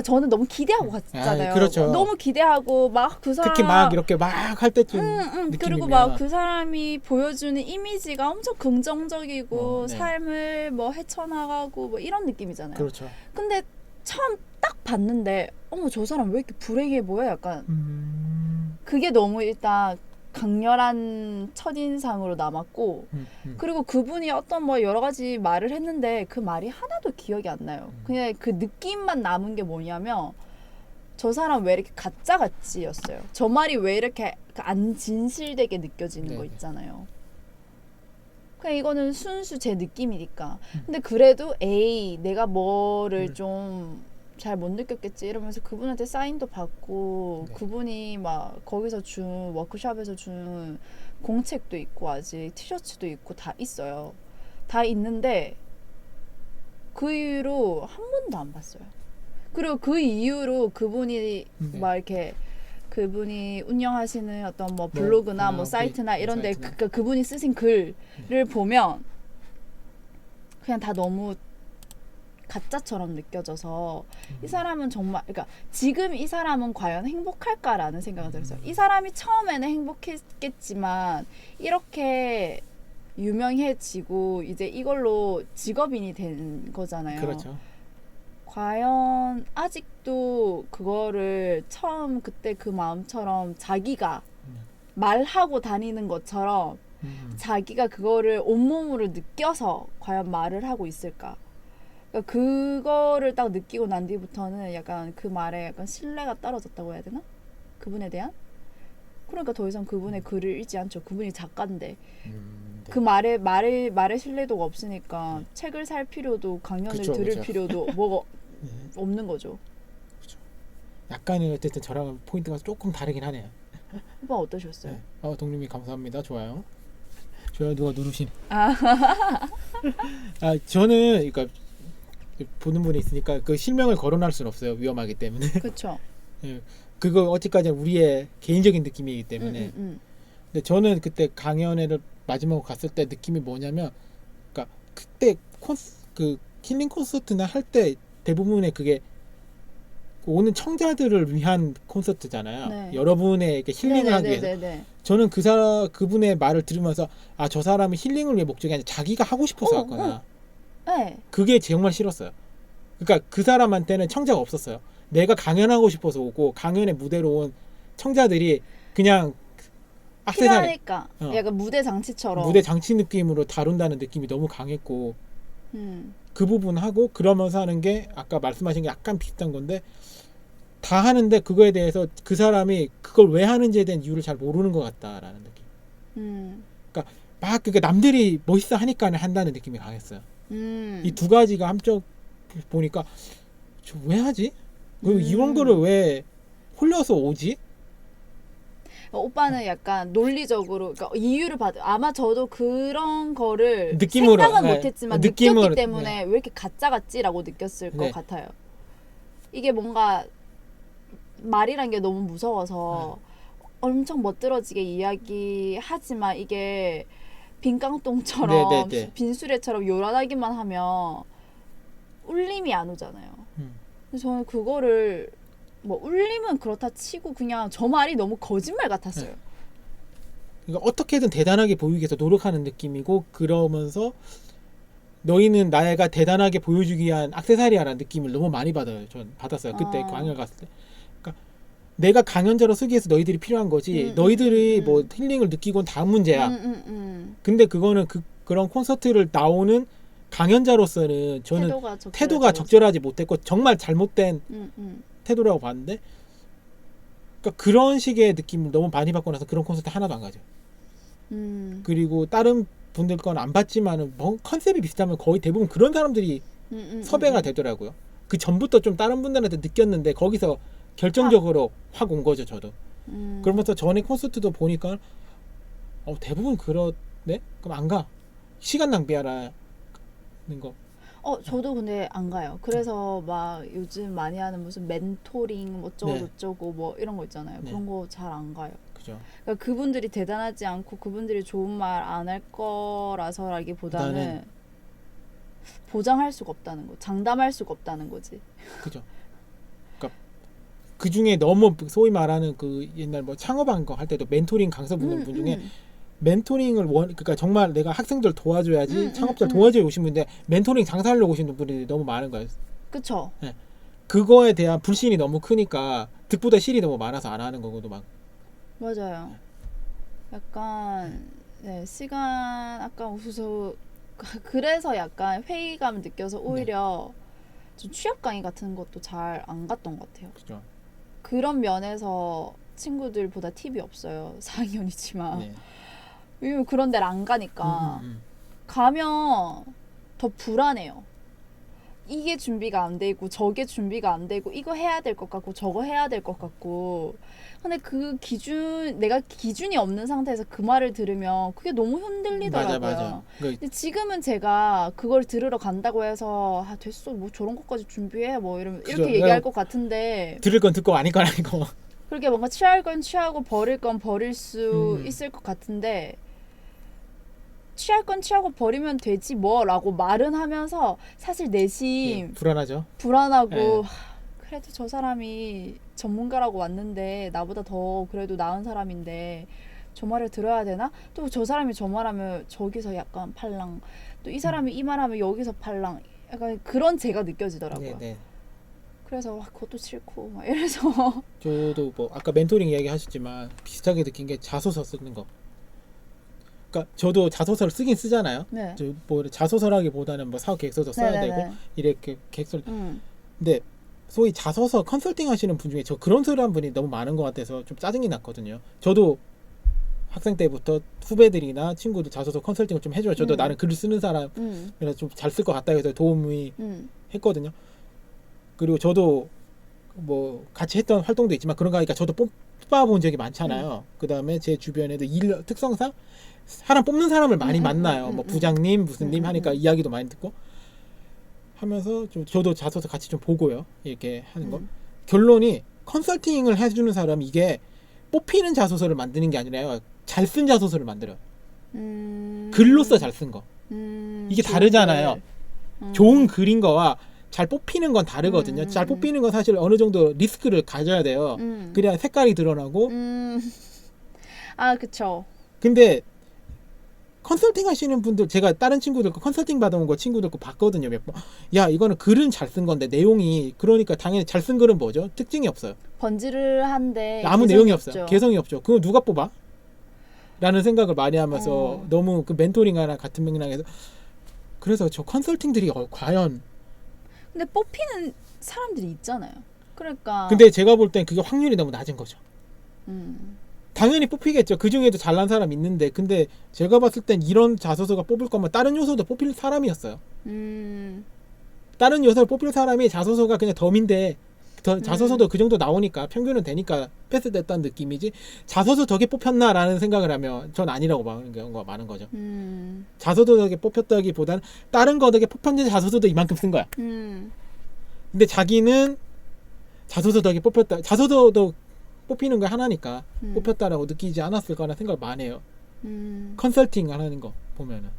저는 너무 기대하고 갔잖아요. 그렇죠. 너무 기대하고 막 그 사람 특히 막 이렇게 막 할 때쯤 느낌이면 그리고 막 그 사람이 보여주는 이미지가 엄청 긍정적이고 네. 삶을 뭐 헤쳐나가고 뭐 이런 느낌이잖아요. 그렇죠. 근데 처음 딱 봤는데 어머 저 사람 왜 이렇게 불행해 보여? 약간 그게 너무 일단 강렬한 첫인상으로 남았고 그리고 그분이 어떤 뭐 여러 가지 말을 했는데 그 말이 하나도 기억이 안 나요. 그냥 그 느낌만 남은 게 뭐냐면 저 사람 왜 이렇게 가짜같지였어요. 저 말이 왜 이렇게 안 진실되게 느껴지는 네네. 거 있잖아요. 그냥 이거는 순수 제 느낌이니까. 근데 그래도 내가 뭐를 좀 잘 못 느꼈겠지 이러면서 그분한테 사인도 받고 네. 그분이 막 거기서 준 워크숍에서 준 공책도 있고 아직 티셔츠도 있고 다 있어요. 다 있는데 그 이후로 한 번도 안 봤어요. 그리고 그 이후로 그분이 막 이렇게 그분이 운영하시는 어떤 뭐 블로그나 뭐 사이트나 이런데 그분이 쓰신 글을 보면 그냥 다 너무 가짜처럼 느껴져서 이 사람은 정말 그러니까 지금 이 사람은 과연 행복할까라는 생각이 들었어요. 이 사람이 처음에는 행복했겠지만 이렇게 유명해지고 이제 이걸로 직업인이 된 거잖아요. 그렇죠. 과연 아직도 그거를 처음 그때 그 마음처럼 자기가 말하고 다니는 것처럼 자기가 그거를 온몸으로 느껴서 과연 말을 하고 있을까? 그러니까 그거를 딱 느끼고 난 뒤부터는 약간 그 말에 약간 신뢰가 떨어졌다고 해야 되나? 그분에 대한? 그러니까 더 이상 그분의 글을 읽지 않죠. 그분이 작가인데 네. 그 말에 신뢰도가 없으니까 책을 살 필요도 강연을 들을 그쵸. 필요도 뭐가 없는 거죠. 그렇죠. 약간은 어쨌든 저랑 포인트가 조금 다르긴 하네요. 오빠 어떠셨어요? 네. 동님이 감사합니다. 좋아요. 좋아요 누가 누르시네. 저는 그러니까 보는 분이 있으니까 그 실명을 거론할 수는 없어요. 위험하기 때문에. 그렇죠. 그거 어찌까지는 우리의 개인적인 느낌이기 때문에. 근데 저는 그때 강연회를 마지막으로 갔을 때 느낌이 뭐냐면, 그러니까 그때 그 힐링 콘서트나 할 때 대부분의 그게 오는 청자들을 위한 콘서트잖아요. 네. 여러분의 이렇게 힐링을 하기 위해서. 네네네네. 저는 그분의 말을 들으면서 아, 저 사람이 힐링을 위해 목적이 아니라 자기가 하고 싶어서 왔구나. 네. 그게 정말 싫었어요. 그러니까 그 사람한테는 청자가 없었어요. 내가 강연하고 싶어서 오고 강연의 무대로 온 청자들이 그냥 액세서리 필요하니까 약간 무대 장치처럼. 무대 장치 느낌으로 다룬다는 느낌이 너무 강했고 그 부분 하고 그러면서 하는 게 아까 말씀하신 게 약간 비슷한 건데 다 하는데 그거에 대해서 그 사람이 그걸 왜 하는지에 대한 이유를 잘 모르는 것 같다라는 느낌. 그러니까 남들이 멋있어 하니까 한다는 느낌이 강했어요. 이 두 가지가 함정 보니까 저 왜 하지? 그리고 이런 거를 왜 홀려서 오지? 오빠는 약간 논리적으로 그러니까 이유를 아마 저도 그런 거를 느낌으로, 생각은 네. 못했지만 느낌으로, 느꼈기 때문에 네. 왜 이렇게 가짜 같지라고 느꼈을 네. 것 같아요. 이게 뭔가 말이란 게 너무 무서워서 엄청 멋들어지게 이야기하지만 이게 빈깡똥처럼 네, 네, 네. 빈수레처럼 요란하기만 하면 울림이 안 오잖아요. 그래서 저는 그거를 뭐 울림은 그렇다 치고 그냥 저 말이 너무 거짓말 같았어요. 그러니까 어떻게든 대단하게 보이기 위해서 노력하는 느낌이고 그러면서 너희는 나애가 대단하게 보여주기 위한 액세서리야라는 느낌을 너무 많이 받아요. 전 받았어요. 그때 강연 갔을 때. 그러니까 내가 강연자로 쓰기 위해서 너희들이 필요한 거지. 너희들이 뭐 힐링을 느끼곤 다음 문제야. 근데 그거는 그런 콘서트를 나오는 강연자로서는 저는 태도가 적절하지 못했고 정말 잘못된 태도라고 봤는데 그러니까 그런 식의 느낌을 너무 많이 받고 나서 그런 콘서트 하나도 안 가죠. 그리고 다른 분들 건 안 봤지만은 뭐 컨셉이 비슷하면 거의 대부분 그런 사람들이 섭외가 되더라고요. 그 전부터 좀 다른 분들한테 느꼈는데 거기서 결정적으로 확 온 거죠. 저도. 그러면서 전에 콘서트도 보니까 대부분 그렇네? 그럼 안 가. 시간 낭비하라는 거. 저도 근데 안 가요. 그래서 막 요즘 많이 하는 무슨 멘토링 뭐 어쩌고 네. 저쩌고 뭐 이런 거 있잖아요. 네. 그런 거 잘 안 가요. 그죠. 그러니까 그분들이 대단하지 않고 그분들이 좋은 말 안 할 거라서라기보다는 보장할 수가 없다는 거, 장담할 수가 없다는 거지. 그죠. 그러니까 그 중에 너무 소위 말하는 그 옛날 뭐 창업한 거 할 때도 멘토링 강사 분 중에 멘토링을 그러니까 정말 내가 학생들 도와줘야지 창업자 도와줘야 오신 분인데 멘토링 장사하려고 오시는 분들이 너무 많은 거예요. 그쵸. 네. 그거에 대한 불신이 너무 크니까 득보다 실이 너무 많아서 안 하는 거고도 막. 맞아요. 약간 시간 아까워서 그래서 약간 회의감을 느껴서 오히려 좀 취업 강의 같은 것도 잘 안 갔던 것 같아요. 그죠. 그런 면에서 친구들보다 팁이 없어요. 4학년이지만. 네. 왜냐면 그런 데를 안 가니까. 가면 더 불안해요. 이게 준비가 안 되고 저게 준비가 안 되고 이거 해야 될 것 같고 저거 해야 될 것 같고 근데 그 내가 기준이 없는 상태에서 그 말을 들으면 그게 너무 흔들리더라고요. 맞아. 근데 지금은 제가 그걸 들으러 간다고 해서 됐어 뭐 저런 것까지 준비해 뭐 이렇게 얘기할 것 같은데 들을 건 듣고 아닐 건 아니고 그렇게 뭔가 취할 건 취하고 버릴 건 버릴 수 있을 것 같은데 취할 건 취하고 버리면 되지 뭐라고 말은 하면서 사실 내심 불안하죠. 불안하고 그래도 저 사람이 전문가라고 왔는데 나보다 더 그래도 나은 사람인데 저 말을 들어야 되나? 또 저 사람이 저 말하면 저기서 약간 팔랑 또 이 사람이 이 말하면 여기서 팔랑 약간 그런 제가 느껴지더라고요. 네. 그래서 그것도 싫고 막 이래서 저도 뭐 아까 멘토링 이야기 하셨지만 비슷하게 느낀 게 자소서 쓰는 거. 그러니까 저도 자소서를 쓰긴 쓰잖아요. 네. 뭐 자소서라기보다는 뭐 사업 계획서도 써야 되고 이렇게 계획서를. 근데 소위 자소서 컨설팅 하시는 분 중에 저 그런 소리 한 분이 너무 많은 것 같아서 좀 짜증이 났거든요. 저도 학생 때부터 후배들이나 친구들 자소서 컨설팅을 좀 해줘요. 저도 나는 글을 쓰는 사람 그래서 좀 잘 쓸 것 같다 해서 도움이 했거든요. 그리고 저도 뭐 같이 했던 활동도 있지만 그런 거 하니까 저도 뽑아본 적이 많잖아요. 그 다음에 제 주변에도 일 특성상 사람 뽑는 사람을 많이 만나요. 뭐 부장님 무슨 님 하니까 이야기도 많이 듣고 하면서 좀 저도 자소서 같이 좀 보고요. 이렇게 하는 거. 결론이 컨설팅을 해주는 사람이 이게 뽑히는 자소서를 만드는 게 아니라 잘 쓴 자소서를 만들어요. 글로써 잘 쓴 거. 이게 다르잖아요. 좋은 글인 거와 잘 뽑히는 건 다르거든요. 잘 뽑히는 건 사실 어느 정도 리스크를 가져야 돼요. 그래야 색깔이 드러나고. 아, 그쵸. 근데 컨설팅 하시는 분들, 제가 다른 친구들 거 컨설팅 받아온 거 친구들 거 봤거든요. 몇 번. 야, 이거는 글은 잘 쓴 건데 내용이, 그러니까 당연히 잘 쓴 글은 뭐죠? 특징이 없어요. 번지르한데 아무 개성이 내용이 없죠. 없어요. 개성이 없죠. 그거 누가 뽑아? 라는 생각을 많이 하면서 어. 너무 그 멘토링하나 같은 맥락에서, 그래서 저 컨설팅들이 과연, 근데 뽑히는 사람들이 있잖아요. 그러니까. 근데 제가 볼 땐 그게 확률이 너무 낮은 거죠. 음. 당연히 뽑히겠죠. 그 중에도 잘난 사람 있는데, 근데 제가 봤을 땐 이런 자소서가 뽑을 거면 다른 요소도 뽑힐 사람이었어요. 다른 요소를 뽑힐 사람이 자소서가 그냥 덤인데, 자소서도 그 정도 나오니까 평균은 되니까 패스됐다는 느낌이지, 자소서 덕에 뽑혔나라는 생각을 하면 전 아니라고 보는 경우가 많은 거죠. 자소서 덕에 뽑혔다기보다는 다른 거 덕에 뽑혔는데 자소서도 이만큼 쓴 거야. 근데 자기는 자소서 덕에 뽑혔다, 자소서도 뽑히는 거 하나니까 뽑혔다라고 느끼지 않았을까라는 생각을 많이 해요. 컨설팅 하는 거 보면은.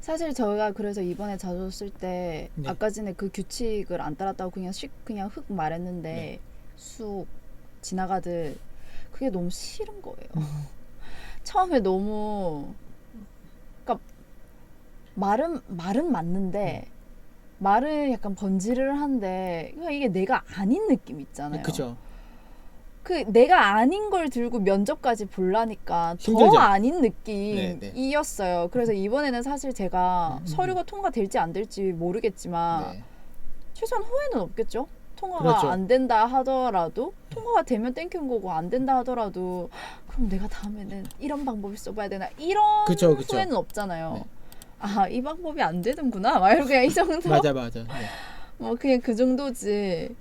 사실 저희가 그래서 이번에 자소서 쓸 때 네. 아까 전에 그 규칙을 안 따랐다고 그냥 흑 말했는데 네. 쑥 지나가듯 그게 너무 싫은 거예요. 처음에 너무, 그러니까 말은 맞는데 말은 약간 번지를 한데 이게 내가 아닌 느낌 있잖아요. 그죠. 그 내가 아닌 걸 들고 면접까지 보려니까 힘들죠. 더 아닌 네, 느낌이었어요. 그래서 이번에는 사실 제가 서류가 통과될지 안 될지 모르겠지만 네. 최소한 후회는 없겠죠. 통과가 그렇죠. 안 된다 하더라도, 통과가 되면 땡큐인 거고 안 된다 하더라도 그럼 내가 다음에는 이런 방법을 써봐야 되나, 이런 그쵸. 후회는 없잖아요. 네. 아, 이 방법이 안 되는구나 막 이렇게, 그냥 이 정도. 맞아. 네. 뭐 그냥 그 정도지.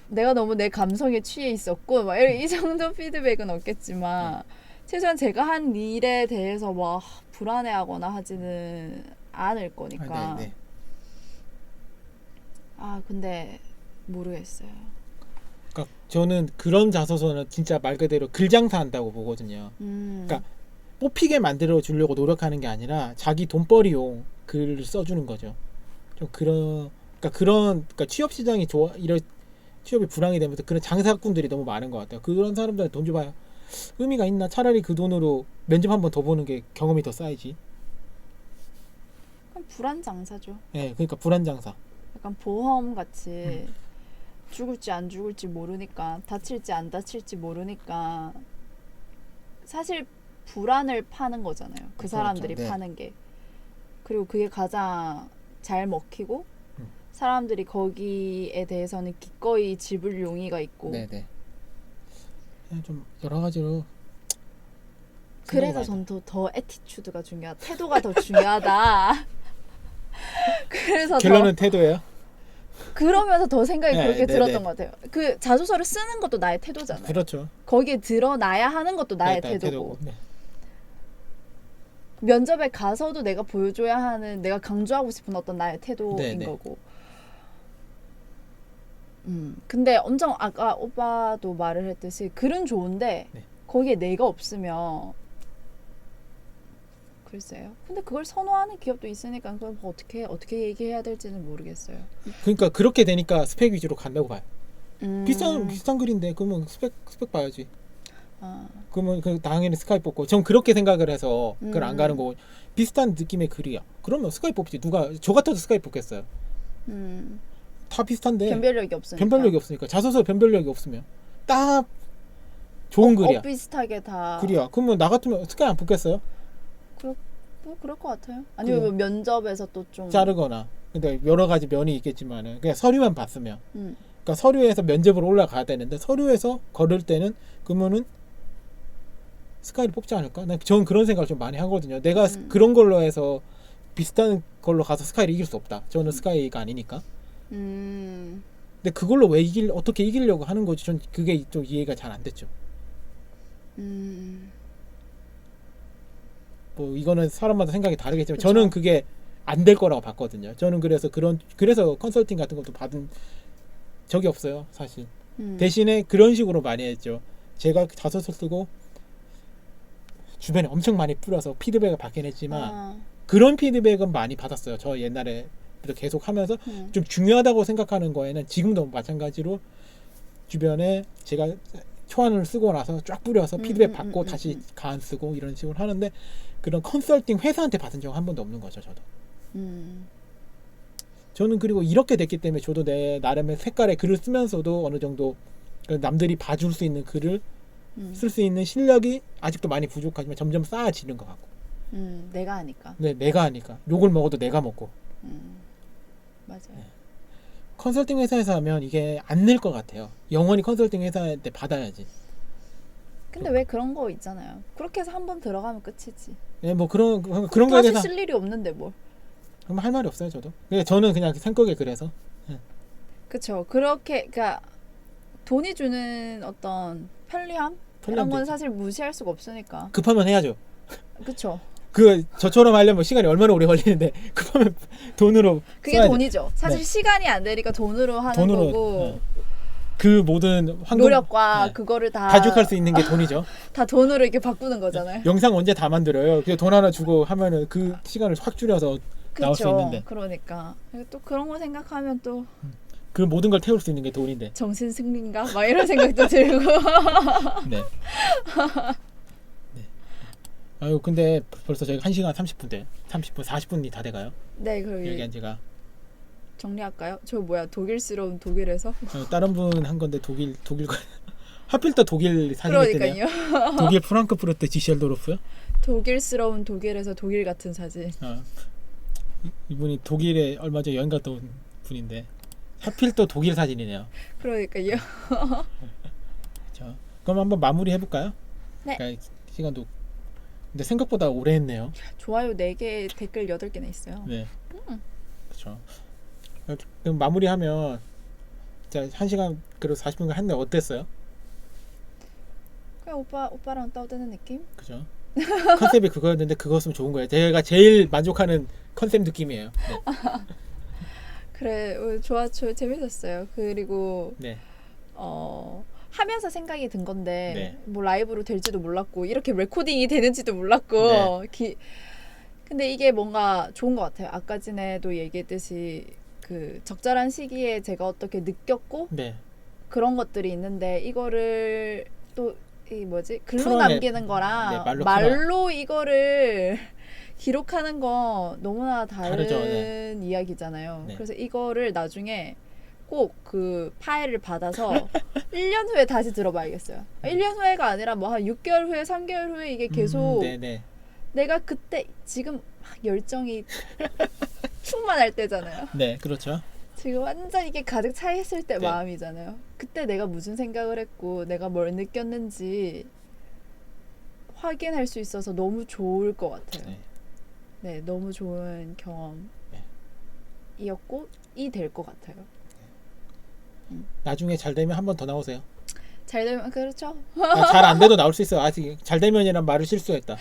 내가 너무 내 감성에 취해 있었고 막 이 정도 피드백은 없겠지만 최소한 제가 한 일에 대해서 막 불안해하거나 하지는 않을 거니까. 네. 아, 근데 모르겠어요. 그러니까 저는 그런 자소서는 진짜 말 그대로 글 장사한다고 보거든요. 그러니까 뽑히게 만들어 주려고 노력하는 게 아니라 자기 돈벌이용 글을 써주는 거죠. 좀 그러니까 취업 시장이 이런 취업이 불황이 되면서 그런 장사꾼들이 너무 많은 것 같아요. 그런 사람들한테 돈 줘봐야 의미가 있나? 차라리 그 돈으로 면접 한 번 더 보는 게 경험이 더 쌓이지. 그럼 불안 장사죠. 네, 그러니까 불안 장사. 약간 보험 같이 죽을지 안 죽을지 모르니까, 다칠지 안 다칠지 모르니까 사실 불안을 파는 거잖아요. 그 사람들이 네. 파는 게. 그리고 그게 가장 잘 먹히고 사람들이 거기에 대해서는 기꺼이 지불 용의가 있고. 네네. 그냥 좀 여러 가지로. 그래서 전 더 애티튜드가 중요하다. 태도가 더 중요하다. 그래서 결론은 태도예요. 그러면서 더 생각이 네, 그렇게 네, 들었던 네. 것 같아요. 그 자소서를 쓰는 것도 나의 태도잖아요. 그렇죠. 거기에 드러나야 하는 것도 나의 네, 태도고. 네. 면접에 가서도 내가 보여줘야 하는, 내가 강조하고 싶은 어떤 나의 태도인 네, 네. 거고. 근데 엄청 아까 오빠도 말을 했듯이 글은 좋은데 네. 거기에 내가 없으면, 글쎄요. 근데 그걸 선호하는 기업도 있으니까 그건 뭐 어떻게 얘기해야 될지는 모르겠어요. 그러니까 그렇게 되니까 스펙 위주로 간다고 봐요. 음. 비슷한 글인데 그러면 스펙 봐야지. 아. 그러면 당연히 스카이 뽑고, 전 그렇게 생각을 해서 그걸 안 가는 거고, 비슷한 느낌의 글이야. 그러면 스카이 뽑지. 누가 저 같아도 스카이 뽑겠어요. 다 비슷한데 변별력이 없으니까. 변별력이 없으니까. 자소서 변별력이 없으면 딱 좋은 글이야. 비슷하게 다. 글이야. 그러면 나 같으면 스카이 안 뽑겠어요? 뭐 그럴 것 같아요. 아니면 그래요. 뭐 면접에서 또 좀 자르거나. 근데 여러 가지 면이 있겠지만은 그냥 서류만 봤으면. 음. 그러니까 서류에서 면접으로 올라가야 되는데 서류에서 걸을 때는 그러면은 스카이를 뽑지 않을까? 전 그런 생각을 좀 많이 하거든요. 내가 그런 걸로 해서 비슷한 걸로 가서 스카이를 이길 수 없다. 저는 스카이가 아니니까. 근데 그걸로 왜 어떻게 이기려고 하는 거지? 전 그게 좀 이해가 잘 안 됐죠. 뭐 이거는 사람마다 생각이 다르겠지만 그쵸. 저는 그게 안 될 거라고 봤거든요. 저는 그래서 컨설팅 같은 것도 받은 적이 없어요, 사실. 대신에 그런 식으로 많이 했죠. 제가 자소서 쓰고 주변에 엄청 많이 뿌려서 피드백을 받긴 했지만 그런 피드백은 많이 받았어요. 저 옛날에 그래서 계속 하면서 좀 중요하다고 생각하는 거에는 지금도 마찬가지로 주변에 제가 초안을 쓰고 나서 쫙 뿌려서 피드백 받고 다시 가안 쓰고 이런 식으로 하는데 그런 컨설팅 회사한테 받은 적은 한 번도 없는 거죠. 저도. 저는 그리고 이렇게 됐기 때문에 저도 내 나름의 색깔의 글을 쓰면서도 어느 정도 남들이 봐줄 수 있는 글을 쓸 수 있는 실력이 아직도 많이 부족하지만 점점 쌓아지는 것 같고. 내가 하니까. 네, 내가 하니까. 욕을 먹어도 내가 먹고. 맞아요. 네. 컨설팅 회사에서 하면 이게 안 늘 것 같아요. 영원히 컨설팅 회사한테 받아야지. 근데 왜 그런 거 있잖아요. 그렇게 해서 한 번 들어가면 끝이지. 네, 뭐 그런 거에 다시 대해서 쓸 일이 없는데 뭘. 그럼 할 말이 없어요, 저도. 저는 그냥 생각에 그래서. 그렇죠. 그렇게 그러니까 돈이 주는 어떤 편리함 이런 건 있죠. 사실 무시할 수가 없으니까. 급하면 해야죠. 그렇죠. 저처럼 하려면 시간이 얼마나 오래 걸리는데 급하면 돈으로 그게 써야지. 돈이죠. 사실 네. 시간이 안 되니까 돈으로 하는 거고. 그 모든 노력과 그거를 다 가죽할 수 있는 게 돈이죠. 다 돈으로 이렇게 바꾸는 거잖아요. 영상 언제 다 만들어요. 그냥 돈 하나 주고 하면은 그 시간을 확 줄여서 나올 수 그쵸. 있는데 그러니까 또 그런 거 생각하면 또 그 모든 걸 태울 수 있는 게 돈인데. 정신 승리인가? 막 이런 생각도 들고. 네. 네. 아유 근데 벌써 저희가 1시간 30분 40분이 다 돼가요. 네, 그럼 얘기한 지가. 정리할까요? 저 뭐야 독일스러운 독일에서? 다른 분 한 건데 독일 하필 또 독일 사진이 뜨네요. 그러니까요. 독일 프랑크푸르트 지셀도르프요? 독일스러운 독일에서 독일 같은 사진. 이분이 독일에 얼마 전에 여행 갔다 온 분인데 하필 또 독일 사진이네요. 그러니까요. 그렇죠. 그럼 한번 마무리 해볼까요? 네. 그러니까 시간도 근데 생각보다 오래 했네요. 좋아요 4개, 댓글 8개나 있어요. 네. 그렇죠. 그럼 마무리하면 자 1시간 그리고 40분간 했는데 어땠어요? 그냥 오빠랑 떠드는 느낌? 그죠? 컨셉이 그거였는데 그거였으면 좋은 거예요. 제가 제일 만족하는 컨셉 느낌이에요. 네. 그래, 좋았죠. 재밌었어요. 그리고 네. 하면서 생각이 든 건데 네. 뭐 라이브로 될지도 몰랐고 이렇게 레코딩이 되는지도 몰랐고 근데 이게 뭔가 좋은 것 같아요. 아까 전에도 얘기했듯이 그 적절한 시기에 제가 어떻게 느꼈고 네. 그런 것들이 있는데 이거를 또 이 뭐지 글로 풀어내- 남기는 거랑 네, 말로 이거를 기록하는 거 너무나 다른 다르죠, 네. 이야기잖아요. 네. 그래서 이거를 나중에 꼭 그 파일을 받아서 1년 후에 다시 들어봐야겠어요. 1년 후에가 아니라 뭐 한 6개월 후에 3개월 후에 이게 계속 네네. 내가 그때 지금 막 열정이 충만할 때잖아요. 네, 그렇죠. 지금 완전 이게 가득 차 있을 때 네. 마음이잖아요. 그때 내가 무슨 생각을 했고 내가 뭘 느꼈는지 확인할 수 있어서 너무 좋을 것 같아요. 네. 네, 너무 좋은 경험이었고 이 될 것 같아요. 나중에 잘 되면 한 번 더 나오세요. 잘 되면 그렇죠. 잘 안 돼도 나올 수 있어요. 아직 잘 되면이란 말을 실수했다.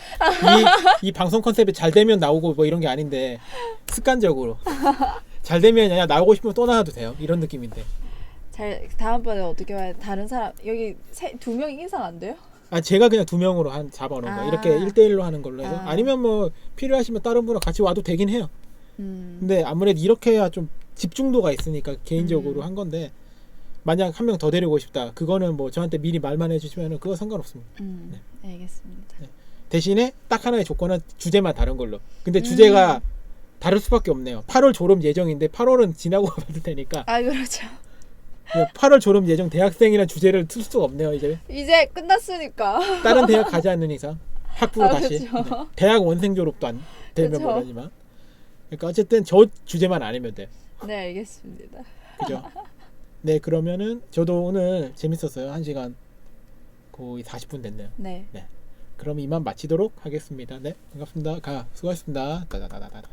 이 방송 컨셉이 잘 되면 나오고 뭐 이런 게 아닌데 습관적으로 잘 되면 야 나오고 싶으면 또 나와도 돼요. 이런 느낌인데. 잘 다음번에 어떻게 해야 다른 사람 여기 2명 이상 안 돼요? 제가 그냥 2명으로 한 잡아놓은 거 이렇게 1대1로 하는 걸로 해서 아니면 뭐 필요하시면 다른 분과 같이 와도 되긴 해요. 근데 아무래도 이렇게 해야 좀 집중도가 있으니까 개인적으로 한 건데 만약 한 명 더 데리고 싶다 그거는 뭐 저한테 미리 말만 해주시면 그거 상관없습니다. 네. 알겠습니다. 네. 대신에 딱 하나의 조건은 주제만 다른 걸로. 근데 주제가 다를 수밖에 없네요. 8월 졸업 예정인데 8월은 지나고 가도 되니까 아 그렇죠. 8월 졸업 예정 대학생이라는 주제를 틀 수가 없네요. 이제 끝났으니까. 다른 대학 가지 않는 이상 학부로 다시 그쵸. 네. 대학 원생 졸업도 안 되면 그쵸. 모르지만 그러니까 어쨌든 저 주제만 아니면 돼요. 네 알겠습니다. 그죠? 네 그러면은 저도 오늘 재밌었어요. 1시간 거의 40분 됐네요. 네. 그럼 이만 마치도록 하겠습니다. 네 반갑습니다. 수고하셨습니다. 따다다다다.